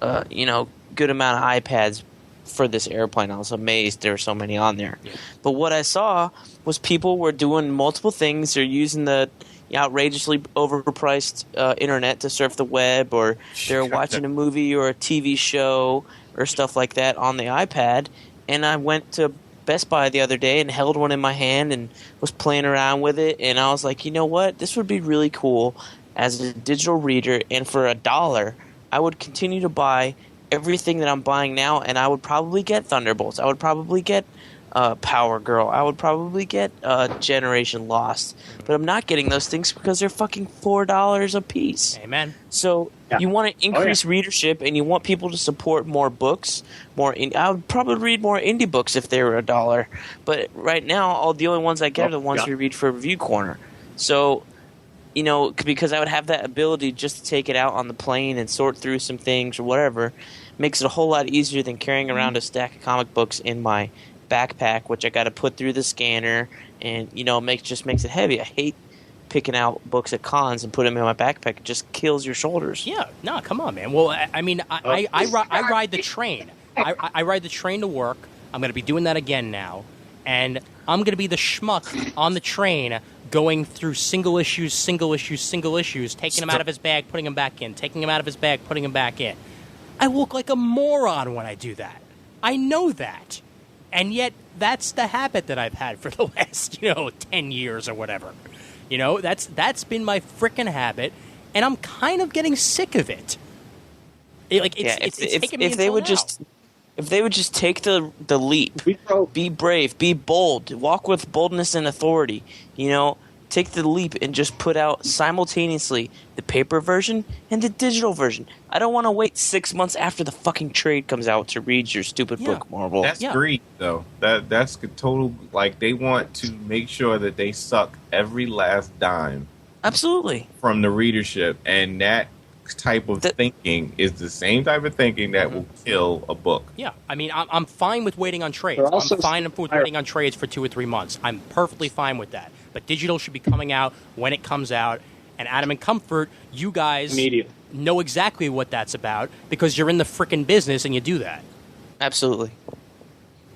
amount of iPads for this airplane. I was amazed there were so many on there. Yeah. But what I saw was people were doing multiple things. They're using the outrageously overpriced internet to surf the web, or they're watching a movie or a TV show or stuff like that on the iPad. And I went to Best Buy the other day and held one in my hand and was playing around with it. And I was like, you know what? This would be really cool as a digital reader. And for $1, I would continue to buy everything that I'm buying now, and I would probably get Thunderbolts. I would probably get Power Girl. I would probably get Generation Lost. But I'm not getting those things because they're fucking $4 a piece. Amen. So you want to increase readership, and you want people to support more books. I would probably read more indie books if they were $1. But right now, the only ones I get are the ones we read for Review Corner. So, because I would have that ability just to take it out on the plane and sort through some things or whatever, makes it a whole lot easier than carrying around a stack of comic books in my backpack, which I got to put through the scanner, and makes it heavy. I hate picking out books at cons and putting them in my backpack. It just kills your shoulders. Yeah, no, come on, man. Well, I ride the train. I ride the train to work. I'm going to be doing that again now, and I'm going to be the schmuck on the train going through single issues, taking them out of his bag, putting them back in, taking them out of his bag, putting them back in. I look like a moron when I do that. I know that. And yet, that's the habit that I've had for the last, 10 years or whatever. That's been my frickin' habit. and I'm kind of getting sick of it. It's taking me if they would now. just if they would just take the leap, be brave, be bold, walk with boldness and authority, take the leap and just put out simultaneously the paper version and the digital version. I don't want to wait 6 months after the fucking trade comes out to read your stupid book, Marvel. That's greed, though. That's a total, like, they want to make sure that they suck every last dime. Absolutely. From the readership, and that type of thinking is the same type of thinking that will kill a book. Yeah, I mean, I'm fine with waiting on trades. Also I'm fine with waiting on trades for 2 or 3 months. I'm perfectly fine with that. But digital should be coming out when it comes out. And Adam and Comfort, you guys know exactly what that's about because you're in the frickin' business and you do that. Absolutely.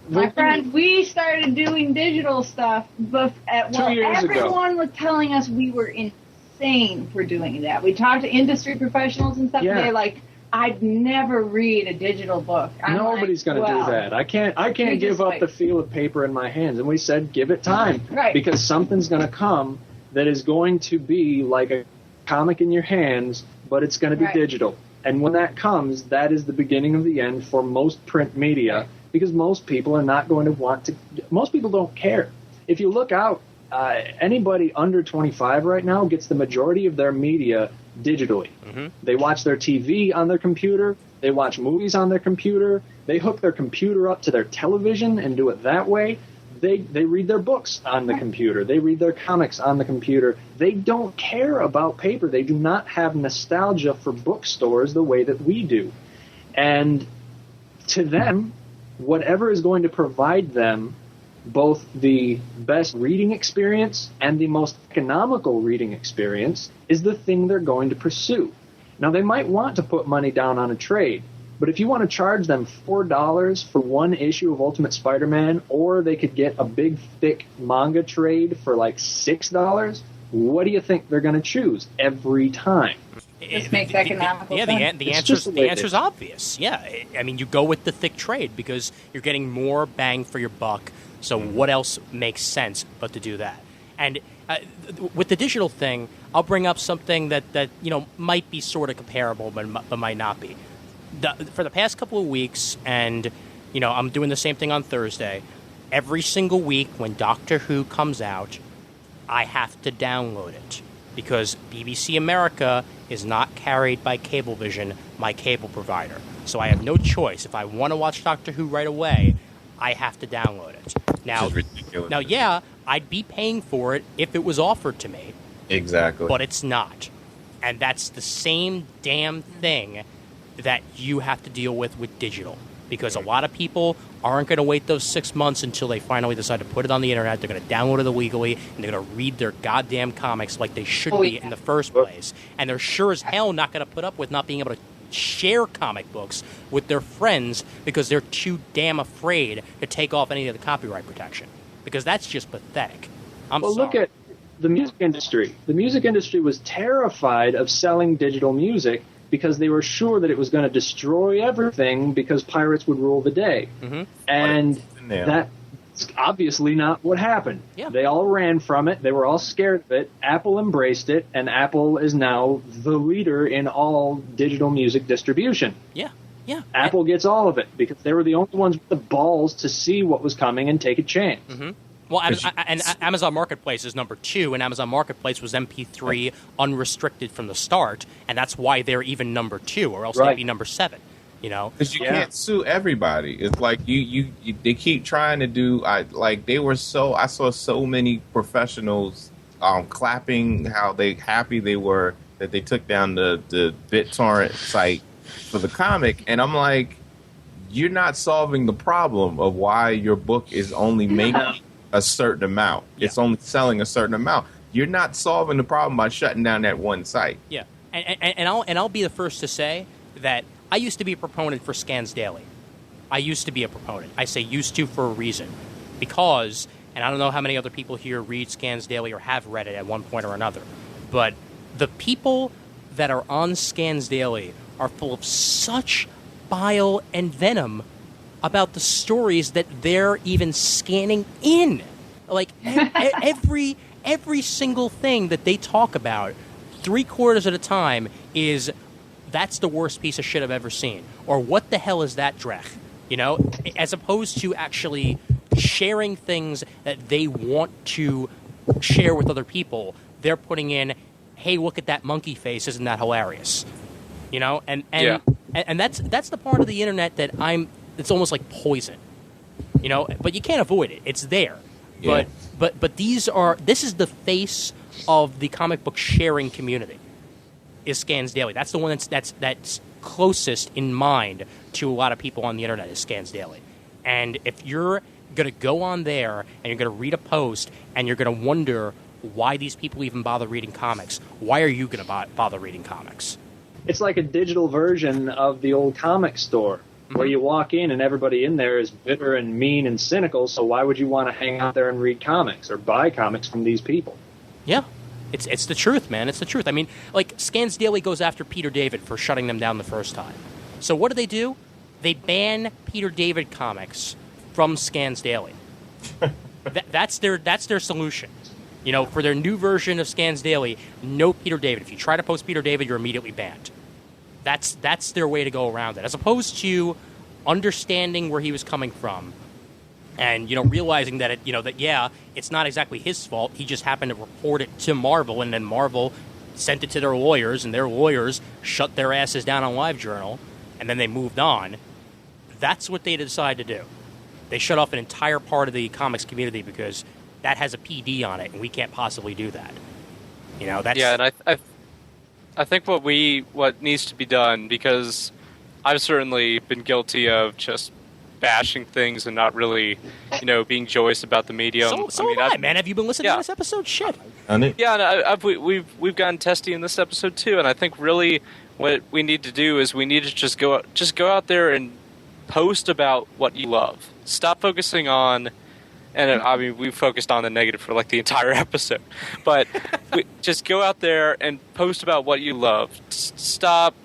My friend, we started doing digital stuff, but everyone was telling us we were insane for doing that. We talked to industry professionals and stuff, and they're like, I'd never read a digital book. Nobody's going to do that. I can't give up the feel of paper in my hands. And we said, give it time. Right. Because something's going to come that is going to be like a comic in your hands, but it's going to be digital. And when that comes, that is the beginning of the end for most print media, because most people are not going to want to. Most people don't care. If you look out, anybody under 25 right now gets the majority of their media digitally. Mm-hmm. They watch their TV on their computer. They watch movies on their computer. They hook their computer up to their television and do it that way. They read their books on the computer. They read their comics on the computer. They don't care about paper. They do not have nostalgia for bookstores the way that we do. And to them, whatever is going to provide them both the best reading experience and the most economical reading experience is the thing they're going to pursue. Now, they might want to put money down on a trade, but if you want to charge them $4 for one issue of Ultimate Spider-Man, or they could get a big, thick manga trade for like $6, what do you think they're going to choose every time? This makes economical sense. The answer's obvious. Yeah, I mean, you go with the thick trade because you're getting more bang for your buck. So what else makes sense but to do that? And with the digital thing, I'll bring up something that might be sort of comparable, but might not be. For the past couple of weeks, and I'm doing the same thing on Thursday. Every single week when Doctor Who comes out, I have to download it because BBC America is not carried by Cablevision, my cable provider. So I have no choice. If I want to watch Doctor Who right away, I have to download it. Now, I'd be paying for it if it was offered to me. Exactly. But it's not. And that's the same damn thing that you have to deal with digital. Because a lot of people aren't going to wait those 6 months until they finally decide to put it on the internet. They're going to download it illegally, and they're going to read their goddamn comics like they should be in the first place. And they're sure as hell not going to put up with not being able to share comic books with their friends because they're too damn afraid to take off any of the copyright protection. Because that's just pathetic. Look at the music industry. The music industry was terrified of selling digital music because they were sure that it was going to destroy everything because pirates would rule the day. Mm-hmm. And that's obviously not what happened. Yeah. They all ran from it. They were all scared of it. Apple embraced it, and Apple is now the leader in all digital music distribution. Yeah, yeah. Apple gets all of it because they were the only ones with the balls to see what was coming and take a chance. Mm-hmm. Well, and Amazon Marketplace is number 2, and Amazon Marketplace was MP3 unrestricted from the start, and that's why they're even number 2, or else they'd be number 7. Because you can't sue everybody. It's like they keep trying to do. I saw so many professionals clapping how happy they were that they took down the BitTorrent site for the comic, and I'm like, you're not solving the problem of why your book is only making a certain amount. It's only selling a certain amount. You're not solving the problem by shutting down that one site. Yeah, and I'll be the first to say that I used to be a proponent for Scans Daily. I used to be a proponent. I say used to for a reason, because, and I don't know how many other people here read Scans Daily or have read it at one point or another, but the people that are on Scans Daily are full of such bile and venom about the stories that they're even scanning in. Like every single thing that they talk about 3/4 of the time is that's the worst piece of shit I've ever seen, or what the hell is that Drech? You know, as opposed to actually sharing things that they want to share with other people. They're putting in, hey, look at that monkey face, isn't that hilarious? You know, and that's the part of the internet that it's almost like poison. You know, but you can't avoid it. It's there. Yeah. But this is the face of the comic book sharing community. Is Scans Daily. That's the one that's closest in mind to a lot of people on the internet is Scans Daily. And if you're going to go on there and you're going to read a post and you're going to wonder why these people even bother reading comics, why are you going to bother reading comics? It's like a digital version of the old comic store where you walk in and everybody in there is bitter and mean and cynical, so why would you want to hang out there and read comics or buy comics from these people? Yeah. It's the truth, man. It's the truth. I mean, like, Scans Daily goes after Peter David for shutting them down the first time. So what do? They ban Peter David comics from Scans Daily. That's their solution. You know, for their new version of Scans Daily, no Peter David. If you try to post Peter David, you're immediately banned. That's their way to go around it, as opposed to understanding where he was coming from. And, you know, realizing that, it's not exactly his fault. He just happened to report it to Marvel, and then Marvel sent it to their lawyers, and their lawyers shut their asses down on LiveJournal, and then they moved on. That's what they decided to do. They shut off an entire part of the comics community because that has a PD on it, and we can't possibly do that. You know, that's... Yeah, and I think what needs to be done, because I've certainly been guilty of just bashing things and not really, being joyous about the medium. So have I, man. Have you been listening to this episode? Shit. Yeah, and we've gotten testy in this episode too, and I think really what we need to do is we need to just go out there and post about what you love. Stop focusing on, and I mean we focused on the negative for like the entire episode, but just go out there and post about what you love. Stop,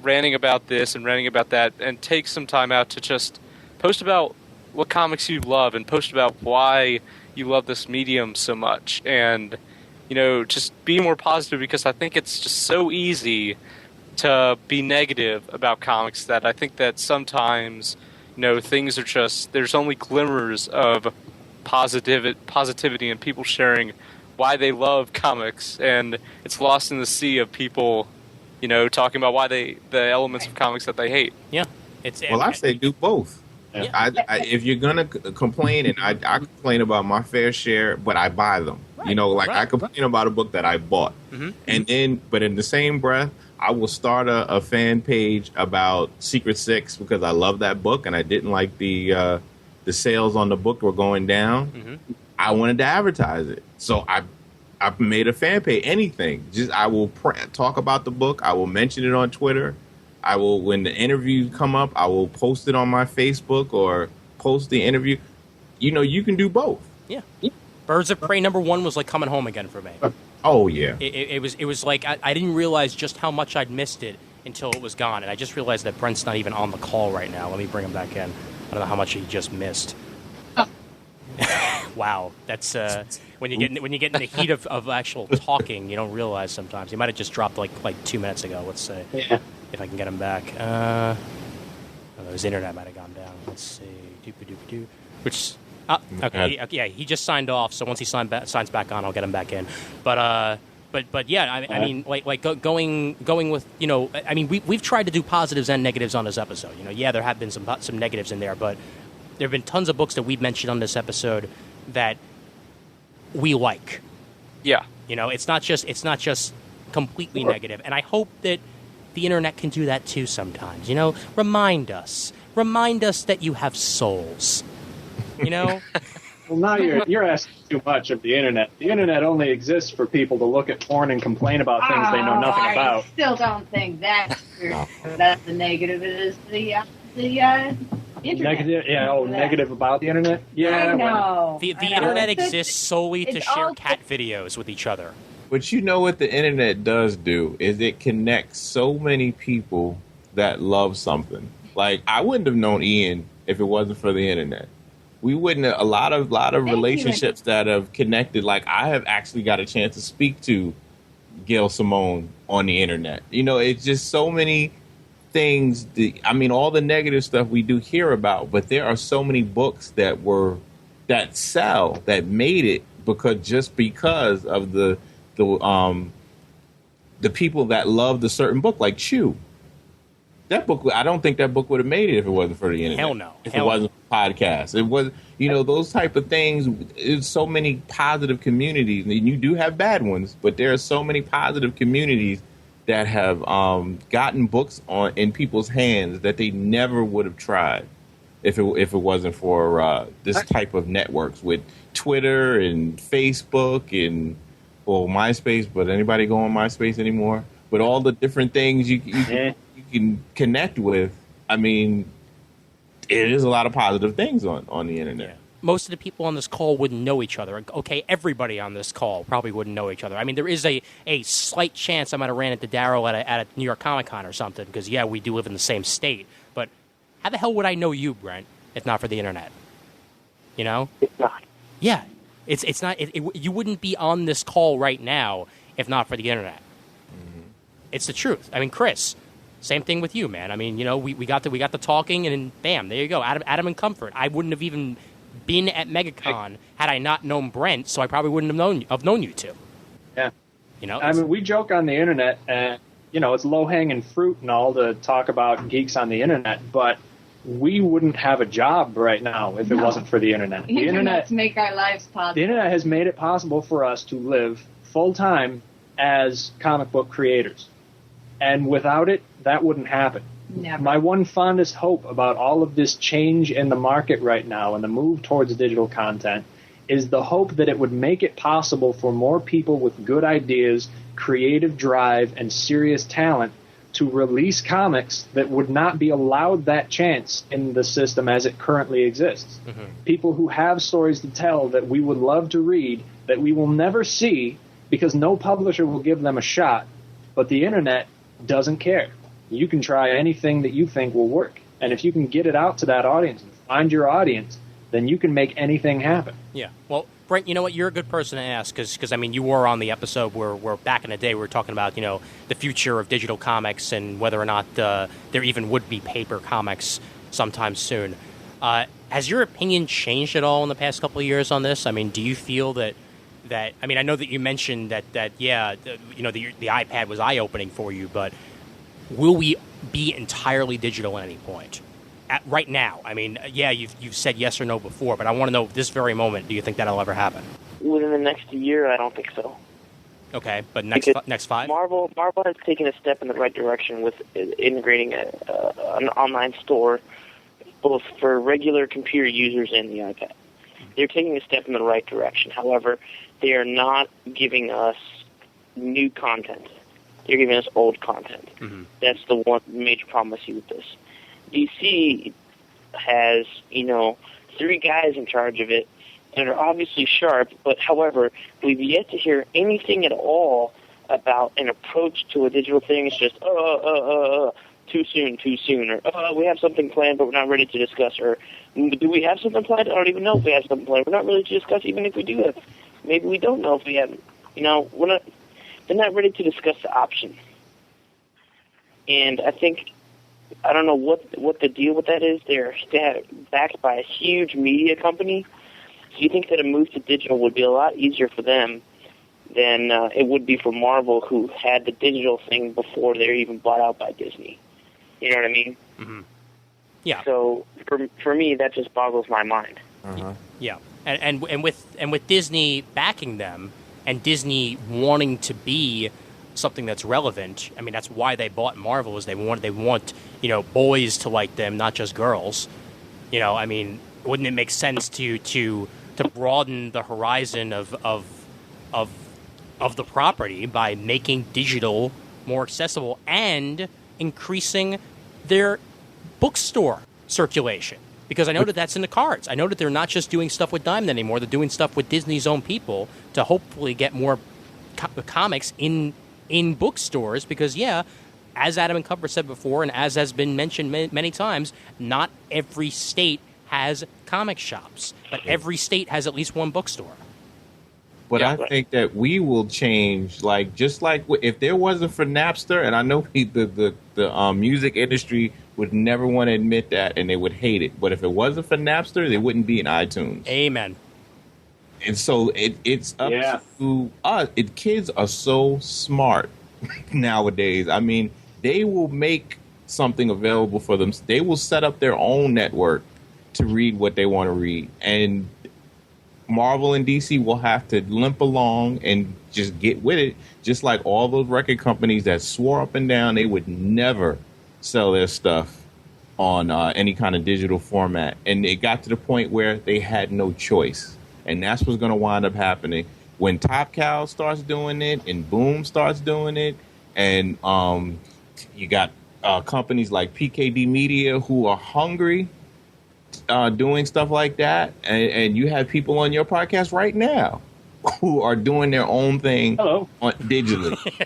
ranting about this and ranting about that, and take some time out to just post about what comics you love and post about why you love this medium so much, and just be more positive, because I think it's just so easy to be negative about comics that I think that sometimes things are just, there's only glimmers of positivity and people sharing why they love comics, and it's lost in the sea of people talking about why the elements of comics that they hate. Yeah. I say do both. Yeah. If you're going to complain, and I complain about my fair share, but I buy them. Right. I complain about a book that I bought. Mm-hmm. But in the same breath, I will start a fan page about Secret Six because I love that book, and I didn't like the sales on the book were going down. Mm-hmm. I wanted to advertise it. So I've made a fan page. Anything. Just I will talk about the book. I will mention it on Twitter. I will, when the interviews come up, I will post it on my Facebook or post the interview. You can do both. Yeah. Birds of Prey #1 was like coming home again for me. Oh yeah. It was like I didn't realize just how much I'd missed it until it was gone, and I just realized that Brent's not even on the call right now. Let me bring him back in. I don't know how much he just missed. Wow, that's when you get in the heat of actual talking, you don't realize sometimes. He might have just dropped like 2 minutes ago. Let's say, if I can get him back. His internet might have gone down. Let's see, which. Okay, yeah, he just signed off. So once he signs back on, I'll get him back in. But yeah, I mean, going with I mean, we've tried to do positives and negatives on this episode. Yeah, there have been some negatives in there, but there have been tons of books that we've mentioned on this episode that we like. Yeah, it's not just completely negative, and I hope that the internet can do that too sometimes. Remind us that you have souls. Well, now you're asking too much of the internet. The internet only exists for people to look at porn and complain about things they know nothing about. I still don't think that's true. That's the negative. It is the internet. Negative about the internet? Yeah. I know. The internet exists solely to share cat videos with each other. But what the internet does do is it connects so many people that love something. Like, I wouldn't have known Ian if it wasn't for the internet. We wouldn't have, a lot of relationships that have connected. Like, I have actually got a chance to speak to Gail Simone on the internet. You know, it's just so many things. I mean, all the negative stuff we do hear about, but there are so many books that sell, that made it because of the people that loved a certain book, like Chew. That book, I don't think that book would have made it if it wasn't for the internet. Hell no. If it wasn't for podcasts. It was, those type of things. There's so many positive communities. And you do have bad ones, but there are so many positive communities that have gotten books in people's hands that they never would have tried if it wasn't for this type of networks with Twitter and Facebook and MySpace. But anybody go on MySpace anymore? With all the different things you can connect with, I mean, it is a lot of positive things on the internet. Most of the people on this call wouldn't know each other. Okay, everybody on this call probably wouldn't know each other. I mean, there is a slight chance I might have ran into Daryl at a New York Comic Con or something, because, yeah, we do live in the same state. But how the hell would I know you, Brent, if not for the internet? You know? It's not. Yeah. It's not. You wouldn't be on this call right now if not for the internet. Mm-hmm. It's the truth. I mean, Chris, same thing with you, man. I mean, we got the talking, and then bam, there you go. Adam and Comfort. I wouldn't have even been at MegaCon had I not known Brent, so I probably wouldn't have known you two. Yeah. I mean, we joke on the internet, and it's low-hanging fruit and all to talk about geeks on the internet, but we wouldn't have a job right now if it wasn't for the internet. The internet make our lives possible. The internet has made it possible for us to live full-time as comic book creators. And without it, that wouldn't happen. Never. My one fondest hope about all of this change in the market right now and the move towards digital content is the hope that it would make it possible for more people with good ideas, creative drive, and serious talent to release comics that would not be allowed that chance in the system as it currently exists. Mm-hmm. People who have stories to tell that we would love to read, that we will never see because no publisher will give them a shot, but the internet doesn't care. You can try anything that you think will work. And if you can get it out to that audience and find your audience, then you can make anything happen. Yeah. Well, Brent, you know what? You're a good person to ask because I mean, you were on the episode where back in the day we were talking about, the future of digital comics and whether or not there even would be paper comics sometime soon. Has your opinion changed at all in the past couple of years on this? I mean, do you feel that I mean, I know that you mentioned that the iPad was eye-opening for you, but will we be entirely digital at any point? Right now, I mean, yeah, you've said yes or no before, but I want to know this very moment, do you think that'll ever happen? Within the next year, I don't think so. Okay, but next 5? Marvel has taken a step in the right direction with integrating an online store, both for regular computer users and the iPad. They're taking a step in the right direction. However, they are not giving us new content. They're giving us old content. Mm-hmm. That's the one major problem I see with this. DC has, 3 guys in charge of it that are obviously sharp, but however, we've yet to hear anything at all about an approach to a digital thing. It's just, too soon, or we have something planned, but we're not ready to discuss, or do we have something planned? I don't even know if we have something planned. We're not ready to discuss, even if we do have. Maybe we don't know if we have. They're not ready to discuss the option. And I don't know what the deal with that is. They're backed by a huge media company. So you think that a move to digital would be a lot easier for them than it would be for Marvel, who had the digital thing before they were even bought out by Disney. You know what I mean? Mm-hmm. Yeah. So for me, that just boggles my mind. Uh-huh. Yeah, and with Disney backing them and Disney wanting to be something that's relevant. I mean, that's why they bought Marvel, is they want boys to like them, not just girls. I mean, wouldn't it make sense to broaden the horizon of the property by making digital more accessible and increasing their bookstore circulation? Because I know that that's in the cards. I know that they're not just doing stuff with Diamond anymore. They're doing stuff with Disney's own people to hopefully get more comics in bookstores. Because, yeah, as Adam and Comfort said before, and as has been mentioned many times, not every state has comic shops, but every state has at least one bookstore. But I think that we will change, like just like if there wasn't for Napster, and I know the music industry would never want to admit that, and they would hate it. But if it wasn't for Napster, they wouldn't be in iTunes. Amen. And so it's up to us. Kids are so smart nowadays. I mean, they will make something available for them. They will set up their own network to read what they want to read, and Marvel and DC will have to limp along and just get with it, just like all those record companies that swore up and down they would never sell their stuff on any kind of digital format. And it got to the point where they had no choice. And that's what's going to wind up happening when Top Cow starts doing it and Boom starts doing it. And you got companies like PKD Media who are hungry doing stuff like that, and you have people on your podcast right now who are doing their own thing digitally.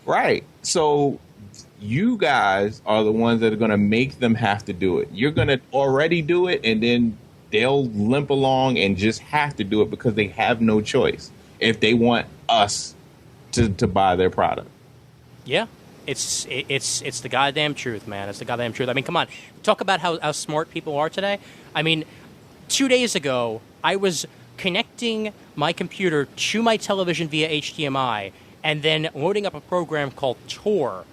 Right. So you guys are the ones that are going to make them have to do it. You're going to already do it, and then they'll limp along and just have to do it because they have no choice if they want us to buy their product. Yeah. It's the goddamn truth, man. It's the goddamn truth. I mean, come on. Talk about how smart people are today. I mean, 2 days ago, I was connecting my computer to my television via HDMI and then loading up a program called Tor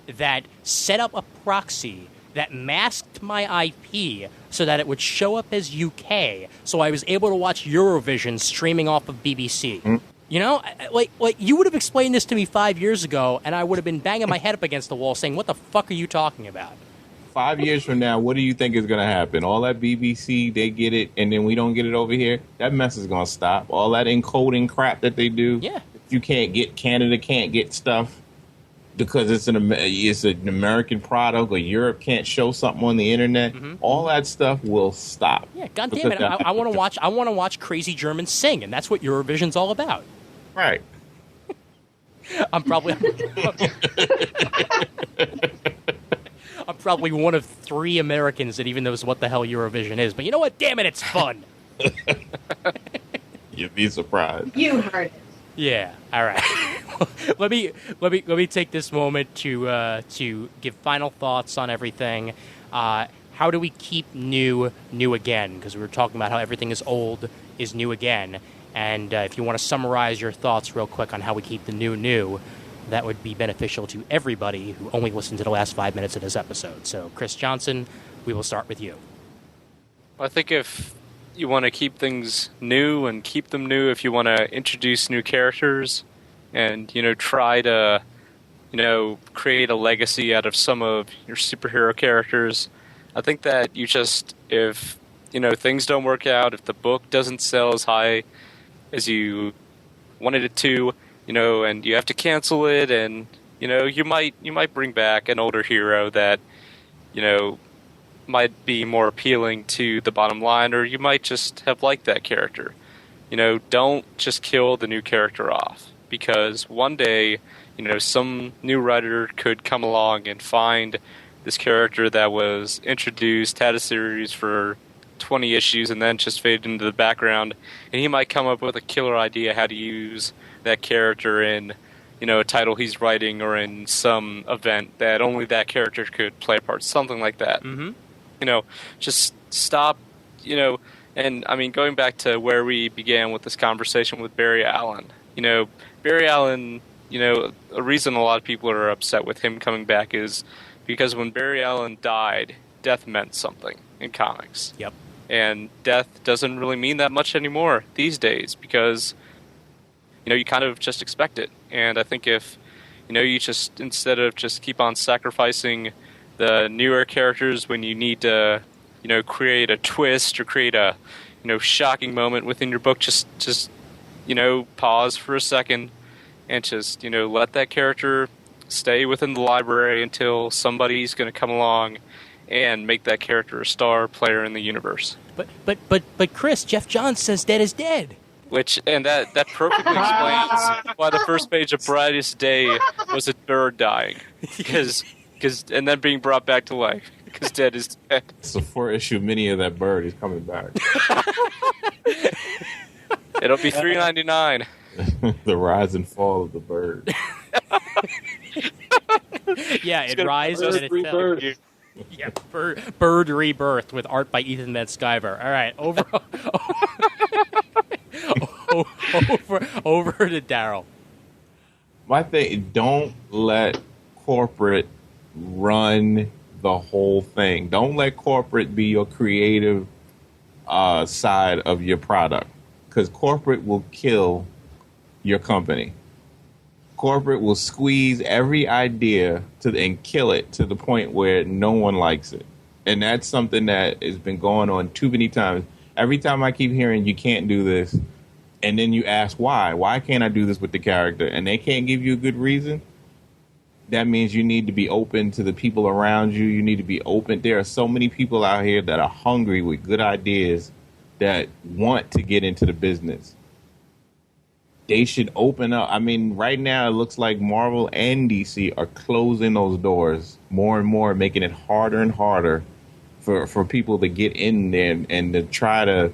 that set up a proxy that masked my IP so that it would show up as UK, so I was able to watch Eurovision streaming off of BBC. Mm-hmm. You know, like you would have explained this to me 5 years ago, and I would have been banging my head up against the wall saying, what the fuck are you talking about? 5 years from now, what do you think is going to happen? All that BBC, they get it, and then we don't get it over here? That mess is going to stop. All that encoding crap that they do. Yeah. You can't get, Canada can't get stuff because it's an American product, or Europe can't show something on the internet. Mm-hmm. All that stuff will stop. Yeah, goddamn it. I want to watch crazy Germans sing, and that's what Eurovision's all about. Right. I'm probably one of 3 Americans that even knows what the hell Eurovision is. But you know what? Damn it, it's fun. You'd be surprised. You heard it. Yeah. All right. let me take this moment to give final thoughts on everything. How do we keep new again? Because we were talking about how everything is old is new again. And if you want to summarize your thoughts real quick on how we keep the new, that would be beneficial to everybody who only listened to the last 5 minutes of this episode. So, Chris Johnson, we will start with you. I think if you want to keep things new and keep them new, if you want to introduce new characters and, try to, create a legacy out of some of your superhero characters, I think that you just, if, things don't work out, if the book doesn't sell as high as you wanted it to, and you have to cancel it, and you might bring back an older hero that might be more appealing to the bottom line, or you might just have liked that character. Don't just kill the new character off, because one day some new writer could come along and find this character that was introduced, had a series for 20 issues, and then just faded into the background, and he might come up with a killer idea how to use that character in a title he's writing, or in some event that only that character could play a part, something like that. Mm-hmm. Just stop, and I mean, going back to where we began with this conversation with Barry Allen, Barry Allen, a reason a lot of people are upset with him coming back is because when Barry Allen died, death meant something in comics. Yep. And death doesn't really mean that much anymore these days, because you kind of just expect it. And I think if you just, instead of just keep on sacrificing the newer characters when you need to create a twist or create a shocking moment within your book, just pause for a second and just let that character stay within the library until somebody's going to come along and make that character a star player in the universe. But Chris, Jeff Johns says dead is dead. And that perfectly explains why the first page of Brightest Day was a bird dying, because and then being brought back to life, because dead is dead. It's a 4-issue mini of that bird. He's coming back. It'll be $3.99. The rise and fall of the bird. Yeah, it rises and it fell. Yeah, bird rebirth with art by Ethan Van Sciver. All right, over to Daryl. My thing, don't let corporate run the whole thing. Don't let corporate be your creative side of your product, because corporate will kill your company. Corporate will squeeze every idea and kill it to the point where no one likes it. And that's something that has been going on too many times. Every time I keep hearing you can't do this, and then you ask why. Why can't I do this with the character? And they can't give you a good reason. That means you need to be open to the people around you. You need to be open. There are so many people out here that are hungry with good ideas that want to get into the business. They should open up. I mean, right now it looks like Marvel and DC are closing those doors more and more, making it harder and harder for people to get in there and to try to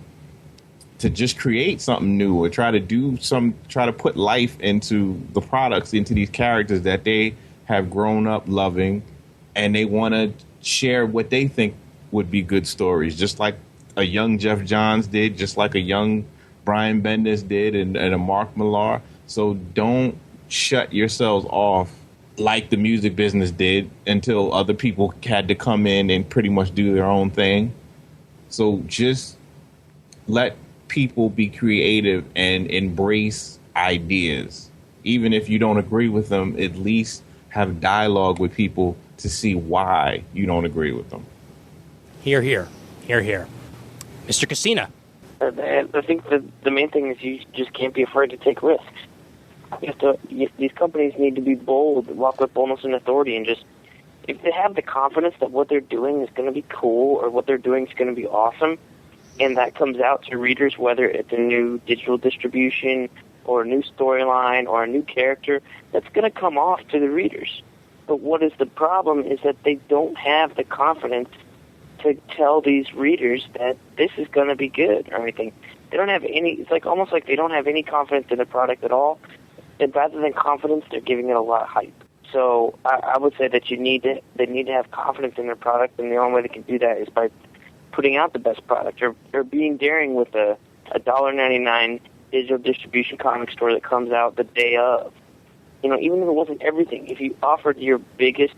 just create something new or try to put life into the products, into these characters that they have grown up loving, and they want to share what they think would be good stories, just like a young Jeff Johns did, just like a young Brian Bendis did, and a Mark Millar. So don't shut yourselves off like the music business did until other people had to come in and pretty much do their own thing. So just let people be creative and embrace ideas. Even if you don't agree with them, at least have dialogue with people to see why you don't agree with them. Hear, hear. Hear, hear. Mr. Cassina. I think the main thing is you just can't be afraid to take risks. These companies need to be bold, walk with boldness and authority, and just, if they have the confidence that what they're doing is going to be cool or what they're doing is going to be awesome, and that comes out to readers, whether it's a new digital distribution or a new storyline or a new character, that's going to come off to the readers. But what is the problem is that they don't have the confidence to tell these readers that this is going to be good or anything. They don't have any, it's like almost like they don't have any confidence in the product at all. And rather than confidence, they're giving it a lot of hype. So I would say that they need to have confidence in their product, and the only way they can do that is by putting out the best product or being daring with a $1.99 digital distribution comic store that comes out the day of. You know, even if it wasn't everything, if you offered your biggest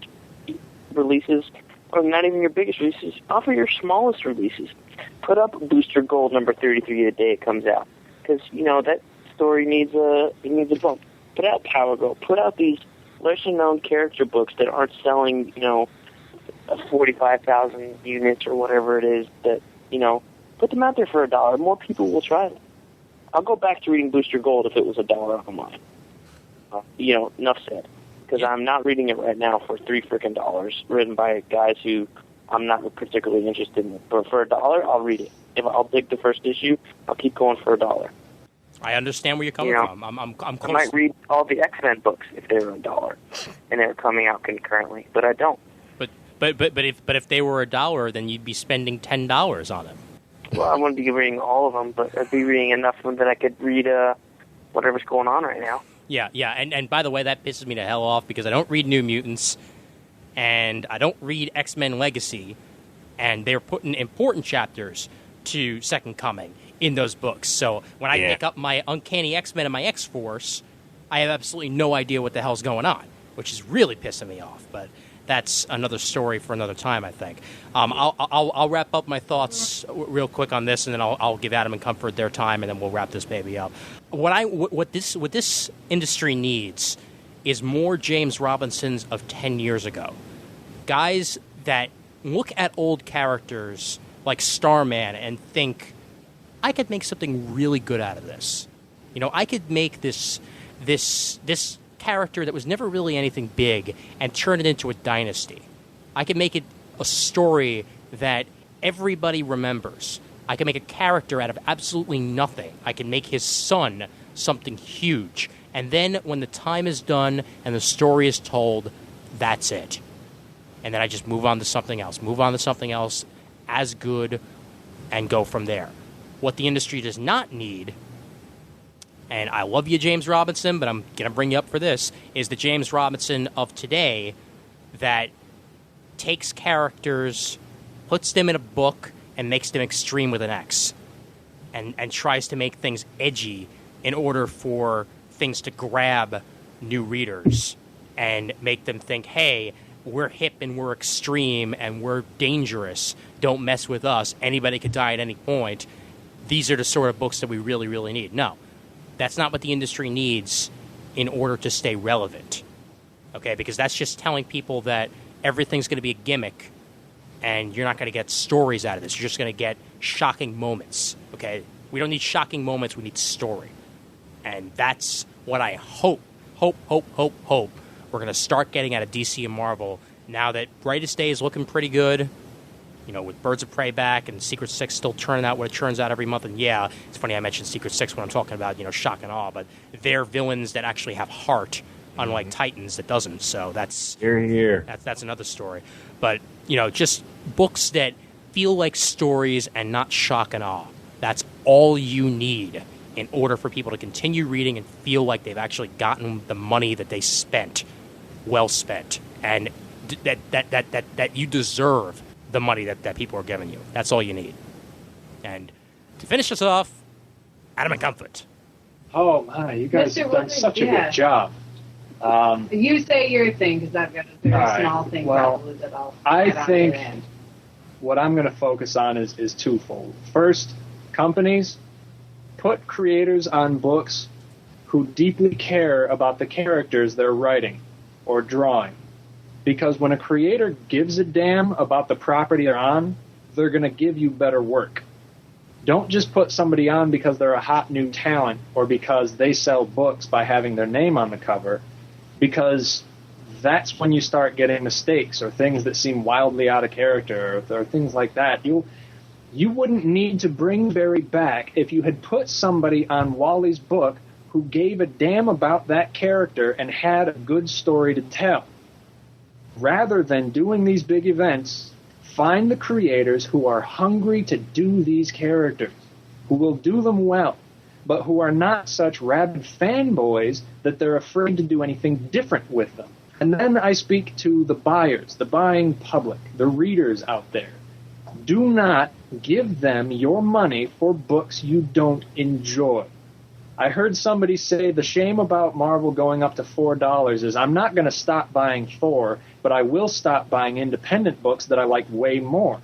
releases, or not even your biggest releases, offer your smallest releases. Put up Booster Gold number 33 the day it comes out, because you know that story needs a bump. Put out Power Girl. Put out these lesser known character books that aren't selling, 45,000 units or whatever it is. That put them out there for $1. More people will try them. I'll go back to reading Booster Gold if it was $1 online. Enough said. Because I'm not reading it right now for $3 freaking, written by guys who I'm not particularly interested in. But for $1, I'll read it. If I'll dig the first issue, I'll keep going for $1. I understand where you're coming from. I'm close. I might read all the X-Men books if they were $1 and they were coming out concurrently, but I don't. But if they were $1, then you'd be spending $10 on them. Well, I wouldn't be reading all of them, but I'd be reading enough of them that I could read whatever's going on right now. Yeah, and by the way, that pisses me the hell off because I don't read New Mutants, and I don't read X-Men Legacy, and they're putting important chapters to Second Coming in those books. So when I pick up my Uncanny X-Men and my X-Force, I have absolutely no idea what the hell's going on, which is really pissing me off. But that's another story for another time, I think. I'll wrap up my thoughts real quick on this, and then I'll give Adam and Comfort their time, and then we'll wrap this baby up. What this industry needs is more James Robinsons of 10 years ago. Guys that look at old characters like Starman and think, I could make something really good out of this. I could make this character that was never really anything big and turn it into a dynasty. I could make it a story that everybody remembers. I can make a character out of absolutely nothing. I can make his son something huge. And then when the time is done and the story is told, that's it. And then I just move on to something else as good, and go from there. What the industry does not need, and I love you, James Robinson, but I'm going to bring you up for this, is the James Robinson of today that takes characters, puts them in a book, and makes them extreme with an X, and tries to make things edgy in order for things to grab new readers and make them think, hey, we're hip and we're extreme and we're dangerous. Don't mess with us. Anybody could die at any point. These are the sort of books that we really, really need. No, that's not what the industry needs in order to stay relevant. Okay, because that's just telling people that everything's going to be a gimmick and you're not going to get stories out of this. You're just going to get shocking moments. Okay, we don't need shocking moments. We need story. And that's what I hope we're going to start getting out of DC and Marvel now that Brightest Day is looking pretty good. You know, with Birds of Prey back and Secret Six still turning out what it turns out every month. And yeah, it's funny I mentioned Secret Six when I'm talking about, you know, shock and awe, but they're villains that actually have heart, unlike Titans that doesn't. So that's here. That's another story. But, you know, just books that feel like stories and not shock and awe. That's all you need in order for people to continue reading and feel like they've actually gotten the money that they spent, well spent, and that you deserve the money that people are giving you. That's all you need. And to finish us off, Adam and Comfort. Oh my, you guys have done such a good job. You say your thing, because I've got a very small thing probably that I'll I think what I'm going to focus on is twofold. First, companies, put creators on books who deeply care about the characters they're writing or drawing. Because when a creator gives a damn about the property they're on, they're going to give you better work. Don't just put somebody on because they're a hot new talent or because they sell books by having their name on the cover, because that's when you start getting mistakes or things that seem wildly out of character or things like that. You wouldn't need to bring Barry back if you had put somebody on Wally's book who gave a damn about that character and had a good story to tell. Rather than doing these big events, find the creators who are hungry to do these characters, who will do them well, but who are not such rabid fanboys that they're afraid to do anything different with them. And then I speak to the buyers, the buying public, the readers out there. Do not give them your money for books you don't enjoy. I heard somebody say the shame about Marvel going up to $4 is I'm not going to stop buying Thor, but I will stop buying independent books that I like way more.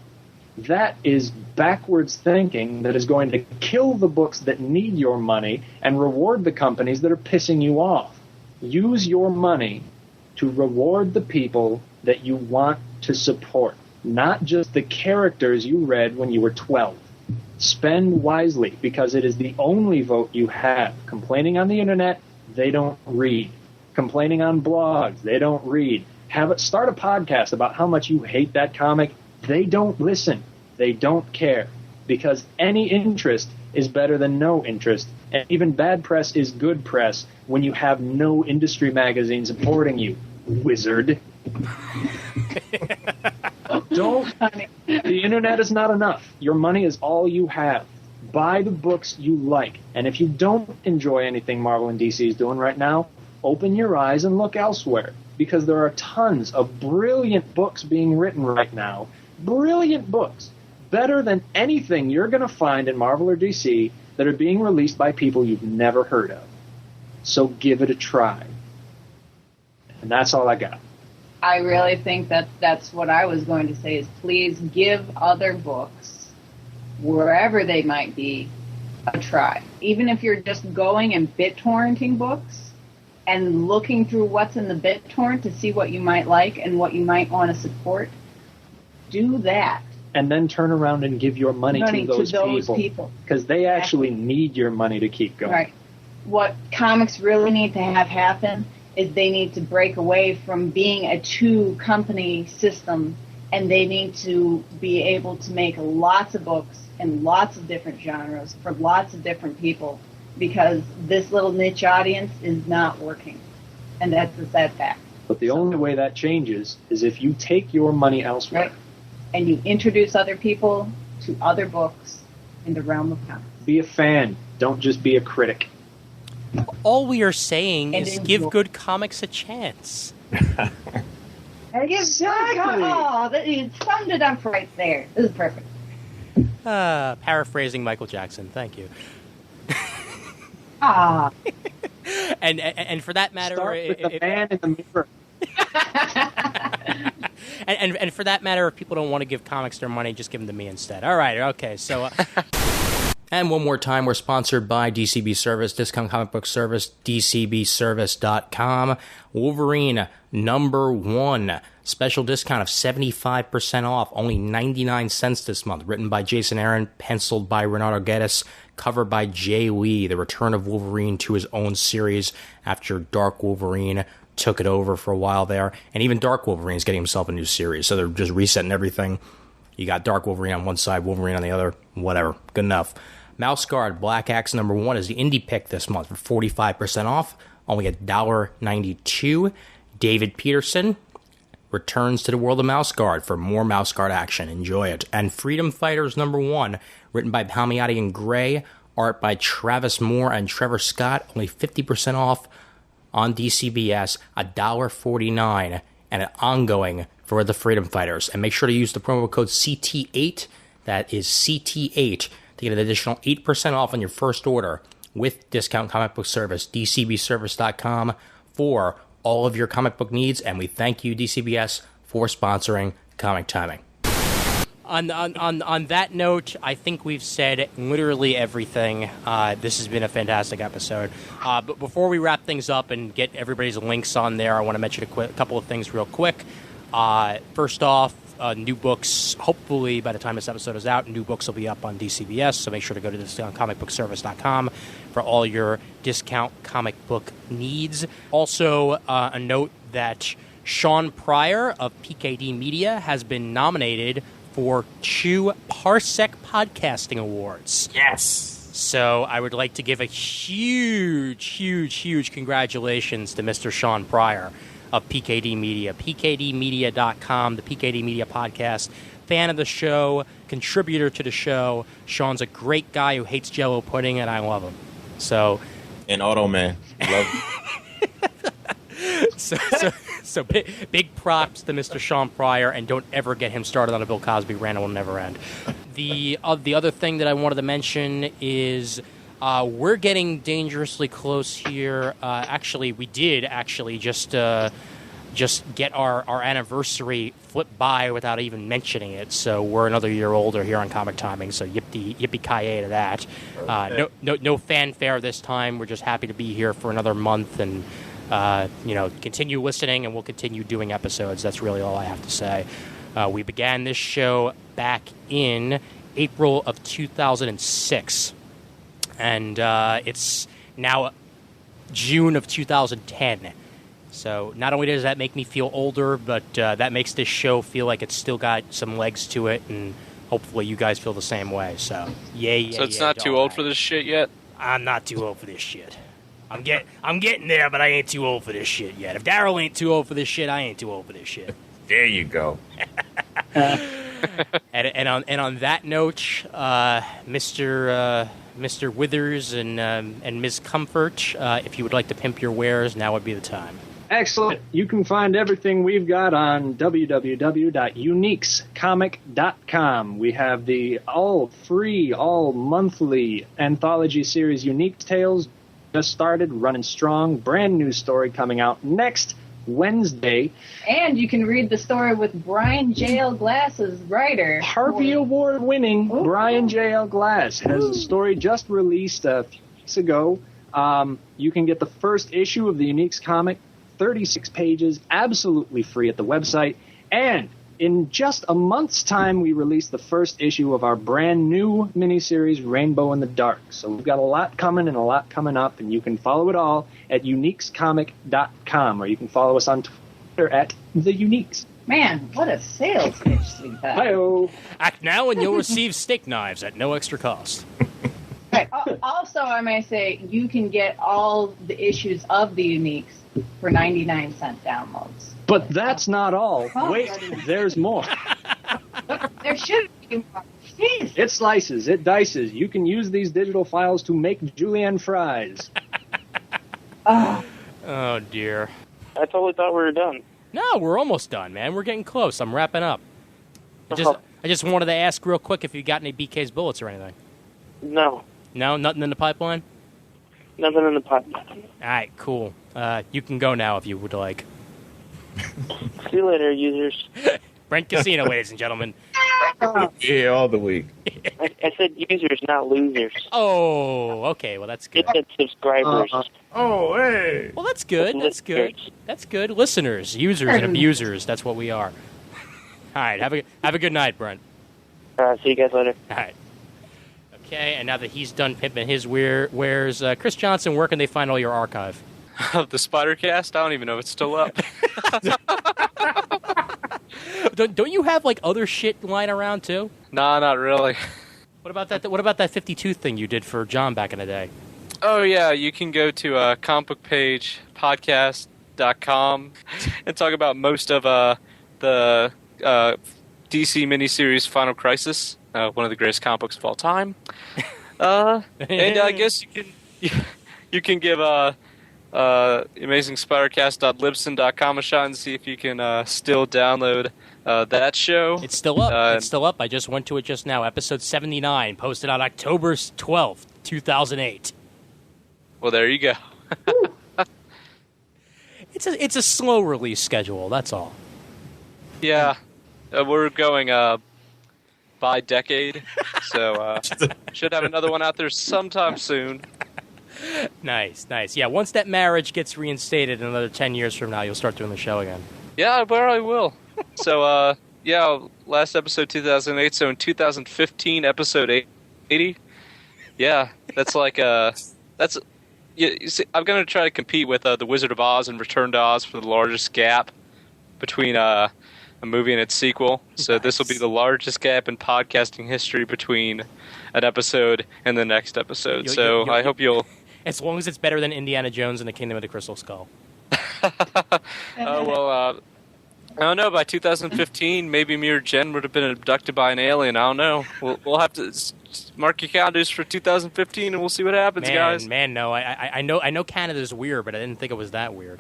That is backwards thinking that is going to kill the books that need your money and reward the companies that are pissing you off. Use your money to reward the people that you want to support, not just the characters you read when you were 12. Spend wisely, because it is the only vote you have. Complaining on the internet, they don't read. Complaining on blogs, they don't read. Start a podcast about how much you hate that comic. They don't listen. They don't care. Because any interest is better than no interest. And even bad press is good press when you have no industry magazine supporting you, wizard. The internet is not enough. Your money is all you have. Buy the books you like. And if you don't enjoy anything Marvel and DC is doing right now, open your eyes and look elsewhere. Because there are tons of brilliant books being written right now. Brilliant books. Better than anything you're going to find in Marvel or DC that are being released by people you've never heard of. So give it a try. And that's all I got. I really think that's what I was going to say is please give other books, wherever they might be, a try. Even if you're just going and BitTorrenting books and looking through what's in the BitTorrent to see what you might like and what you might want to support, do that. And then turn around and give your money to those people. Because they actually need your money to keep going. Right. What comics really need to have happen is they need to break away from being a two-company system, and they need to be able to make lots of books in lots of different genres for lots of different people, because this little niche audience is not working, and that's a sad fact. But the only way that changes is if you take your money elsewhere. Right. And you introduce other people to other books in the realm of comics. Be a fan. Don't just be a critic. All we are saying And is enjoy. give good comics a chance. Exactly. Oh, you summed it up right there. This is perfect. Paraphrasing Michael Jackson. Thank you. Ah. And for that matter, Start with the man in the mirror. and for that matter, if people don't want to give comics their money, just give them to me instead. All right, okay, so... And one more time, we're sponsored by DCB Service, Discount Comic Book Service, DCBService.com. Wolverine, #1. Special discount of 75% off, only 99 cents this month. Written by Jason Aaron, penciled by Renato Geddes, covered by Jay Lee. The return of Wolverine to his own series after Dark Wolverine took it over for a while there. And even Dark Wolverine is getting himself a new series, so they're just resetting everything. You got Dark Wolverine on one side, Wolverine on the other, whatever. Good enough. Mouse Guard Black Axe #1 is the indie pick this month for 45% off, only $1.92. David Peterson returns to the world of Mouse Guard for more Mouse Guard action. Enjoy it. And Freedom Fighters #1, written by Palmiotti and Gray, art by Travis Moore and Trevor Scott, only 50% off on DCBS, $1.49, and an ongoing for the Freedom Fighters. And make sure to use the promo code CT8, that is CT8, to get an additional 8% off on your first order with Discount Comic Book Service, DCBService.com, for all of your comic book needs. And we thank you, DCBS, for sponsoring Comic Timing. On that note, I think we've said literally everything. This has been a fantastic episode. But before we wrap things up and get everybody's links on there, I want to mention a couple of things real quick. First off, new books, hopefully by the time this episode is out, new books will be up on DCBS, so make sure to go to discountcomicbookservice.com for all your discount comic book needs. Also, a note that Sean Pryor of PKD Media has been nominated for 2 Parsec Podcasting Awards. Yes! So I would like to give a huge congratulations to Mr. Sean Pryor of PKD Media. PKDmedia.com, the PKD Media Podcast. Fan of the show, contributor to the show. Sean's a great guy who hates Jell-O pudding, and I love him. So, And Auto Man. Love so big props to Mr. Sean Pryor, and don't ever get him started on a Bill Cosby rant. It will never end. The other thing that I wanted to mention is we're getting dangerously close here. Actually, we did just get our anniversary flipped by without even mentioning it. So we're another year older here on Comic Timing. So yippee-ki-yay to that. No fanfare this time. We're just happy to be here for another month and continue listening, and we'll continue doing episodes. That's really all I have to say. We began this show back in April of 2006. And it's now June of 2010. So not only does that make me feel older, but that makes this show feel like it's still got some legs to it, and hopefully you guys feel the same way. So, yay. So it's not too old for this shit yet? I'm not too old for this shit. I'm getting there, but I ain't too old for this shit yet. If Daryl ain't too old for this shit, I ain't too old for this shit. There you go. And on that note, Mr. Withers and Ms. Comfort, if you would like to pimp your wares, now would be the time. Excellent. You can find everything we've got on www.uniquescomic.com. We have the all-free, all-monthly anthology series Unique Tales just started, running strong. Brand new story coming out next Wednesday. And you can read the story with Brian J.L. Glass's writer. Harvey Award-winning Brian J.L. Glass has a story just released a few weeks ago. You can get the first issue of the Uniques comic, 36 pages, absolutely free at the website. And in just a month's time, we released the first issue of our brand new miniseries, Rainbow in the Dark. So we've got a lot coming and a lot coming up, and you can follow it all at uniquescomic.com, or you can follow us on Twitter at The Uniques. Man, what a sales pitch we've had. Hi-oh. Act now and you'll receive steak knives at no extra cost. Right. Also, I may say, you can get all the issues of the Uniques for 99-cent downloads. But that's not all. Wait, there's more. There should be more. Jeez. It slices, it dices. You can use these digital files to make julienne fries. Oh, dear. I totally thought we were done. No, we're almost done, man. We're getting close. I'm wrapping up. I just wanted to ask real quick if you got any BK's bullets or anything. No. No? Nothing in the pipeline? Nothing in the pipeline. All right, cool. You can go now if you would like. See you later, users. Brent Casino, ladies and gentlemen. Yeah, all the week. I said users, not losers. Oh, okay. Well, that's good. It said subscribers. Oh, hey. Well, that's good. That's good. That's good. Listeners, users, and abusers. That's what we are. All right. Have a good night, Brent. See you guys later. All right. Okay, and now that he's done pimping his wares, Chris Johnson, where can they find all your archive? Of the Spidercast? I don't even know if it's still up. Don't you have like other shit lying around too? Nah, not really. What about that? What about that 52 thing you did for John back in the day? Oh yeah, you can go to comicbookpagepodcast.com and talk about most of the DC miniseries Final Crisis, one of the greatest comic books of all time. And I guess you can give AmazingSpiderCast.libsyn.com a shot and see if you can still download that show. It's still up. It's still up. I just went to it just now. Episode 79, posted on October 12th, 2008. Well, there you go. It's a slow release schedule. That's all. Yeah, we're going by decade, so should have another one out there sometime soon. Nice. Yeah, once that marriage gets reinstated another 10 years from now, you'll start doing the show again. Yeah, well, I will. So, last episode 2008, so in 2015, episode 80. Yeah, that's like, you see, I'm going to try to compete with The Wizard of Oz and Return to Oz for the largest gap between a movie and its sequel. So nice. This will be the largest gap in podcasting history between an episode and the next episode. I hope you'll... As long as it's better than Indiana Jones and the Kingdom of the Crystal Skull. I don't know. By 2015, maybe me or Jen would have been abducted by an alien. I don't know. We'll have to mark your calendars for 2015, and we'll see what happens, guys. No. I know Canada's weird, but I didn't think it was that weird.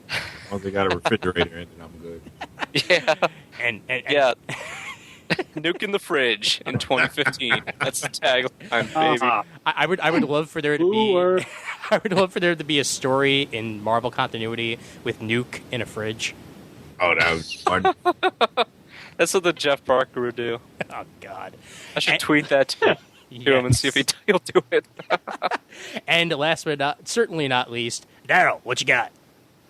As long as they got a refrigerator in it, I'm good. Yeah. And yeah. Nuke in the fridge in 2015. That's the tagline, baby. I would love for there to be. I would love for there to be a story in Marvel continuity with Nuke in a fridge. Oh, that was fun. That's what the Jeff Parker would do. Oh God! I should tweet that to him and see if he'll do it. And last but certainly not least, Daryl, what you got?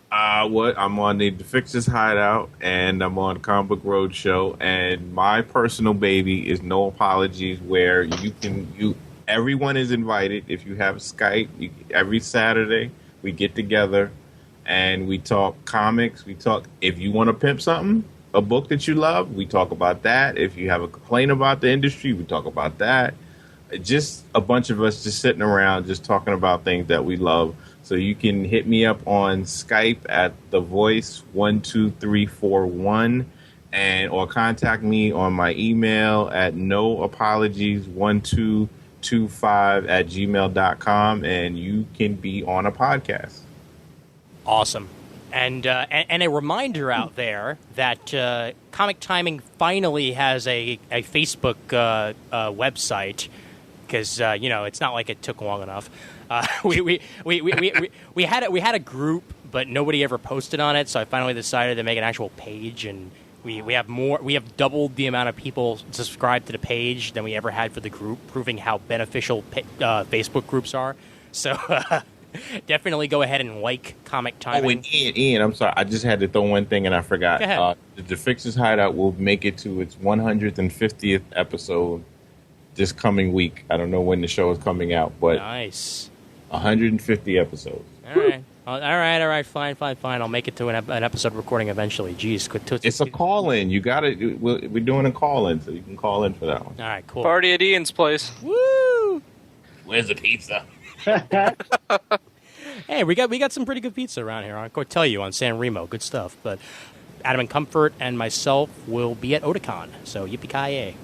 I'm on the Fixers Hideout, and I'm on Comic Book Roadshow, and my personal baby is No Apologies, where everyone is invited. If you have Skype, every Saturday we get together and we talk comics. If you want to pimp something, a book that you love, we talk about that. If you have a complaint about the industry, we talk about that. Just a bunch of us just sitting around, just talking about things that we love. So you can hit me up on Skype at The Voice 12341, or contact me on my email at noapologies1225@gmail.com, and you can be on a podcast. Awesome. And a reminder out there that Comic Timing finally has a Facebook website, because it's not like it took long enough. We had a group, but nobody ever posted on it. So I finally decided to make an actual page, and we have doubled the amount of people subscribed to the page than we ever had for the group, proving how beneficial Facebook groups are. So definitely go ahead and like Comic Timing. Oh, and Ian, I'm sorry, I just had to throw one thing and I forgot. Go ahead. The Fixers Hideout will make it to its 150th episode this coming week. I don't know when the show is coming out, but nice. 150 episodes. All right. Fine. I'll make it to an episode recording eventually. Jeez, it's a call-in. You got it. We're doing a call-in, so you can call in for that one. All right, cool. Party at Ian's place. Woo! Where's the pizza? Hey, we got some pretty good pizza around here. I'll go tell you on San Remo. Good stuff. But Adam and Comfort and myself will be at Otakon. So yippee-ki-yay.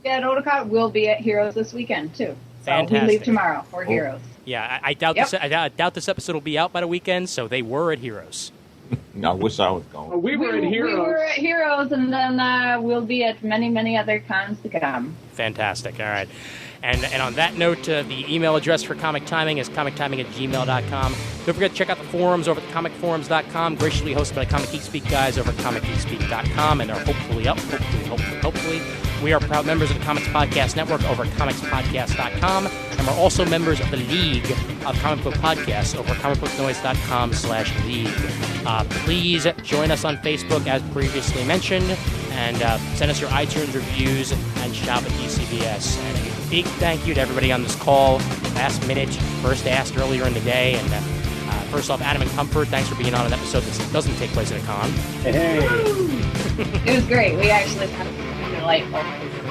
Yeah, and Otakon will be at Heroes this weekend, too. So Fantastic. we leave tomorrow for Heroes. Yeah, I doubt this. I doubt this episode will be out by the weekend. So they were at Heroes. I wish I was going. We were at Heroes. We were at Heroes, and then we'll be at many, many other cons to come. Fantastic. All right. And on that note, the email address for Comic Timing is comictiming@gmail.com. Don't forget to check out the forums over at comicforums.com, graciously hosted by Comic Geek Speak guys over at comicgeekspeak.com, and they're hopefully up, hopefully. We are proud members of the Comics Podcast Network over at comicspodcast.com, and we're also members of the League of Comic Book Podcasts over at comicbooknoise.com/league. Please join us on Facebook, as previously mentioned, and send us your iTunes reviews and shop at DCBS. And a big thank you to everybody on this call, last minute, first asked earlier in the day. And first off, Adam and Comfort, thanks for being on an episode that doesn't take place at a con. Hey. It was great. We actually had it delightful.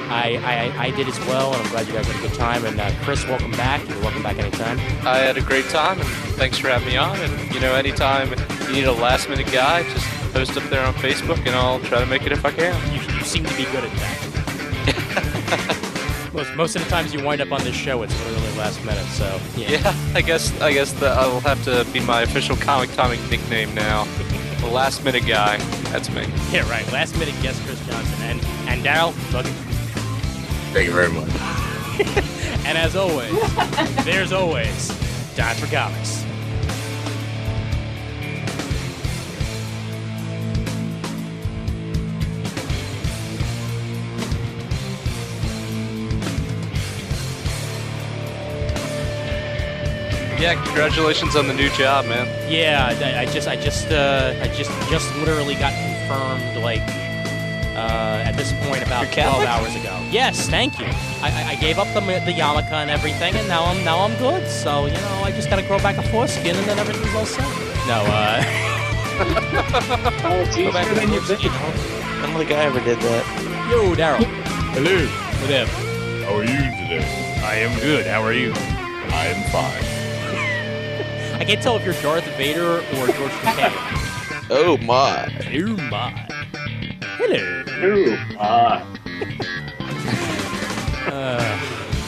I did as well, and I'm glad you guys had a good time. And Chris, welcome back. You're welcome back anytime. I had a great time, and thanks for having me on. And, anytime you need a last-minute guy, just post up there on Facebook, and I'll try to make it if I can. You seem to be good at that. Most of the times you wind up on this show, it's really last minute, so... Yeah, I guess that I will have to be my official Comic Timing nickname now. The last-minute guy. That's me. Yeah, right. Last-minute guest Chris Johnson. And Daryl, look. Thank you very much. And as always, there's always time for comics. Yeah, congratulations on the new job, man. Yeah, I just literally got confirmed at this point about 12 hours ago. Yes, thank you. I gave up the yarmulke and everything, and now I'm good. So I just gotta grow back a foreskin, and then everything's all set. No, Go back to the foreskin. I don't think I ever did that. Yo, Daryl. Hello. What up? How are you today? I am good. How are you? I am fine. I can't tell if you're Darth Vader or George Takei. Oh my. Oh my. Hello.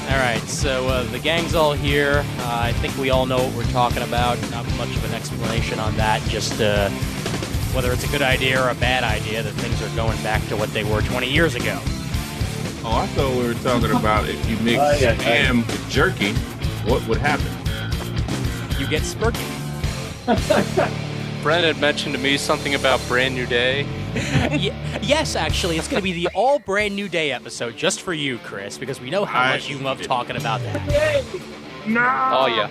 All right, so the gang's all here. I think we all know what we're talking about. Not much of an explanation on that. Just whether it's a good idea or a bad idea that things are going back to what they were 20 years ago. Oh, I thought we were talking about if you mix ham with jerky, what would happen? You get spurky. Brent had mentioned to me something about Brand New Day. Yes, actually, it's going to be the all Brand New Day episode just for you, Chris, because we know how much you love talking about that. No! Oh, yeah.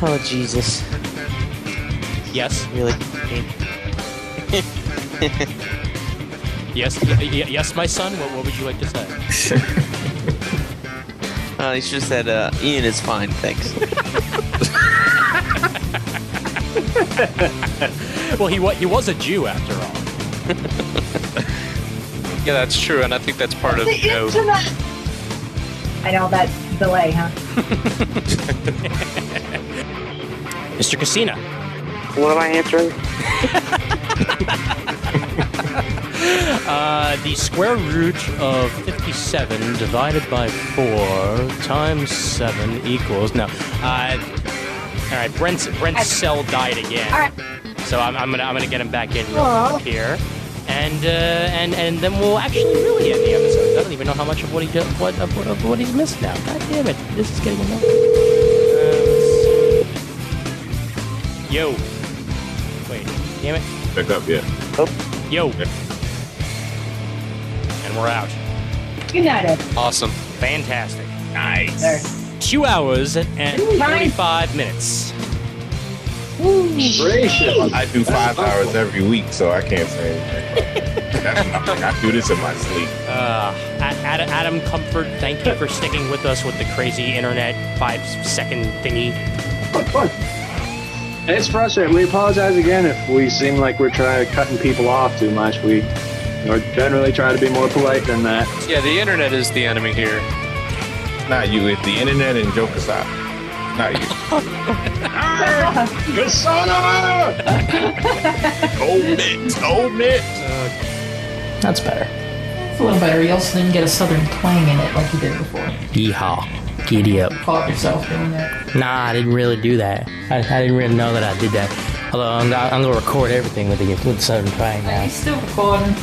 Oh, Jesus. Yes? Really? Yes, my son. What would you like to say? He should have said, Ian is fine, thanks. Well, he was a Jew after all. Yeah, that's true, and I think that's part of the internet. I know that delay, huh? Mr. Casino. What am I answering? The square root of 57 divided by 4 times 7 equals... No. All right, Brent's cell died again. All right. So I'm gonna get him back in real quick here. And then we'll actually really end the episode. I don't even know how much of what he did, what he's missed now. God damn it! This is getting annoying. Yo, wait, damn it! Back up, yeah. Oh. Yo, Yeah. and we're out. Good night, Ed. awesome. Fantastic. Nice. There. 2 hours and 45 minutes. Gracious. I do 5 hours every week, so I can't say anything. That's nothing. I do this in my sleep. Adam Comfort, thank you for sticking with us with the crazy internet 5-second thingy. It's frustrating. We apologize again if we seem like we're cutting people off too much. We generally try to be more polite than that. Yeah, the internet is the enemy here. Not you. It's the internet and Joe Quesada. Not you. Quesada! Old Mitt. That's better. a little better. You also didn't get a southern twang in it like you did before. Yeehaw. Giddy up. Caught yourself doing that. Nah, I didn't really do that. I didn't really know that I did that. Although I'm going to record everything with the southern twang now. Are you still recording?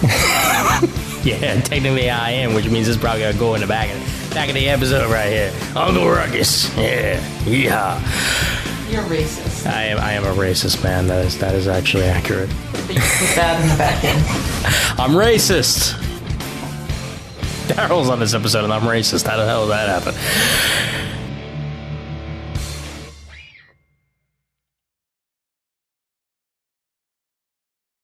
Yeah, technically I am, which means it's probably going to go in the back of the episode right here. Uncle Ruckus. Yeah. Yeehaw. You're racist. I am a racist, man. That is actually accurate. But you put that in the back end. I'm racist. Daryl's on this episode and I'm racist. How the hell did that happen?